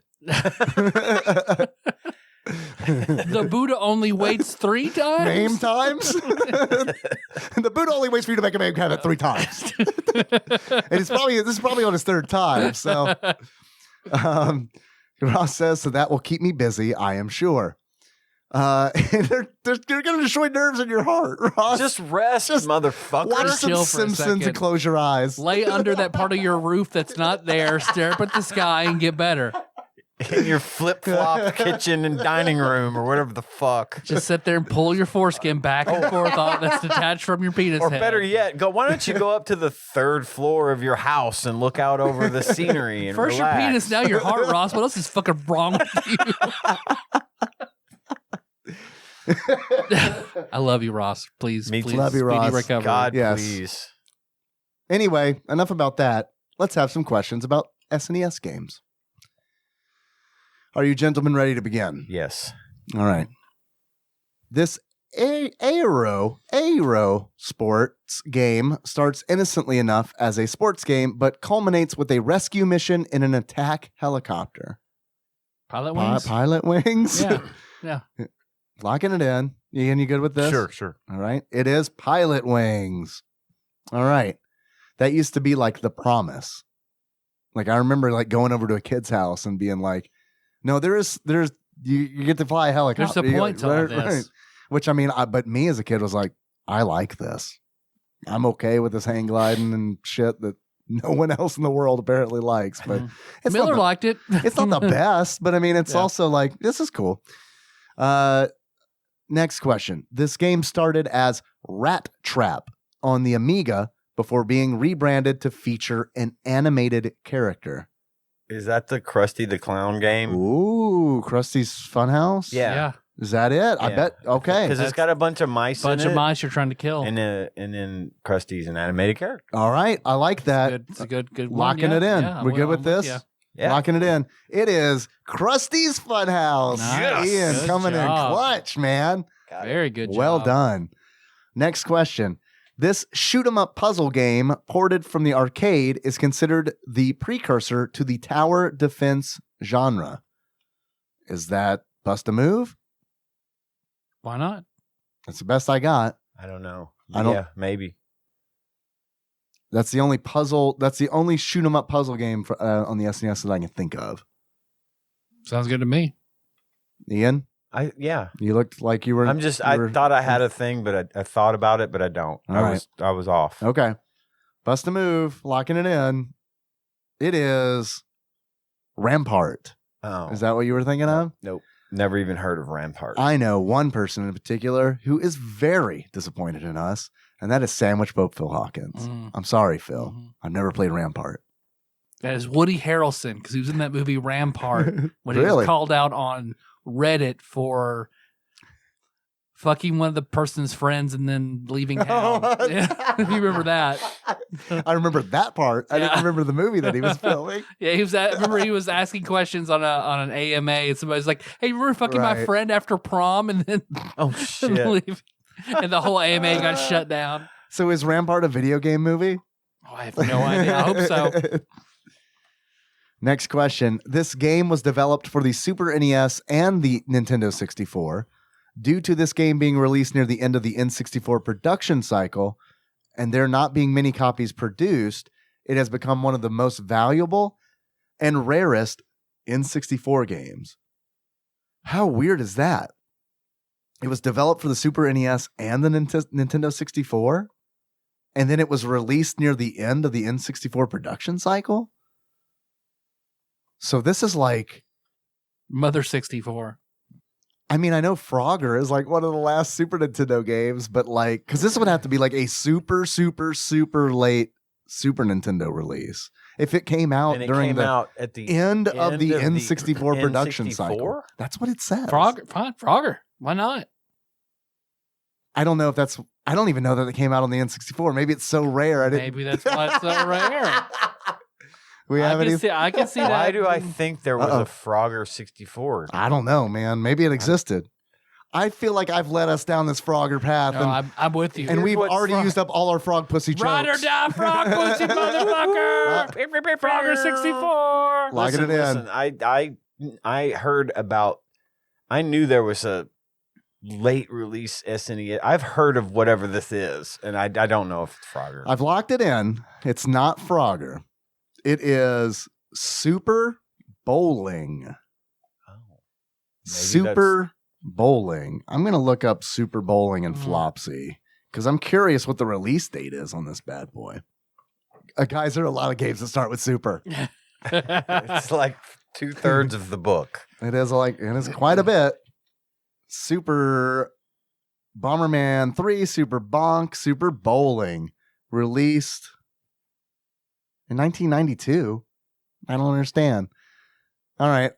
The Buddha only waits 3 times. MAME times? The Buddha only waits for you to make a MAME cabinet 3 times. And this is probably on his 3rd time. So Ross says, so that will keep me busy, I am sure. And they're going to destroy nerves in your heart, Ross. Just rest, motherfucker. Watch some chill for a Simpsons second. and close your eyes. Lay under that part of your roof that's not there. Stare up at the sky and get better. In your flip-flop kitchen and dining room or whatever the fuck. Just sit there and pull your foreskin back and forth that's detached from your penis Or head. better yet, why don't you go up to the 3rd floor of your house and look out over the scenery and First relax. your penis, now your heart, Ross. What else is fucking wrong with you? I love you, Ross. Please, Me too. please, Love you, speedy Ross. recovery. God, Yes. please. Anyway, enough about that. Let's have some questions about SNES games. Are you gentlemen ready to begin? Yes. All right. This aero sports game starts innocently enough as a sports game, but culminates with a rescue mission in an attack helicopter. Pilot wings? Pilot wings? Yeah. Yeah. Locking it in. Ian, you good with this? Sure. All right. It is Pilot Wings. All right. That used to be like the promise. Like I remember like going over to a kid's house and being like, no, there's you get to fly a helicopter. There's a point to all this. Right. Which I mean, but me as a kid was like, I like this. I'm okay with this hang gliding and shit that no one else in the world apparently likes. But it's Miller liked it. It's not the best, but I mean, it's also like, this is cool. Next question. This game started as Rat Trap on the Amiga before being rebranded to feature an animated character. Is that the Krusty the Clown game? Ooh, Krusty's Funhouse? Yeah. Is that it? I bet. Okay. Because it's got a bunch of mice in it. Mice you're trying to kill. And then Krusty's an animated character. All right. I like that. It's a good one. Locking it in. Yeah, We're good with this? Yeah. Locking it in. It is Krusty's Funhouse. Nice. Ian Good coming job. in clutch, man. Very good job. Well done. Next question. This shoot 'em up puzzle game ported from the arcade is considered the precursor to the tower defense genre. Is that bust a move? Why not? That's the best I got. I don't know. I don't- Yeah, maybe. That's the only puzzle. That's the only shoot 'em up puzzle game for, on the SNES that I can think of. Sounds good to me. Ian, Yeah. you looked like you were. I'm just. you I were- thought I had a thing, but I thought about it, but I don't. All I was off. Okay. Bust a move. Locking it in. It is Rampart. Oh, Is that what you were thinking of? Nope. Never even heard of Rampart. I know one person in particular who is very disappointed in us, and that is Sandwich Pope Phil Hawkins. Mm. I'm sorry, Phil. Mhm. I've never played Rampart. That is Woody Harrelson because he was in that movie Rampart when he Really? was called out on Reddit for fucking one of the person's friends and then leaving town. Yeah. You remember that? I remember that part. I didn't Yeah. remember the movie that he was filming. Yeah, he was. I remember he was asking questions on an AMA, and somebody's like, "Hey, you remember fucking my Right. friend after prom?" And then Oh shit! leave. And the whole AMA got shut down. So is Rampart a video game movie? Oh, I have no idea. I hope so. Next question. This game was developed for the Super NES and the Nintendo 64. Due to this game being released near the end of the N64 production cycle, and there not being many copies produced, it has become one of the most valuable and rarest N64 games. How weird is that? It was developed for the Super NES and the Nintendo 64, and then it was released near the end of the N64 production cycle? So this is like, Mother 64. I mean, I know Frogger is like one of the last Super Nintendo games, but like, because this would have to be like a super, super, super late Super Nintendo release. If it came out And it during came the out at the end of the end N64 production N64? cycle. That's what it says. Frogger, fine, Frogger. Why not? I don't know if that's, I don't even know that it came out on the N64. Maybe it's so rare. I didn't. Maybe that's why it's so rare. We have any? I can see that. Why do I think there was Uh-oh. a Frogger 64? I don't know, man. Maybe it existed. I feel like I've led us down this Frogger path, No, I'm with you. and we've what already Frog- used up all our frog pussy jokes. Ride or die, frog pussy motherfucker! Frogger 64. Locking it in. Listen, I heard about. I knew there was a late release SNES. I've heard of whatever this is, and I don't know if it's Frogger. I've locked it in. It's not Frogger. It is Super Bowling. Maybe Super Bowling. I'm going to look up Super Bowling and Flopsy because I'm curious what the release date is on this bad boy. Guys, there are a lot of games that start with Super. It's like 2/3 of the book. It is quite a bit. Super Bomberman 3, Super Bonk, Super Bowling, released in 1992. I don't understand. All right.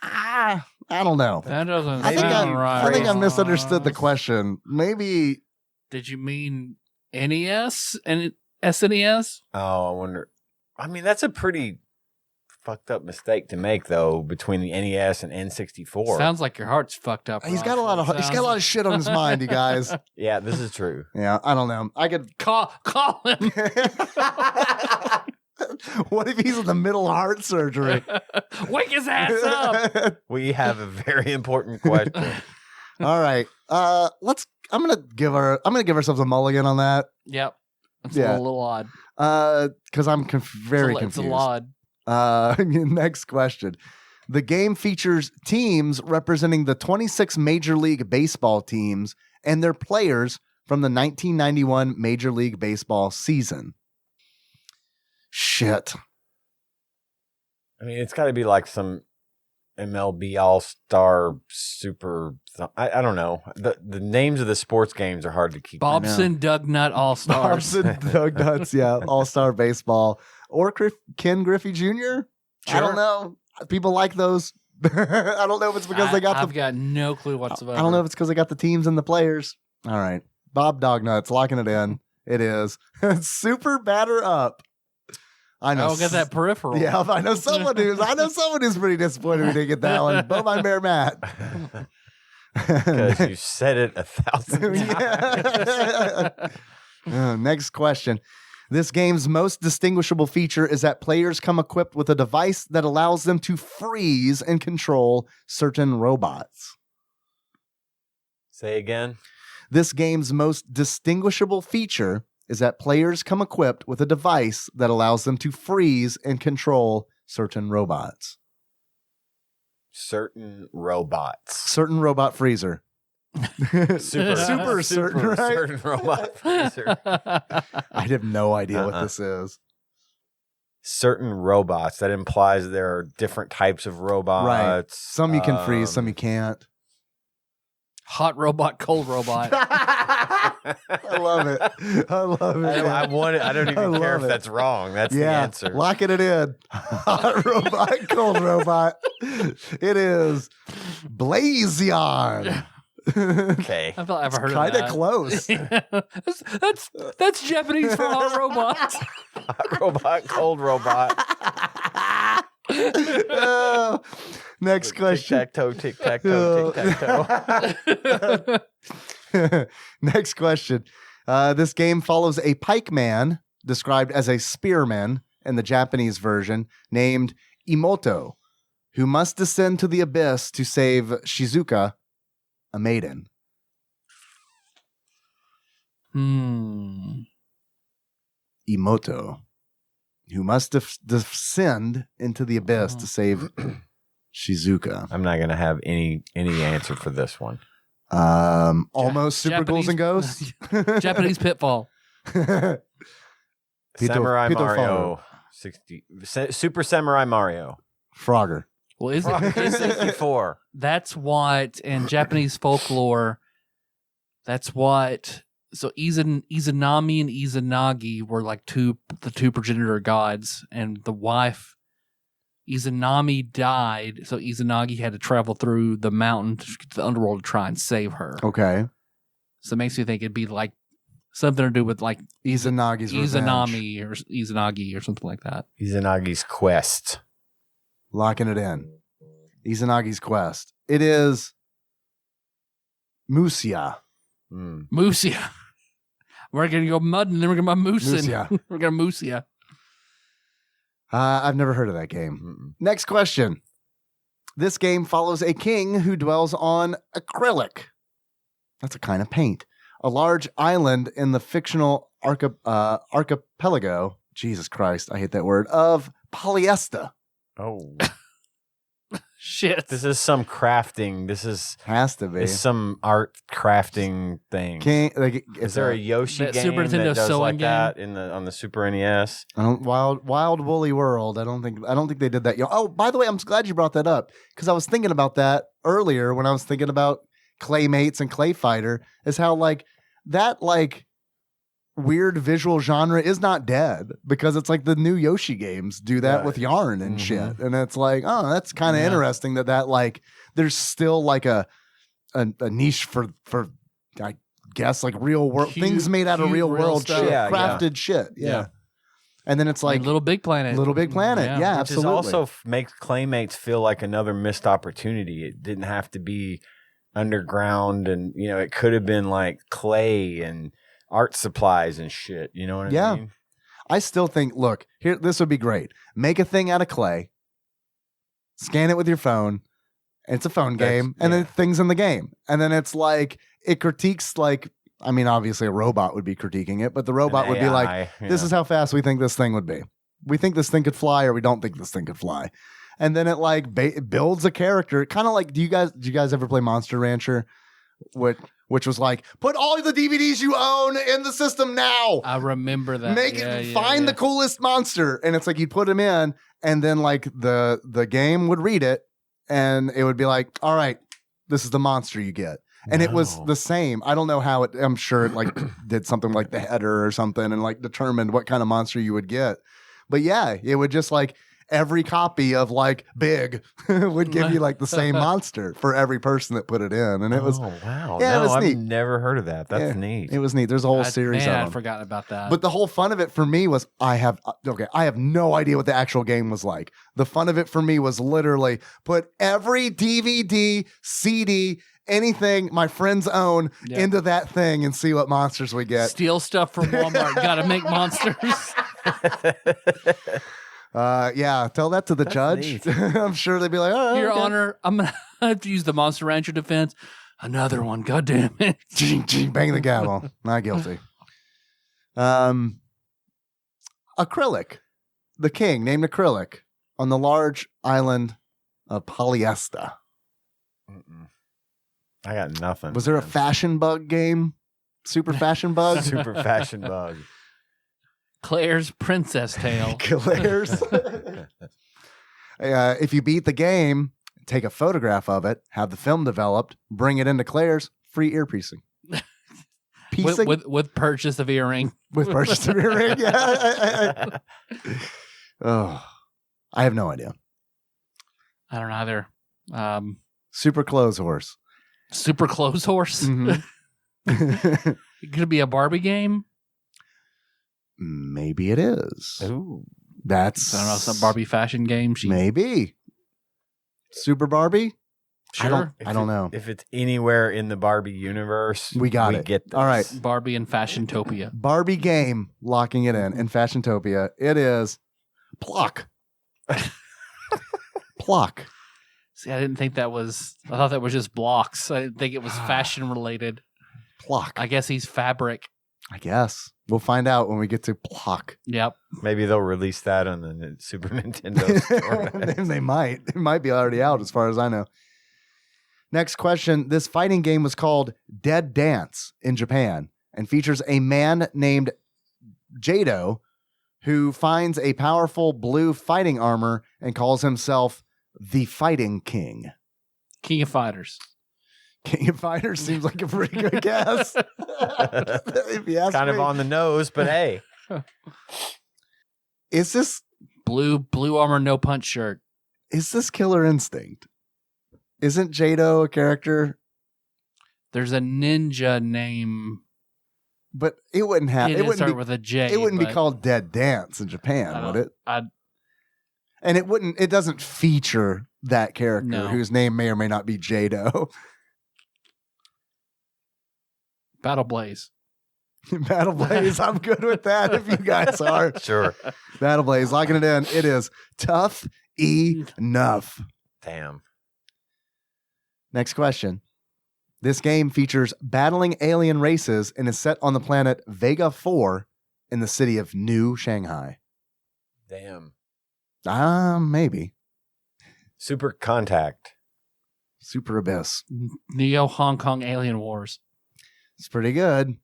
I don't know. That doesn't I think sound right. I think I misunderstood the question. Maybe Did you mean NES and SNES? Oh, I wonder. I mean, that's a pretty fucked up mistake to make though between the NES and N64. Sounds like your heart's fucked up. He's got a lot of shit on his mind, you guys. Yeah, this is true. Yeah, I don't know. I could call him. What if he's in the middle of heart surgery? Wake his ass up. We have a very important question. All right. I'm gonna give ourselves a mulligan on that. Yep. It's Yeah. a little odd. Because I'm very confused. It's a lot. Next question. The game features teams representing the 26 Major League Baseball teams and their players from the 1991 Major League Baseball season. Shit. I mean, it's got to be like some MLB All-Star Super. I don't know. The names of the sports games are hard to keep. Bobson Dugnut All-Stars. Bobson Dugnuts, yeah. All-Star Baseball. Or Ken Griffey Jr.? Sure. I don't know. People like those. I don't know if it's because they got I've got no clue whatsoever. I don't know if it's because they got the teams and the players. All right. Bob Dognuts, locking it in. It is. Super Batter Up. I know. I'll get that peripheral. Yeah, I know someone who's pretty disappointed we didn't get that one. Bovine Bear Matt. Because you said it 1,000 times. Next question. This game's most distinguishable feature is that players come equipped with a device that allows them to freeze and control certain robots. Say again. This game's most distinguishable feature is that players come equipped with a device that allows them to freeze and control certain robots. Certain robots. Certain robot freezer. Super certain, right? certain robot freezer. I have no idea what this is. Certain robots. That implies there are different types of robots. Right. Some you can freeze, some you can't. Hot robot, cold robot. I love it. I love it. I don't even care if that's wrong. That's the answer. Locking it in. Hot robot, cold robot. It is Blazion. Okay. I've never heard of that. Kind of close. That's Japanese for hot robots. Hot robot, cold robot. Next question. Tic-tac-toe, tic-tac-toe, tic-tac-toe. Next question. This game follows a pikeman, described as a spearman in the Japanese version, named Imoto, who must descend to the abyss to save Shizuka, a maiden. Imoto, who must descend into the abyss to save Shizuka. I'm not going to have any answer for this one. Almost Super Ghouls and Ghosts. Japanese Pitfall. Samurai Mario 60. Super Samurai Mario. Frogger. Well, is it 64? That's what in Japanese folklore. That's what. So Izanami and Izanagi were like the two progenitor gods, and the wife Izanami died, so Izanagi had to travel through the mountain to the underworld to try and save her. Okay. So it makes me think it'd be like something to do with like Izanagi's Izanami or Izanagi or something like that. Izanagi's Quest. Locking it in. Izanagi's Quest. It is Musia. Musia. We're going to go mud and then we're going to go Moosin. Musia. We're going to Musia. I've never heard of that game. Next question. This game follows a king who dwells on acrylic. That's a kind of paint. A large island in the fictional archipelago, Jesus Christ, I hate that word, of Polyesta. Oh. Shit. This is some crafting. Has to be. It's some art crafting thing. Is there a Yoshi that game Super Nintendo that does sewing like game? that on the Super NES? Wild Woolly World. I don't think they did that. Oh, by the way, I'm glad you brought that up because I was thinking about that earlier when I was thinking about Claymates and Clay Fighter. Is how that weird visual genre is not dead because it's like the new Yoshi games do that with yarn and shit, and it's like, oh, that's kind of interesting that there's still like a niche for I guess like real world things made out of real world shit, crafted shit. Yeah. And then it's like Little Big Planet. Little Big Planet. Yeah, Which absolutely. is also makes Claymates feel like another missed opportunity. It didn't have to be underground, and it could have been like clay and art supplies and shit. You know what I mean? I still think, look, here, this would be great. Make a thing out of clay, scan it with your phone. It's a phone game, and then things in the game. And then it's like, it critiques obviously a robot would be critiquing it, but the robot would be like, this is how fast we think this thing would be. We think this thing could fly, or we don't think this thing could fly. And then it like builds a character. Kind of like, do you guys ever play Monster Rancher? Which was like, put all the DVDs you own in the system now. I remember that. Find the coolest monster. And it's like, you'd put him in, and then like the game would read it, and it would be like, all right, this is the monster you get. And it was the same. I don't know how I'm sure it like did something like the header or something and like determined what kind of monster you would get. But yeah, it would just like every copy of like Big would give you like the same monster for every person that put it in. And it was, wow. Yeah, it was I've neat. never heard of that. That's neat. It was neat. There's a whole series of them. I'd forgotten about that. But the whole fun of it for me was I have no idea what the actual game was like. The fun of it for me was literally put every DVD, CD, anything my friends own into that thing and see what monsters we get. Steal stuff from Walmart. Got to make monsters. Tell that to the judge. I'm sure they'd be like, oh, Your okay. Honor, I'm going to have to use the Monster Rancher defense. Another one. God damn it. Ching, ching, bang the gavel. Not guilty. Acrylic. The king named Acrylic on the large island of Polyesta. I got nothing. Was there a fashion bug game? Super fashion bug? Super fashion bug? Claire's Princess Tale. Claire's. If you beat the game, take a photograph of it, have the film developed, bring it into Claire's, free ear piecing. Piecing? With purchase of earring. With purchase of earring, yeah. Oh, I have no idea. I don't know either. Super clothes horse. Super clothes horse. Mhm. It could be a Barbie game. Maybe it is. Ooh. That's I don't know, some Barbie fashion game. Maybe. Super Barbie? Sure. I don't know. If it's anywhere in the Barbie universe, We got it. Get this. All right. Barbie and Fashiontopia. Barbie game, locking it in Fashiontopia. It is Plock. Plock. See, I didn't think that was. I thought that was just blocks. I didn't think it was fashion related. Plock. I guess he's fabric. I guess. We'll find out when we get to Plock. Yep. Maybe they'll release that on the Super Nintendo store. They might. It might be already out as far as I know. Next question. This fighting game was called Dead Dance in Japan and features a man named Jado who finds a powerful blue fighting armor and calls himself the Fighting King. King of Fighters. King of Fighters seems like a pretty good guess. If you ask Kind of me. on the nose, but hey. Is this Blue armor, no punch shirt. Killer Instinct? Isn't Jado a character? There's a ninja name. But it wouldn't have. It It didn't wouldn't start be. with a J. It wouldn't be but called Dead Dance in Japan, I would don't- it? And it wouldn't. It doesn't feature that character No. whose name may or may not be Jado. Battle Blaze. Battle Blaze. I'm good with that. If you guys are Sure. Battle Blaze, locking it in. It is tough enough. Damn. Next question. This game features battling alien races and is set on the planet Vega 4 in the city of New Shanghai. Damn. Maybe. Super Contact. Super Abyss. Neo Hong Kong Alien Wars. It's pretty good.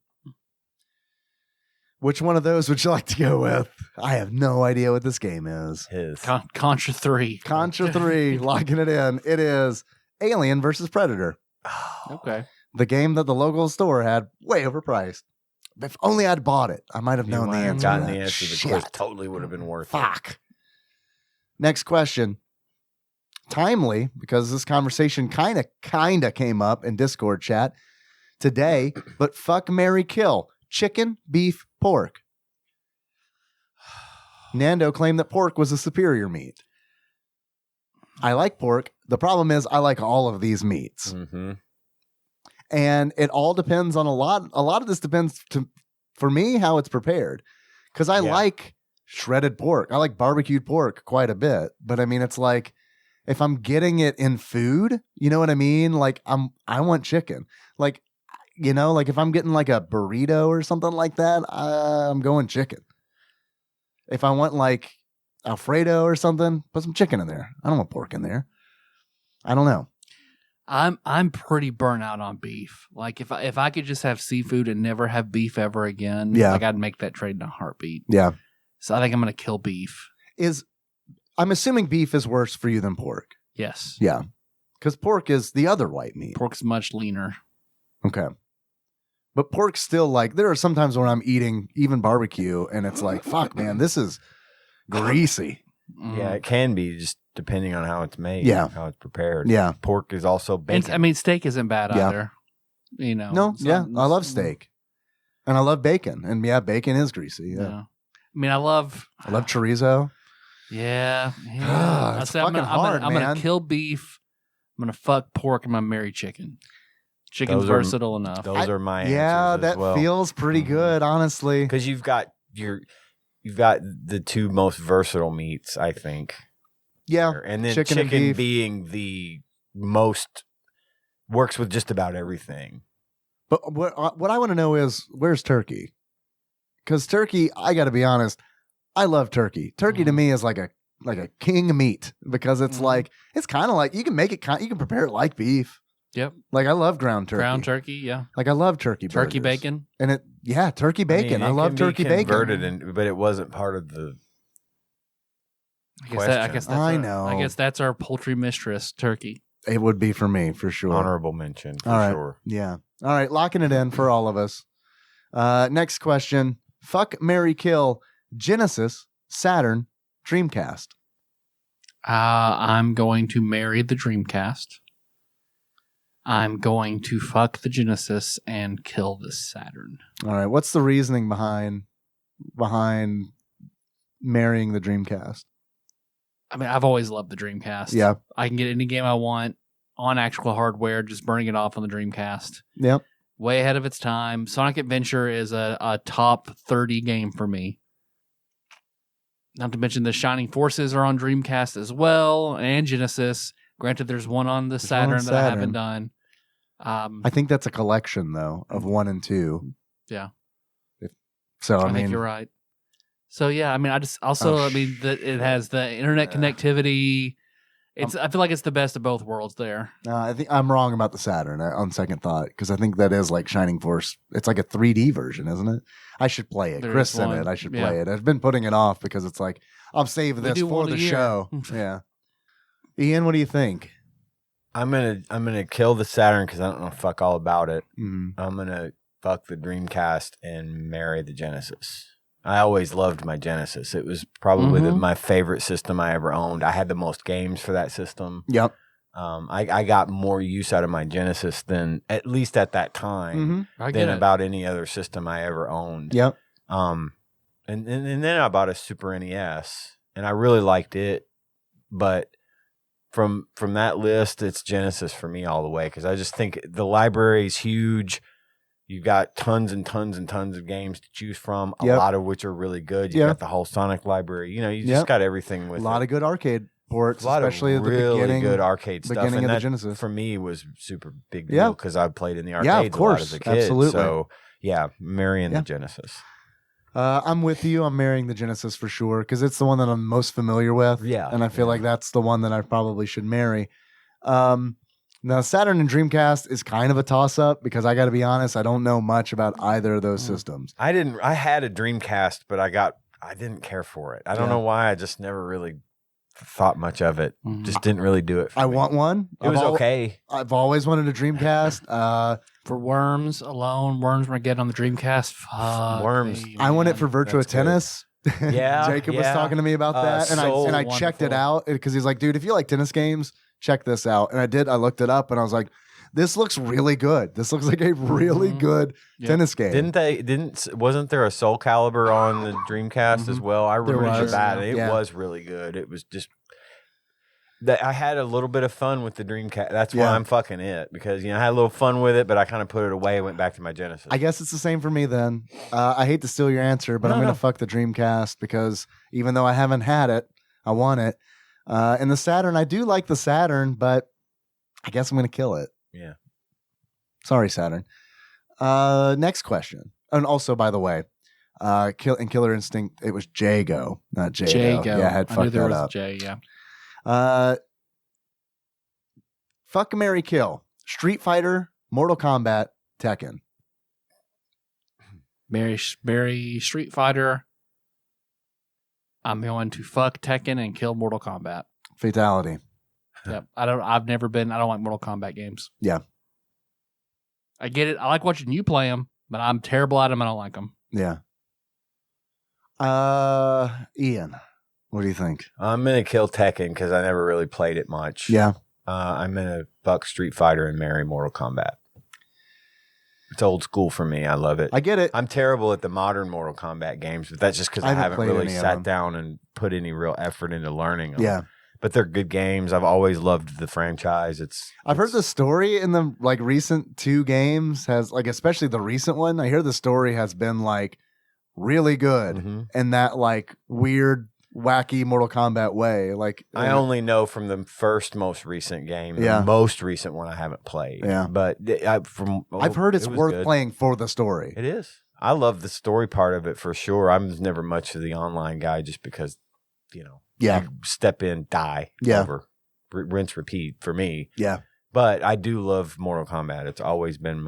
Which one of those would you like to go with? I have no idea what this game is. His. Contra 3. Contra 3, locking it in. It is Alien versus Predator. Okay. The game that the local store had way overpriced. If only I'd bought it, I might have known the answer. Gotten to the that. answer. The Shit. quiz totally would have been worth it. Fuck. Next question. Timely, because this conversation kind of came up in Discord chat today, but fuck, marry, kill. Chicken, beef, pork. Nando claimed that pork was a superior meat. I like pork. The problem is I like all of these meats. Mm-hmm. And it all depends on a lot of this depends for me how it's prepared. Because I like shredded pork. I like barbecued pork quite a bit. But I mean, it's like if I'm getting it in food, you know what I mean? Like I want chicken. Like, you know, like if I'm getting like a burrito or something like that, I'm going chicken. If I want like Alfredo or something, put some chicken in there. I don't want pork in there. I don't know. I'm pretty burnt out on beef. Like if I could just have seafood and never have beef ever again, like I'd make that trade in a heartbeat. Yeah. So I think I'm gonna kill beef. I'm assuming beef is worse for you than pork. Yes. Yeah. Because pork is the other white meat. Pork's much leaner. Okay. But pork's still like, there are some times when I'm eating even barbecue and it's like, fuck, man, this is greasy. Yeah, it can be just depending on how it's made, how it's prepared. Yeah. Pork is also bacon. And, I mean, steak isn't bad either. You know. No, I love steak. And I love bacon. And bacon is greasy. Yeah. I mean, I love chorizo. Yeah. It's fucking hard, I'm gonna kill beef. I'm gonna fuck pork. I'm gonna marry chicken. Chicken's versatile enough. Those are my answers. Yeah, that as well. feels pretty good, honestly. Because you've got the two most versatile meats, I think. Yeah, and then chicken and beef being the most works with just about everything. But what I want to know is where's turkey? Because turkey, I got to be honest, I love turkey. Turkey to me is like a king meat because it's like it's kind of like you can make it you can prepare it like beef. Yep. Like I love ground turkey. Ground turkey, yeah. Like I love turkey. Turkey burgers. bacon. And turkey bacon. I love turkey bacon. But it wasn't part of the. I guess that's our poultry mistress, turkey. It would be for me, for sure. Honorable mention, for sure. Yeah. All right, locking it in for all of us. Next question. Fuck, marry, kill. Genesis, Saturn, Dreamcast. I'm going to marry the Dreamcast. I'm going to fuck the Genesis and kill the Saturn. All right. What's the reasoning behind marrying the Dreamcast? I mean, I've always loved the Dreamcast. Yeah. I can get any game I want on actual hardware, just burning it off on the Dreamcast. Yep. Way ahead of its time. Sonic Adventure is a top 30 game for me. Not to mention the Shining Forces are on Dreamcast as well, and Genesis. Granted, there's one on the Saturn that I haven't done. I think that's a collection, though, of 1 and 2. Yeah. I think you're right. So, yeah, I mean, it has the internet connectivity. I feel like it's the best of both worlds there. I think I'm wrong about the Saturn on second thought, because I think that is like Shining Force. It's like a 3D version, isn't it? I should play it. Chris sent it. I should play it. I've been putting it off because it's like, I'll save this for the show. Yeah. Ian, what do you think? I'm gonna kill the Saturn because I don't know fuck all about it. Mm-hmm. I'm gonna fuck the Dreamcast and marry the Genesis. I always loved my Genesis. It was probably my favorite system I ever owned. I had the most games for that system. Yep. I got more use out of my Genesis than, at least at that time, than about any other system I ever owned. Yep. And then I bought a Super NES, and I really liked it, but from that list, it's Genesis for me all the way, because I just think the library is huge. You've got tons and tons and tons of games to choose from, a lot of which are really good. You've got the whole Sonic library. You know, you just got everything with a lot of good arcade ports, a lot especially of at the really good arcade stuff. Beginning And of that, the Genesis. for me, was super big deal because I played in the arcades of course. a lot as a kid. Absolutely. So, yeah, marrying the Genesis. I'm with you. I'm marrying the Genesis for sure because it's the one that I'm most familiar with. Yeah. And I feel like that's the one that I probably should marry. Now, Saturn and Dreamcast is kind of a toss-up because I got to be honest, I don't know much about either of those systems. I had a Dreamcast, but I didn't care for it. I don't know why. I just never really thought much of it. Just didn't really do it for me. I want one. It was okay. I've always wanted a Dreamcast. For Worms alone, Worms were getting on the Dreamcast. Fuck Worms. me, I want it man. for Virtua Tennis. Yeah, Jacob was talking to me about that, and I checked it out because he's like, dude, if you like tennis games, check this out. And I did. I looked it up and I was like, this looks really good. This looks like a really good tennis game. Wasn't there a Soul Calibur on the Dreamcast as well? I remember was, that. yeah. And it was really good. It was just that I had a little bit of fun with the Dreamcast. That's why I'm fucking it, because I had a little fun with it, but I kind of put it away and went back to my Genesis. I guess it's the same for me then. I hate to steal your answer, but I'm going to fuck the Dreamcast because even though I haven't had it, I want it. And the Saturn, I do like the Saturn, but I guess I'm going to kill it. Yeah. Sorry, Saturn. Next question. And also, by the way, in Killer Instinct, it was Jago, not Jago. Jago. Yeah, I had fucked that up. J, yeah. Fuck, marry, kill. Street Fighter, Mortal Kombat, Tekken. Marry Street Fighter. I'm going to fuck Tekken and kill Mortal Kombat. Fatality. Yep. I don't like Mortal Kombat games. Yeah. I get it. I like watching you play them, but I'm terrible at them. I don't like them. Yeah. Ian, what do you think? I'm going to kill Tekken because I never really played it much. Yeah. I'm going to fuck Street Fighter and marry Mortal Kombat. It's old school for me. I love it. I get it. I'm terrible at the modern Mortal Kombat games, but that's just because I haven't really sat down and put any real effort into learning them. Yeah. But they're good games. I've always loved the franchise. I've heard the story in the recent 2 games has especially the recent one. I hear the story has been really good in that weird, wacky Mortal Kombat way. I only know from the first most recent game. Yeah. The most recent one I haven't played. Yeah. But I've heard it's worth playing for the story. It is. I love the story part of it for sure. I'm never much of the online guy just because, Yeah. you step in, die, over, rinse, repeat for me. Yeah. But I do love Mortal Kombat. It's always been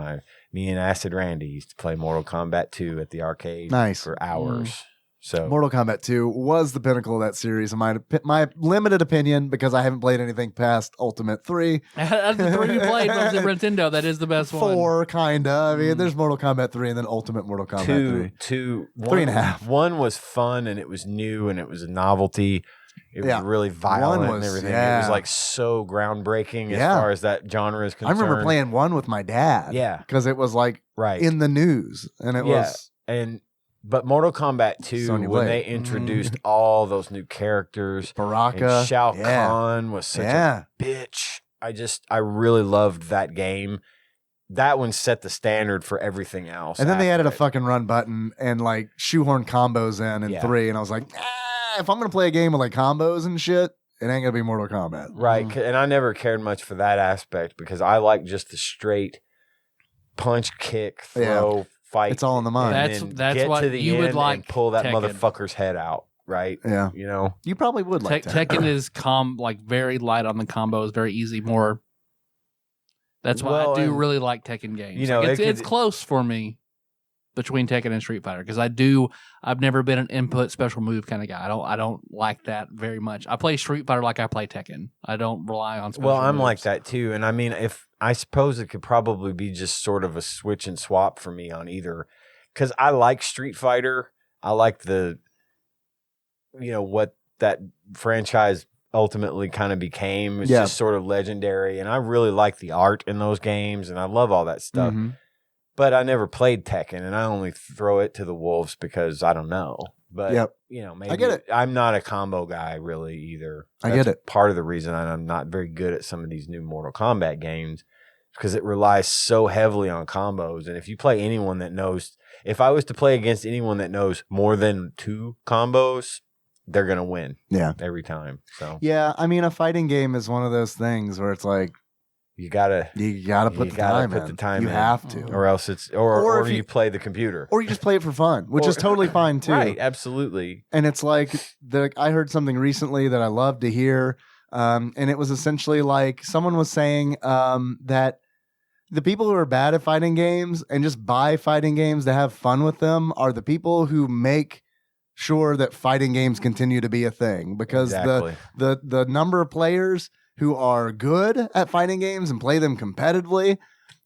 me and Acid Randy used to play Mortal Kombat 2 at the arcade for hours. So Mortal Kombat 2 was the pinnacle of that series, in my limited opinion, because I haven't played anything past Ultimate 3. Of the 3 you played from Super Nintendo, that is the best one. 4, kinda. I mean, there's Mortal Kombat 3 and then Ultimate Mortal Kombat 3. 3.5. 1 was fun and it was new and it was a novelty. It was really violent and everything. It was so groundbreaking as far as that genre is concerned. I remember playing 1 with my dad. Yeah. Because it was in the news. And it was. But Mortal Kombat 2, when they introduced all those new characters, Baraka, and Shao Kahn was such a bitch. I really loved that game. That one set the standard for everything else. And then they added a fucking run button and shoehorn combos in 3. And I was like, if I'm going to play a game with combos and shit, it ain't going to be Mortal Kombat. Right. And I never cared much for that aspect because I like just the straight punch, kick, throw, fight. It's all in the mind. That's what you would like. And pull that Tekken. motherfucker's head out, right? Yeah. You probably would like Tekken is very light on the combos, very easy, more. That's why I do really like Tekken games. It's close for me between Tekken and Street Fighter because I've never been an input special move kind of guy. I don't like that very much. I play Street Fighter like I play Tekken. I don't rely on special moves. I'm like that too. And I mean, I suppose it could probably be just sort of a switch and swap for me on either. Because I like Street Fighter. I like what that franchise ultimately kind of became. It's just sort of legendary. And I really like the art in those games. And I love all that stuff. Mm-hmm. But I never played Tekken. And I only throw it to the wolves because I don't know. But, maybe I get it. I'm not a combo guy really either. I get it. Part of the reason I'm not very good at some of these new Mortal Kombat games because it relies so heavily on combos. And if you play anyone that knows, if I was to play against anyone that knows more than 2 combos, they're going to win. Yeah. Every time. So, yeah. I mean, a fighting game is one of those things where it's you gotta put the time in. You have to, or else it's or you play the computer, or you just play it for fun, which is totally fine too. Right, absolutely. And it's I heard something recently that I love to hear, and it was essentially someone was saying that the people who are bad at fighting games and just buy fighting games to have fun with them are the people who make sure that fighting games continue to be a thing because the number of players who are good at fighting games and play them competitively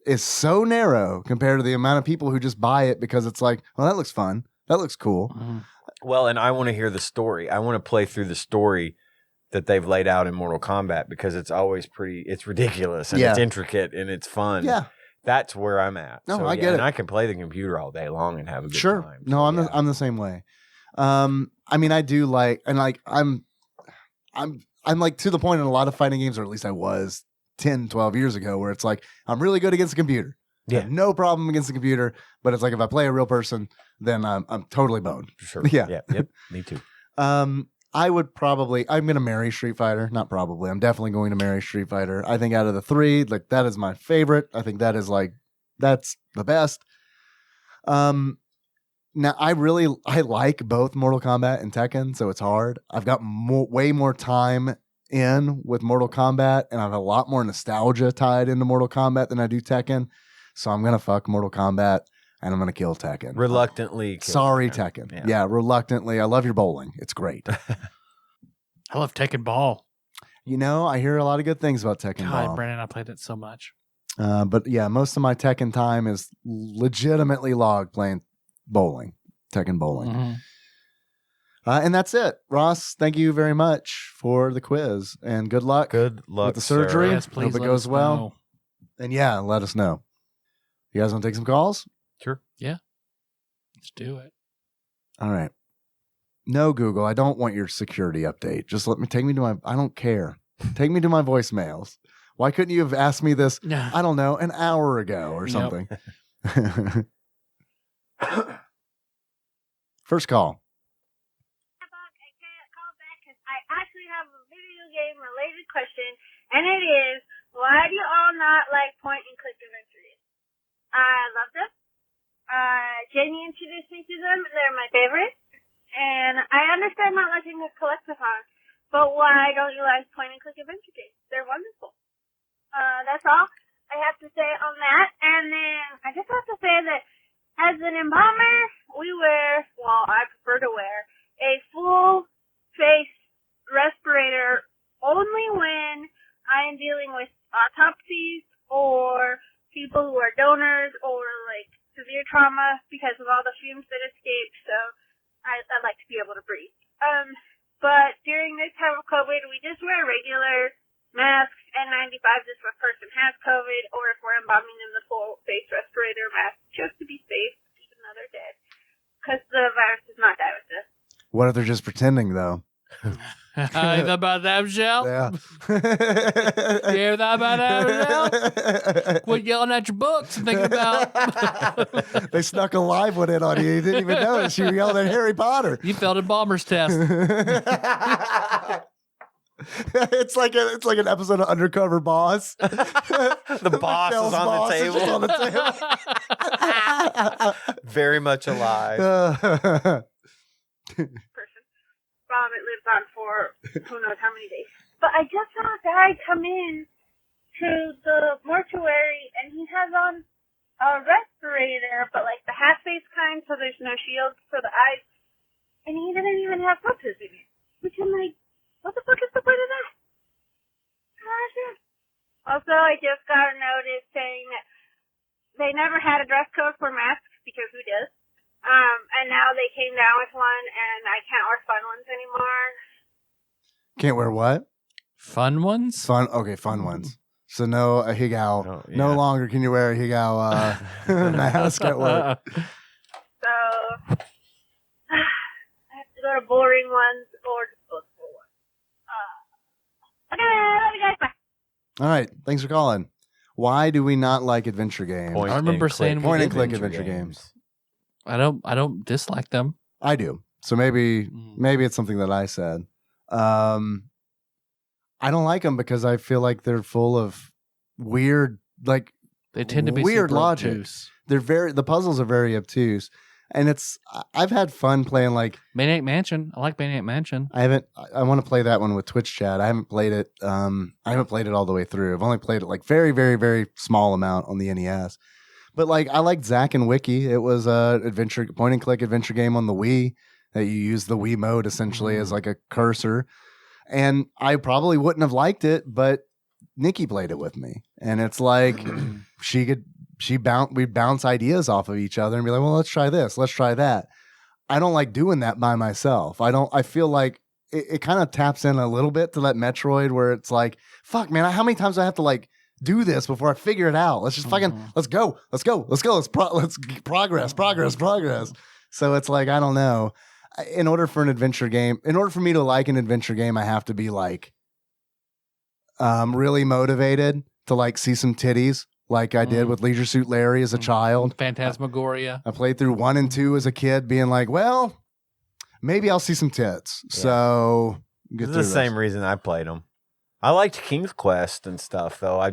is so narrow compared to the amount of people who just buy it because it's well, that looks fun. That looks cool. Mm-hmm. Well, and I want to hear the story. I want to play through the story that they've laid out in Mortal Kombat because it's always it's ridiculous and it's intricate and it's fun. Yeah. That's where I'm at. No, I get it. And I can play the computer all day long and have a good time. No, I'm the same way. I mean, I do like, and like, I'm like to the point in a lot of fighting games, or at least I was 10, 12 years ago, where it's like, I'm really good against the computer. I have no problem against the computer, but it's like, if I play a real person, then I'm totally boned. Sure. Yeah. Yep. Me too. I'm going to marry Street Fighter. Not probably. I'm definitely going to marry Street Fighter. I think out of the three, like, that is my favorite. I think that is like, that's the best. Now I like both Mortal Kombat and Tekken, so it's hard. I've got way more time in with Mortal Kombat, and I have a lot more nostalgia tied into Mortal Kombat than I do Tekken. So I'm going to fuck Mortal Kombat. And I'm going to kill Tekken. Reluctantly. Sorry, Tekken. Yeah, reluctantly. I love your bowling. It's great. I love Tekken Ball. You know, I hear a lot of good things about Tekken Ball. God, Brandon, I played it so much. But yeah, most of my Tekken time is legitimately logged playing bowling. Tekken bowling. Mm-hmm. And that's it. Ross, thank you very much for the quiz. And good luck. Good luck with the surgery. Yes, please. Hope it goes well. And yeah, let us know. You guys want to take some calls? Sure. Yeah. Let's do it. All right. No, Google, I don't want your security update. Just take me to I don't care. Take me to my voicemails. Why couldn't you have asked me this, I don't know, an hour ago or something? First call. I can't call back because I actually have a video game related question, and it is, why do you all not like point and click adventures? I love them. Jamie introduced me to them. They're my favorite. And I understand not liking the collectathon, but why don't you like point and click adventure games? They're wonderful. That's all I have to say on that. And then I just have to say that as an embalmer, I prefer to wear a full face respirator only when I am dealing with autopsies or people who are donors or like severe trauma because of all the fumes that escape. So I like to be able to breathe. But during this time of COVID, we just wear regular masks and N95s if a person has COVID, or if we're embalming them, the full face respirator mask, just to be safe, even though they're dead. Because the virus does not die with us. What if they're just pretending, though? You thought about that, Michelle? Yeah. You ever thought about that, Michelle? Quit yelling at your books and thinking about... They snuck a live one in on you. You didn't even notice. You yelled at Harry Potter. You failed a bomber's test. It's like an episode of Undercover Boss. The boss is on the table. On the table. Very much alive. It lives on for who knows how many days. But I just saw a guy come in to the mortuary, and he has on a respirator, but like the half-face kind, so there's no shield for the eyes. And he didn't even have filters in it. Which I'm like, what the fuck is the point of that? Also, I just got a notice saying that they never had a dress code for masks, because who does? And now they came down with one, and I can't wear fun ones anymore. Can't wear what? Fun ones? Fun ones. So no a Higao. Oh, yeah. No longer can you wear a Higao mask at work. So I have to go to boring ones or disposable ones. Okay, love you guys. Bye. All right. Thanks for calling. Why do we not like adventure games? I remember saying we Point and did click adventure games. I don't dislike them. I do. So maybe it's something that I said. I don't like them because I feel like they're full of weird, like They tend to be weird super logic. obtuse. The puzzles are very obtuse, and I've had fun playing like Maniac Mansion. I like Maniac Mansion. I want to play that one with Twitch chat. I haven't played it. I haven't played it all the way through. I've only played it like very, very, very small amount on the NES. But like I liked Zack and Wiki. It was a point and click adventure game on the Wii that you use the Wii mode essentially as like a cursor. And I probably wouldn't have liked it, but Nikki played it with me. And it's like we'd bounce ideas off of each other and be like, well, let's try this, let's try that. I don't like doing that by myself. I feel like it kind of taps in a little bit to that Metroid where it's like, fuck, man, how many times do I have to like do this before I figure it out? Let's just fucking, let's go. Let's progress. So it's like, I don't know. In order for me to like an adventure game, I have to be like, really motivated to like see some titties. Like I did with Leisure Suit Larry as a child. Phantasmagoria. I played through 1 and 2 as a kid, being like, well, maybe I'll see some tits. Yeah. So this is the same reason I played them. I liked King's Quest and stuff, though.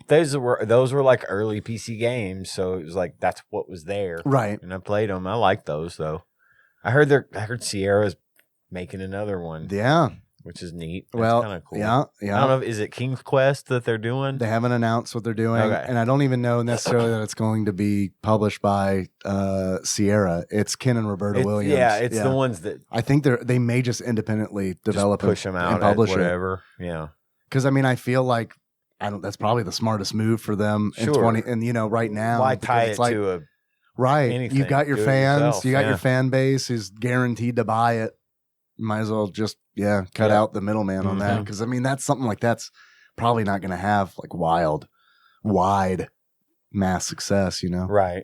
Those were like early PC games, so it was like that's what was there, right? And I played them. I liked those, though. I heard Sierra's making another one. Yeah. Which is neat. That's well, kind of cool. Yeah. I don't know. Is it King's Quest that they're doing? They haven't announced what they're doing. Okay. And I don't even know necessarily that it's going to be published by Sierra. It's Ken and Roberta Williams. Yeah, it's the ones that... I think they may just independently develop push them out and publish whatever. Yeah. Because, I mean, I feel like that's probably the smartest move for them in right now. Why tie it to a... Right. Anything. You've got your fans. Yourself, you got your fan base who's guaranteed to buy it. You might as well just, cut out the middleman on that. Because, I mean, that's something like that's probably not going to have like wide mass success, Right.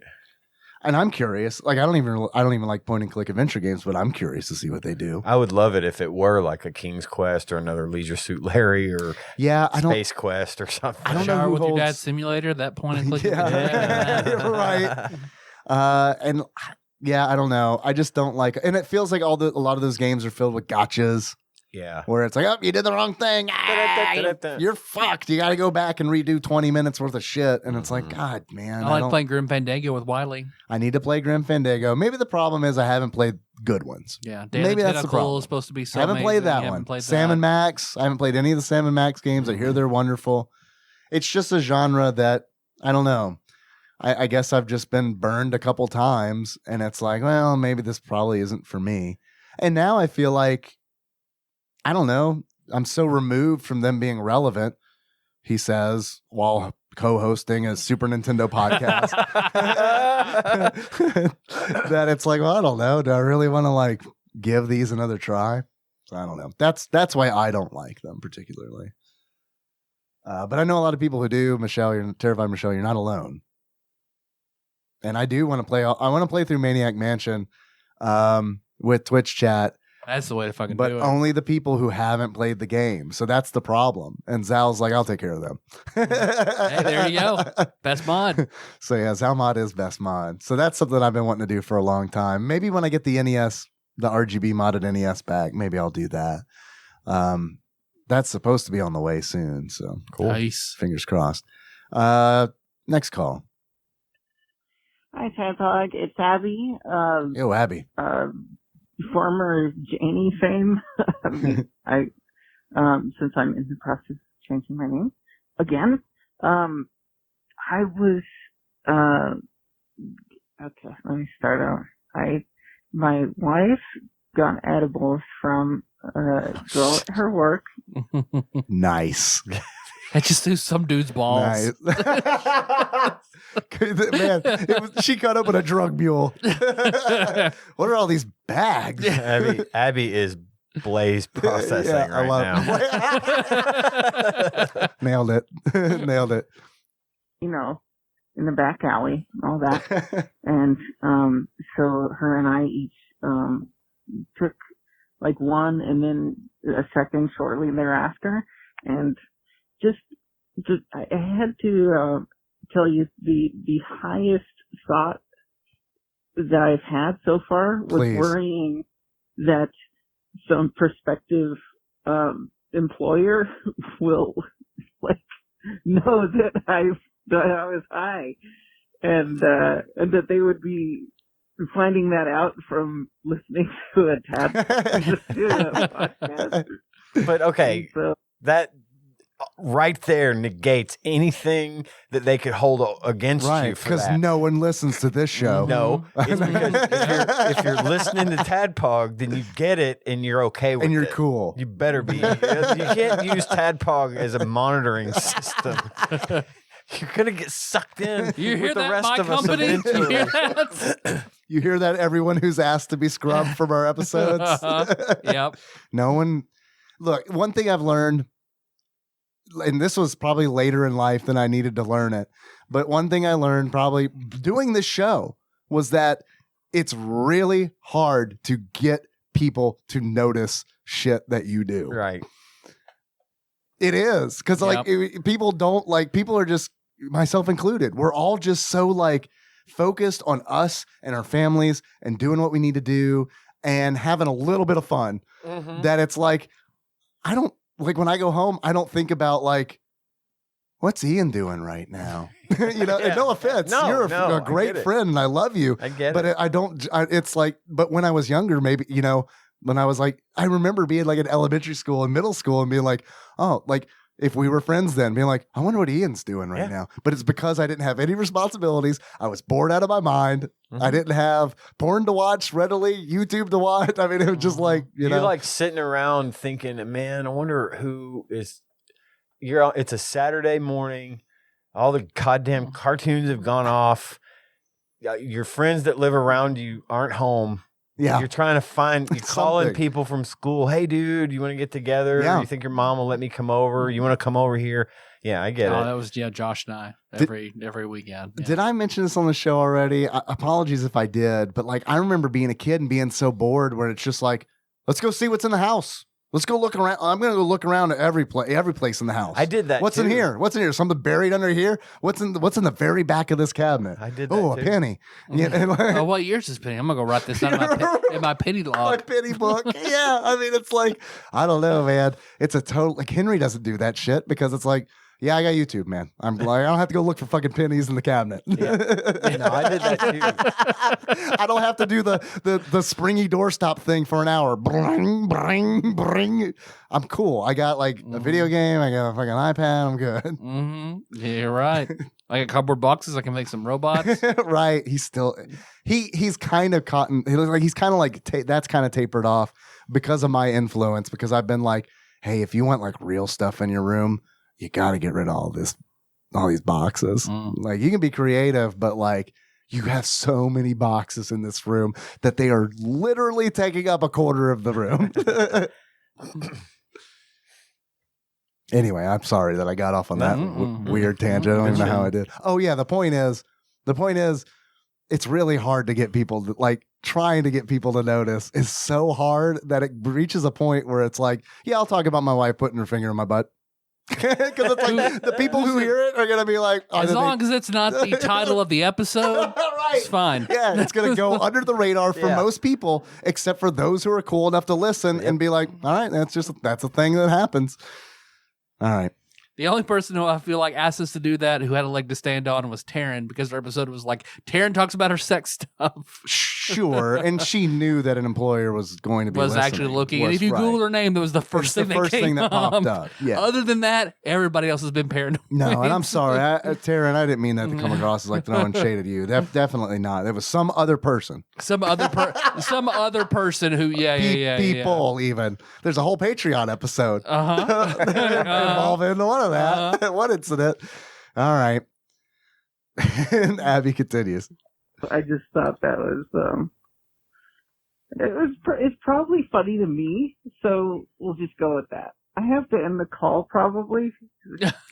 And I'm curious. Like, I don't even like point and click adventure games, but I'm curious to see what they do. I would love it if it were like a King's Quest or another Leisure Suit Larry or Space Quest or something. I don't know who with holds... your dad's simulator, that point and click. Right. And I don't know. I just don't like, and it feels like a lot of those games are filled with gotchas. Yeah. Where it's like, oh, you did the wrong thing. You're fucked. You got to go back and redo 20 minutes worth of shit. And it's like, God, man. I like playing Grim Fandango with Wiley. I need to play Grim Fandango. Maybe the problem is I haven't played good ones. Yeah. Maybe that's the problem. Is supposed to be so I haven't played that one. Sam and Max. I haven't played any of the Sam and Max games. I hear they're wonderful. It's just a genre that, I don't know. I guess I've just been burned a couple times, and it's like, well, maybe this probably isn't for me. And now I feel like, I don't know, I'm so removed from them being relevant, he says, while co-hosting a Super Nintendo podcast, that it's like, well, I don't know. Do I really want to like give these another try? I don't know. That's why I don't like them particularly. But I know a lot of people who do. Michelle, Terrified Michelle, you're not alone. And I do want to play. I want to play through Maniac Mansion with Twitch chat. That's the way to fucking do it. But only the people who haven't played the game. So that's the problem. And Zal's like, I'll take care of them. Hey, there you go. Best mod. So yeah, Zal mod is best mod. So that's something I've been wanting to do for a long time. Maybe when I get the NES, the RGB modded NES back, maybe I'll do that. That's supposed to be on the way soon. So cool. Nice. Fingers crossed. Next call. Hi, TADPOG. It's Abby. Yo, Abby. Former Janie fame. I since I'm in the process of changing my name again. I was okay. Let me start out. My wife got edibles from a girl at her work. Nice. I just threw some dude's balls. Nice. Man, she caught up with a drug mule. What are all these bags? Abby is Blaze processing now. Nailed it. Nailed it. You know, in the back alley and all that. And so her and I each took like one and then a second shortly thereafter. And just I had to tell you the highest thought that I've had so far was worrying that some prospective employer will like know that I was high, and that they would be finding that out from listening to a podcast. But okay, so, that right there negates anything that they could hold against you for because no one listens to this show. No, it's because if you're listening to TADPOG, then you get it and you're okay with it. And you're cool. You better be. You can't use TADPOG as a monitoring system. You're gonna get sucked in. You hear with the that, rest my of company? us You hear eventually. that? You hear that? Everyone who's asked to be scrubbed from our episodes. Yep. No one. Look, one thing I've learned, and this was probably later in life than I needed to learn it, but one thing I learned probably doing this show was that it's really hard to get people to notice shit that you do. Right. It is. Because people don't like, people are just, myself included, we're all just so like focused on us and our families and doing what we need to do and having a little bit of fun that it's like, I don't, like when I go home, I don't think about like, what's Ian doing right now? You know, and no offense. No, You're no, a great I get it. friend and I love you. I get But it. I don't, it's like, but when I was younger, maybe, you know, when I was like, I remember being like in elementary school and middle school and being like, oh, like if we were friends then, being like, I wonder what Ian's doing right now. But it's because I didn't have any responsibilities. I was bored out of my mind. I didn't have porn to watch readily, YouTube to watch. I mean, it was just like, You're know. like sitting around thinking, man, I wonder who is. It's a Saturday morning. All the goddamn cartoons have gone off. Your friends that live around you aren't home. Yeah. You're trying to find, you're calling Something. people from school. Hey, dude, you want to get together? Yeah. You think your mom will let me come over? You want to come over here? Yeah, I get Oh, it. that was Josh and I every weekend. Yeah. Did I mention this on the show already? Apologies if I did, but like I remember being a kid and being so bored where it's just like, let's go see what's in the house. Let's go look around. I'm going to go look around at every place in the house. I did that. What's in too. here? What's in here? Something buried under here? What's in the very back of this cabinet? I did that. Oh, a too. penny. Yeah, Oh, what year's is penny? I'm gonna go write this down in my penny my log. penny book. Yeah, I mean, it's like I don't know, man. It's a total like Henry doesn't do that shit because it's like, yeah, I got YouTube, man. I'm like, I don't have to go look for fucking pennies in the cabinet. Yeah. No, I did that too. I don't have to do the springy doorstop thing for an hour. Bring, bring, bring. I'm cool. I got like a video game. I got a fucking iPad. I'm good. Mm-hmm. Yeah, you're right. I got cardboard boxes. I can make some robots. Right. He's still he's kind of cotton. He looks like he's kind of like that's kind of tapered off because of my influence. Because I've been like, hey, if you want like real stuff in your room, you got to get rid of all these boxes. Like you can be creative, but like you have so many boxes in this room that they are literally taking up a quarter of the room. Anyway, I'm sorry that I got off on that weird tangent. I don't even know how I did. Oh yeah, the point is, it's really hard to get people to, like trying to get people to notice is so hard that it reaches a point where it's like, yeah, I'll talk about my wife putting her finger in my butt. Because it's like the people who hear it are gonna be like, as long as it's not the title of the episode, it's fine. Yeah, it's gonna go under the radar for most people, except for those who are cool enough to listen and be like, all right, that's a thing that happens. All right. The only person who I feel like asked us to do that, who had a leg to stand on, was Taryn, because our episode was like, Taryn talks about her sex stuff. Sure, and she knew that an employer was going to be actually looking. And if you right. Google her name, that was the first thing that popped up. Yeah. Other than that, everybody else has been paranoid. No, and I'm sorry, Taryn. I didn't mean that to come across as like throwing shade at you. Definitely not. It was some other person. Some other person who, people. Even there's a whole Patreon episode involving one of that one incident. All right, and Abby continues. I just thought that was it's probably funny to me, so we'll just go with that. I have to end the call probably.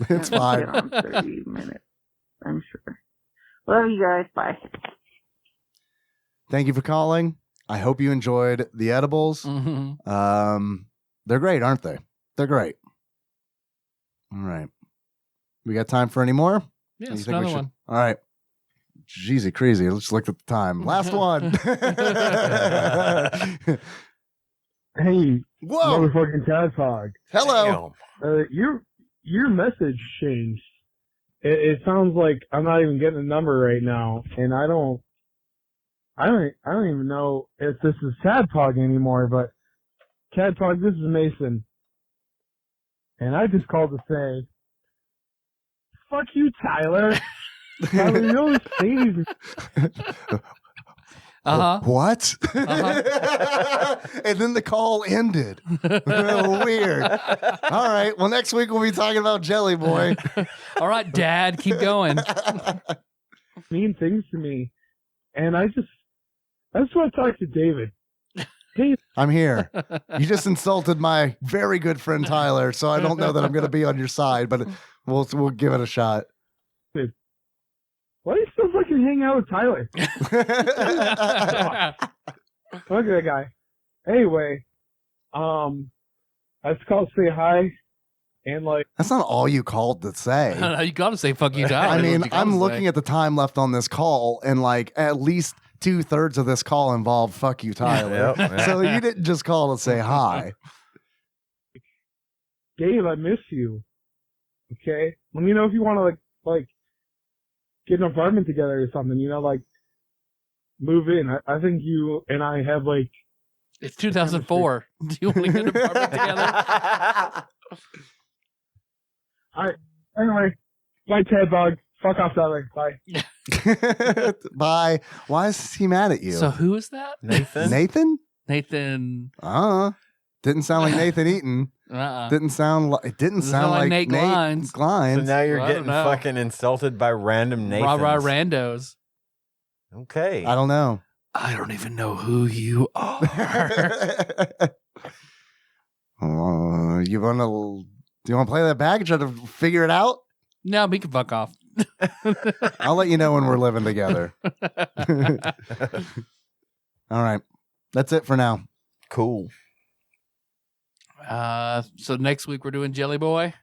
It's fine. On 30 minutes, I'm sure. Love you guys. Bye. Thank you for calling. I hope you enjoyed the edibles. Mm-hmm. They're great, aren't they? They're great. All right. We got time for any more? Yeah, it's another one. All right. Jeezy crazy. Let's look at the time. Last one. Hey, whoa, motherfucking TADPOG. Hello. Your message changed. It sounds like I'm not even getting a number right now, and I don't even know if this is TADPOG anymore. But TADPOG, this is Mason, and I just called to say, fuck you, Tyler. Tyler, you always save. What? And then the call ended. Weird. All right. Well, next week we'll be talking about Jelly Boy. All right, Dad, keep going. Mean things to me, and I just want to talk to David. Hey, I'm here. You just insulted my very good friend Tyler, so I don't know that I'm going to be on your side, but we'll give it a shot. why do you still fucking hang out with Tyler? Look at that guy. Anyway, I just called to say hi, and like That's not all you called to say. You got to say fuck you, Tyler. I mean, I'm looking at the time left on this call, and like at least 2/3 of this call involved "fuck you, Tyler." Yep. So you didn't just call to say hi. Dave, I miss you. Okay, let me know if you want to like get an apartment together or something. You know, like move in. I think you and I have like. It's 2004. Do you want to get an apartment together? All right. Anyway, bye, TADPOG. Fuck off, Tyler. Bye. Bye. Why is he mad at you? So who is that? Nathan? Nathan? Nathan. Didn't sound like Nathan Eaton. Didn't sound like it. Didn't sound like Nate Glines. Glines. So now you're Well, I getting don't know. fucking insulted by random Nathans. Rah-rah randos. Okay. I don't know. I don't even know who you are. You want to? Do you want to play that back and try to figure it out? No, we can fuck off. I'll let you know when we're living together. All right, that's it for now. Cool. So next week we're doing Jelly Boy.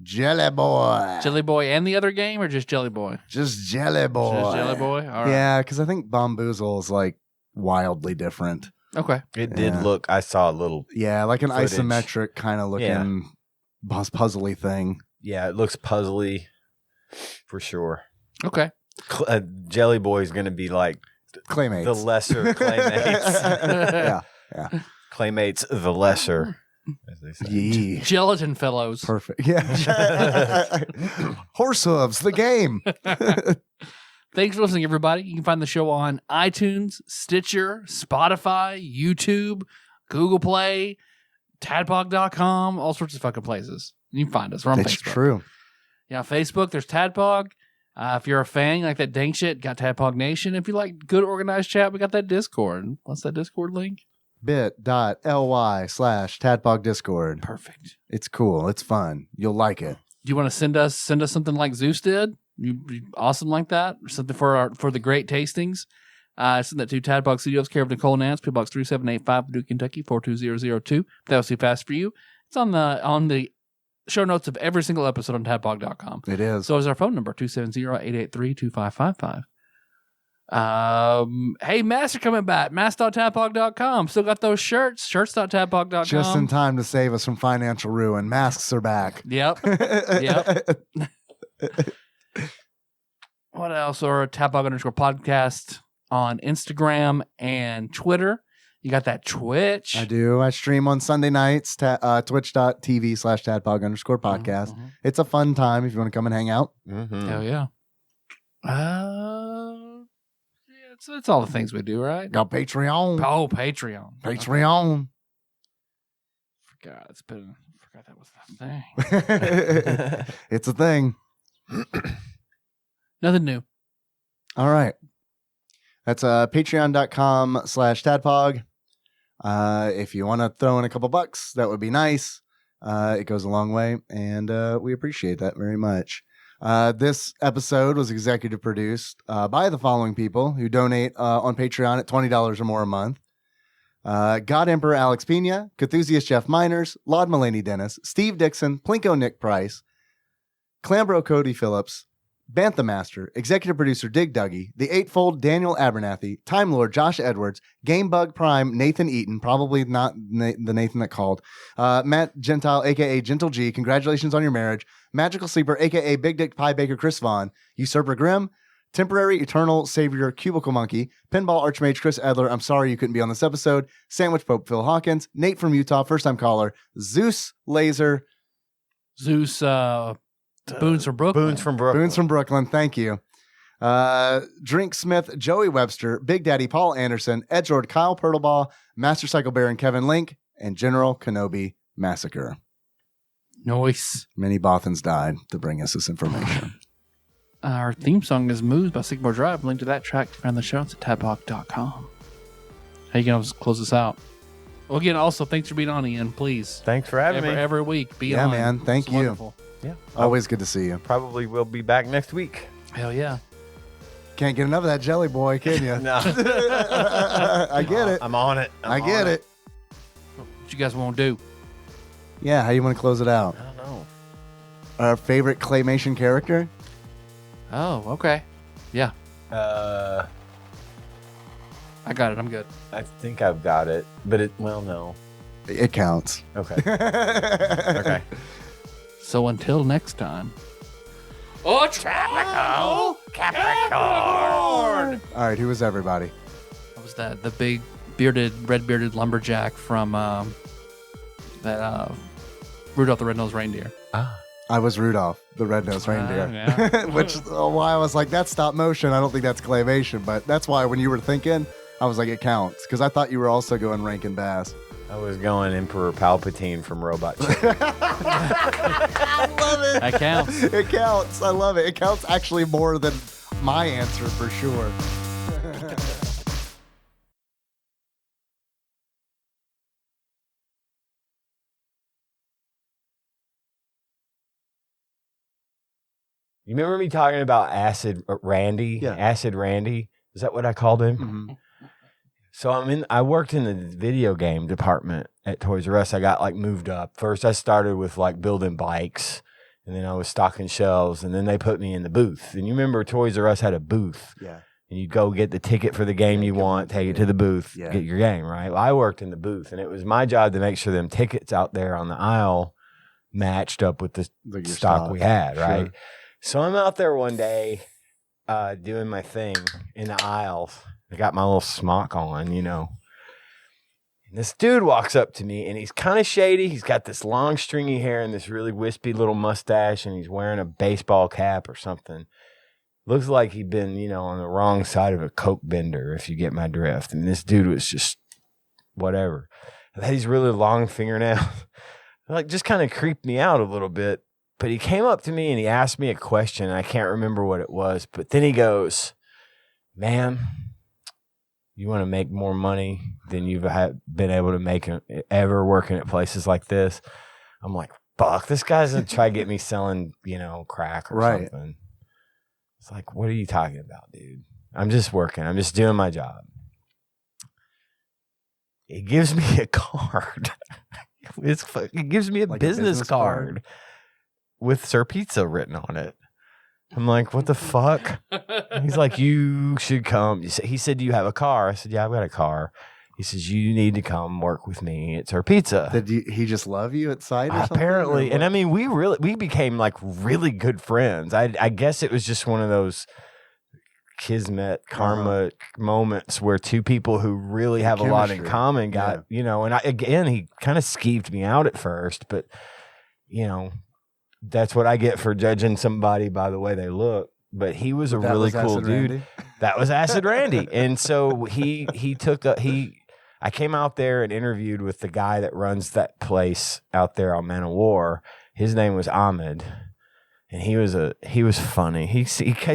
Jelly Boy. Jelly Boy and the other game, or just Jelly Boy? Just Jelly Boy. Just Jelly Boy? All right. Yeah, because I think Bomboozle is like wildly different. Okay. It did Yeah. look, I saw a little, Yeah, like an Footage. isometric kind of looking puzzly thing. yeah, it looks puzzly for sure. Okay. Jelly Boy is going to be like Claymates. the lesser Claymates. yeah. Claymates, the lesser, as they say. Yee. Gelatin Fellows. Perfect. Yeah. Horse hooves, the game. Thanks for listening, everybody. You can find the show on iTunes, Stitcher, Spotify, YouTube, Google Play, TADPOG.com, all sorts of fucking places. You can find us. We're on It's Facebook. true. Yeah, Facebook, there's TADPOG. If you're a fan, you like that dang shit, got TADPOG Nation. If you like good organized chat, we got that Discord. What's that Discord link? bit.ly/TADPOG Discord. Perfect. It's cool. It's fun. You'll like it. Do you want to send us something like Zeus did? You'd be awesome like that, or something for the great tastings. Send that to TADPOG Studios, care of Nicole Nance, P. Box 3785, Duke, Kentucky 42002. If that was too fast for you, it's on the show notes of every single episode on TADPOG.com. It is. So is our phone number 270-883-2555. Hey, masks are coming back. Mask.tadpog.com. Still got those shirts. Shirts.tadpog.com. Just in time to save us from financial ruin. Masks are back. Yep. Yep. What else? Or TADPOG_podcast on Instagram and Twitter. You got that Twitch. I do. I stream on Sunday nights, twitch.tv/TADPOG_podcast. Mhm. It's a fun time if you want to come and hang out. Mm-hmm. Hell yeah. Yeah, it's all the things we do, right? Got Patreon. Oh, Patreon. Patreon. Forgot that was the thing. It's a thing. Nothing new. All right. That's patreon.com/TADPOG. If you want to throw in a couple bucks, that would be nice. It goes a long way, and we appreciate that very much. This episode was executive produced by the following people who donate on Patreon at $20 or more a month. God Emperor Alex Pena, Cthusiast Jeff Miners, Laud Mulaney Dennis, Steve Dixon, Plinko Nick Price, Clambro Cody Phillips, Bantha Master, Executive Producer Dig Dougie, The Eightfold Daniel Abernathy, Time Lord Josh Edwards, Gamebug Prime Nathan Eaton, probably not the Nathan that called, Matt Gentile, aka Gentle G, congratulations on your marriage, Magical Sleeper, aka Big Dick Pie Baker Chris Vaughn, Usurper Grimm, Temporary Eternal Savior Cubicle Monkey, Pinball Archmage Chris Edler, I'm sorry you couldn't be on this episode, Sandwich Pope Phil Hawkins, Nate from Utah, first time caller, Zeus Laser, Zeus Boons from Brooklyn. Boons from Brooklyn. Boons from Brooklyn, thank you. Drink Smith, Joey Webster, Big Daddy Paul Anderson, Edgelord Kyle Purtlebaugh, Master Cycle Baron Kevin Link, and General Kenobi Massacre. Noise. Many Bothans died to bring us this information. Our theme song is Moves by Sycamore Drive. Link to that track to find the show notes at tadpog.com. How you going to close this out? Well, again, also, thanks for being on, Ian. Please. Thanks for having me. Every week, be Yeah, on. man. Thank It's you. Wonderful. Yeah. Always good to see you. Probably will be back next week. Hell yeah. Can't get enough of that jelly boy, can you? No. I get it. I'm on it. I get it. What you guys want to do? Yeah, how you want to close it out? I don't know. Our favorite claymation character? Oh, okay. Yeah, I I got it. I'm good. think I've got it, but no. It counts. Okay. Okay. So until next time. Oh, Tropical Capricorn! All right, who was everybody? That was the big red-bearded lumberjack from that Rudolph the Red-Nosed Reindeer. I was Rudolph, the red-nosed reindeer. Yeah. Which why I was like, that's stop motion. I don't think that's claymation, but that's why when you were thinking, I was like, it counts. Because I thought you were also going Rankin Bass. I was going Emperor Palpatine from Robot Chicken. I love it. That counts. It counts. I love it. It counts actually more than my answer for sure. You remember me talking about Acid Randy? Yeah. Acid Randy? Is that what I called him? Mhm. So I worked in the video game department at Toys R Us. I got like moved up. First I started with like building bikes, and then I was stocking shelves, and then they put me in the booth. And you remember Toys R Us had a booth. Yeah. And you'd go get the ticket for the game you want, take it to the booth, Yeah. get your game, right? Well, I worked in the booth, and it was my job to make sure them tickets out there on the aisle matched up with the Like your stock we had, Sure. right? So I'm out there one day doing my thing in the aisles. I got my little smock on, you know. And this dude walks up to me, and he's kind of shady. He's got this long, stringy hair and this really wispy little mustache, and he's wearing a baseball cap or something. Looks like he'd been, you know, on the wrong side of a Coke bender, if you get my drift. And this dude was just whatever. And these really long fingernails, like, just kind of creeped me out a little bit. But he came up to me and he asked me a question. And I can't remember what it was. But then he goes, "Man, you want to make more money than you've been able to make ever working at places like this?" I'm like, fuck, this guy's going to try to get me selling, you know, crack or Right. something. It's like, what are you talking about, dude? I'm just working. I'm just doing my job. He gives me a card. He gives me a Like a business business card with Sir Pizza written on it. I'm like, what the fuck? He's like, you should come. He said, "Do you have a car?" I said, "Yeah, I've got a car." He says, "You need to come work with me at Sir Pizza." Did he just love you at sight or something? Apparently. or And I what? mean, we became like really good friends. I guess it was just one of those kismet karma moments where two people who really have a lot in Chemistry. common got, you know, and he kind of skeeved me out at first, but you know, that's what I get for judging somebody by the way they look. But he was a That really was cool Acid dude. Randy? That was Acid Randy. And so I came out there and interviewed with the guy that runs that place out there on Man of War. His name was Ahmed. And he was funny. He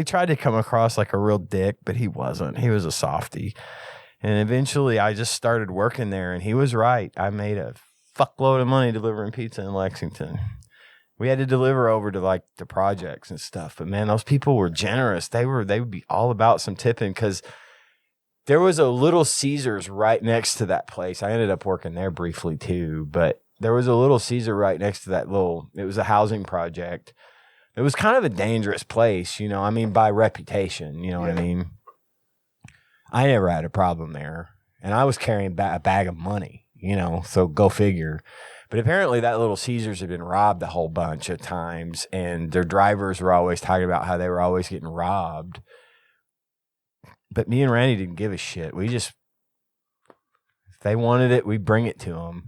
tried to come across like a real dick, but he wasn't. He was a softie. And eventually I just started working there, and he was right. I made a fuckload of money delivering pizza in Lexington. We had to deliver over to like the projects and stuff. But man, those people were generous. They would be all about some tipping, because there was a Little Caesars right next to that place. I ended up working there briefly too, but there was a Little Caesar right next to that it was a housing project. It was kind of a dangerous place, you know, I mean, by reputation, you know what I mean? I never had a problem there, and I was carrying a bag of money, you know, so go figure. But apparently that Little Caesars had been robbed a whole bunch of times, and their drivers were always talking about how they were always getting robbed. But me and Randy didn't give a shit. If they wanted it, we'd bring it to them.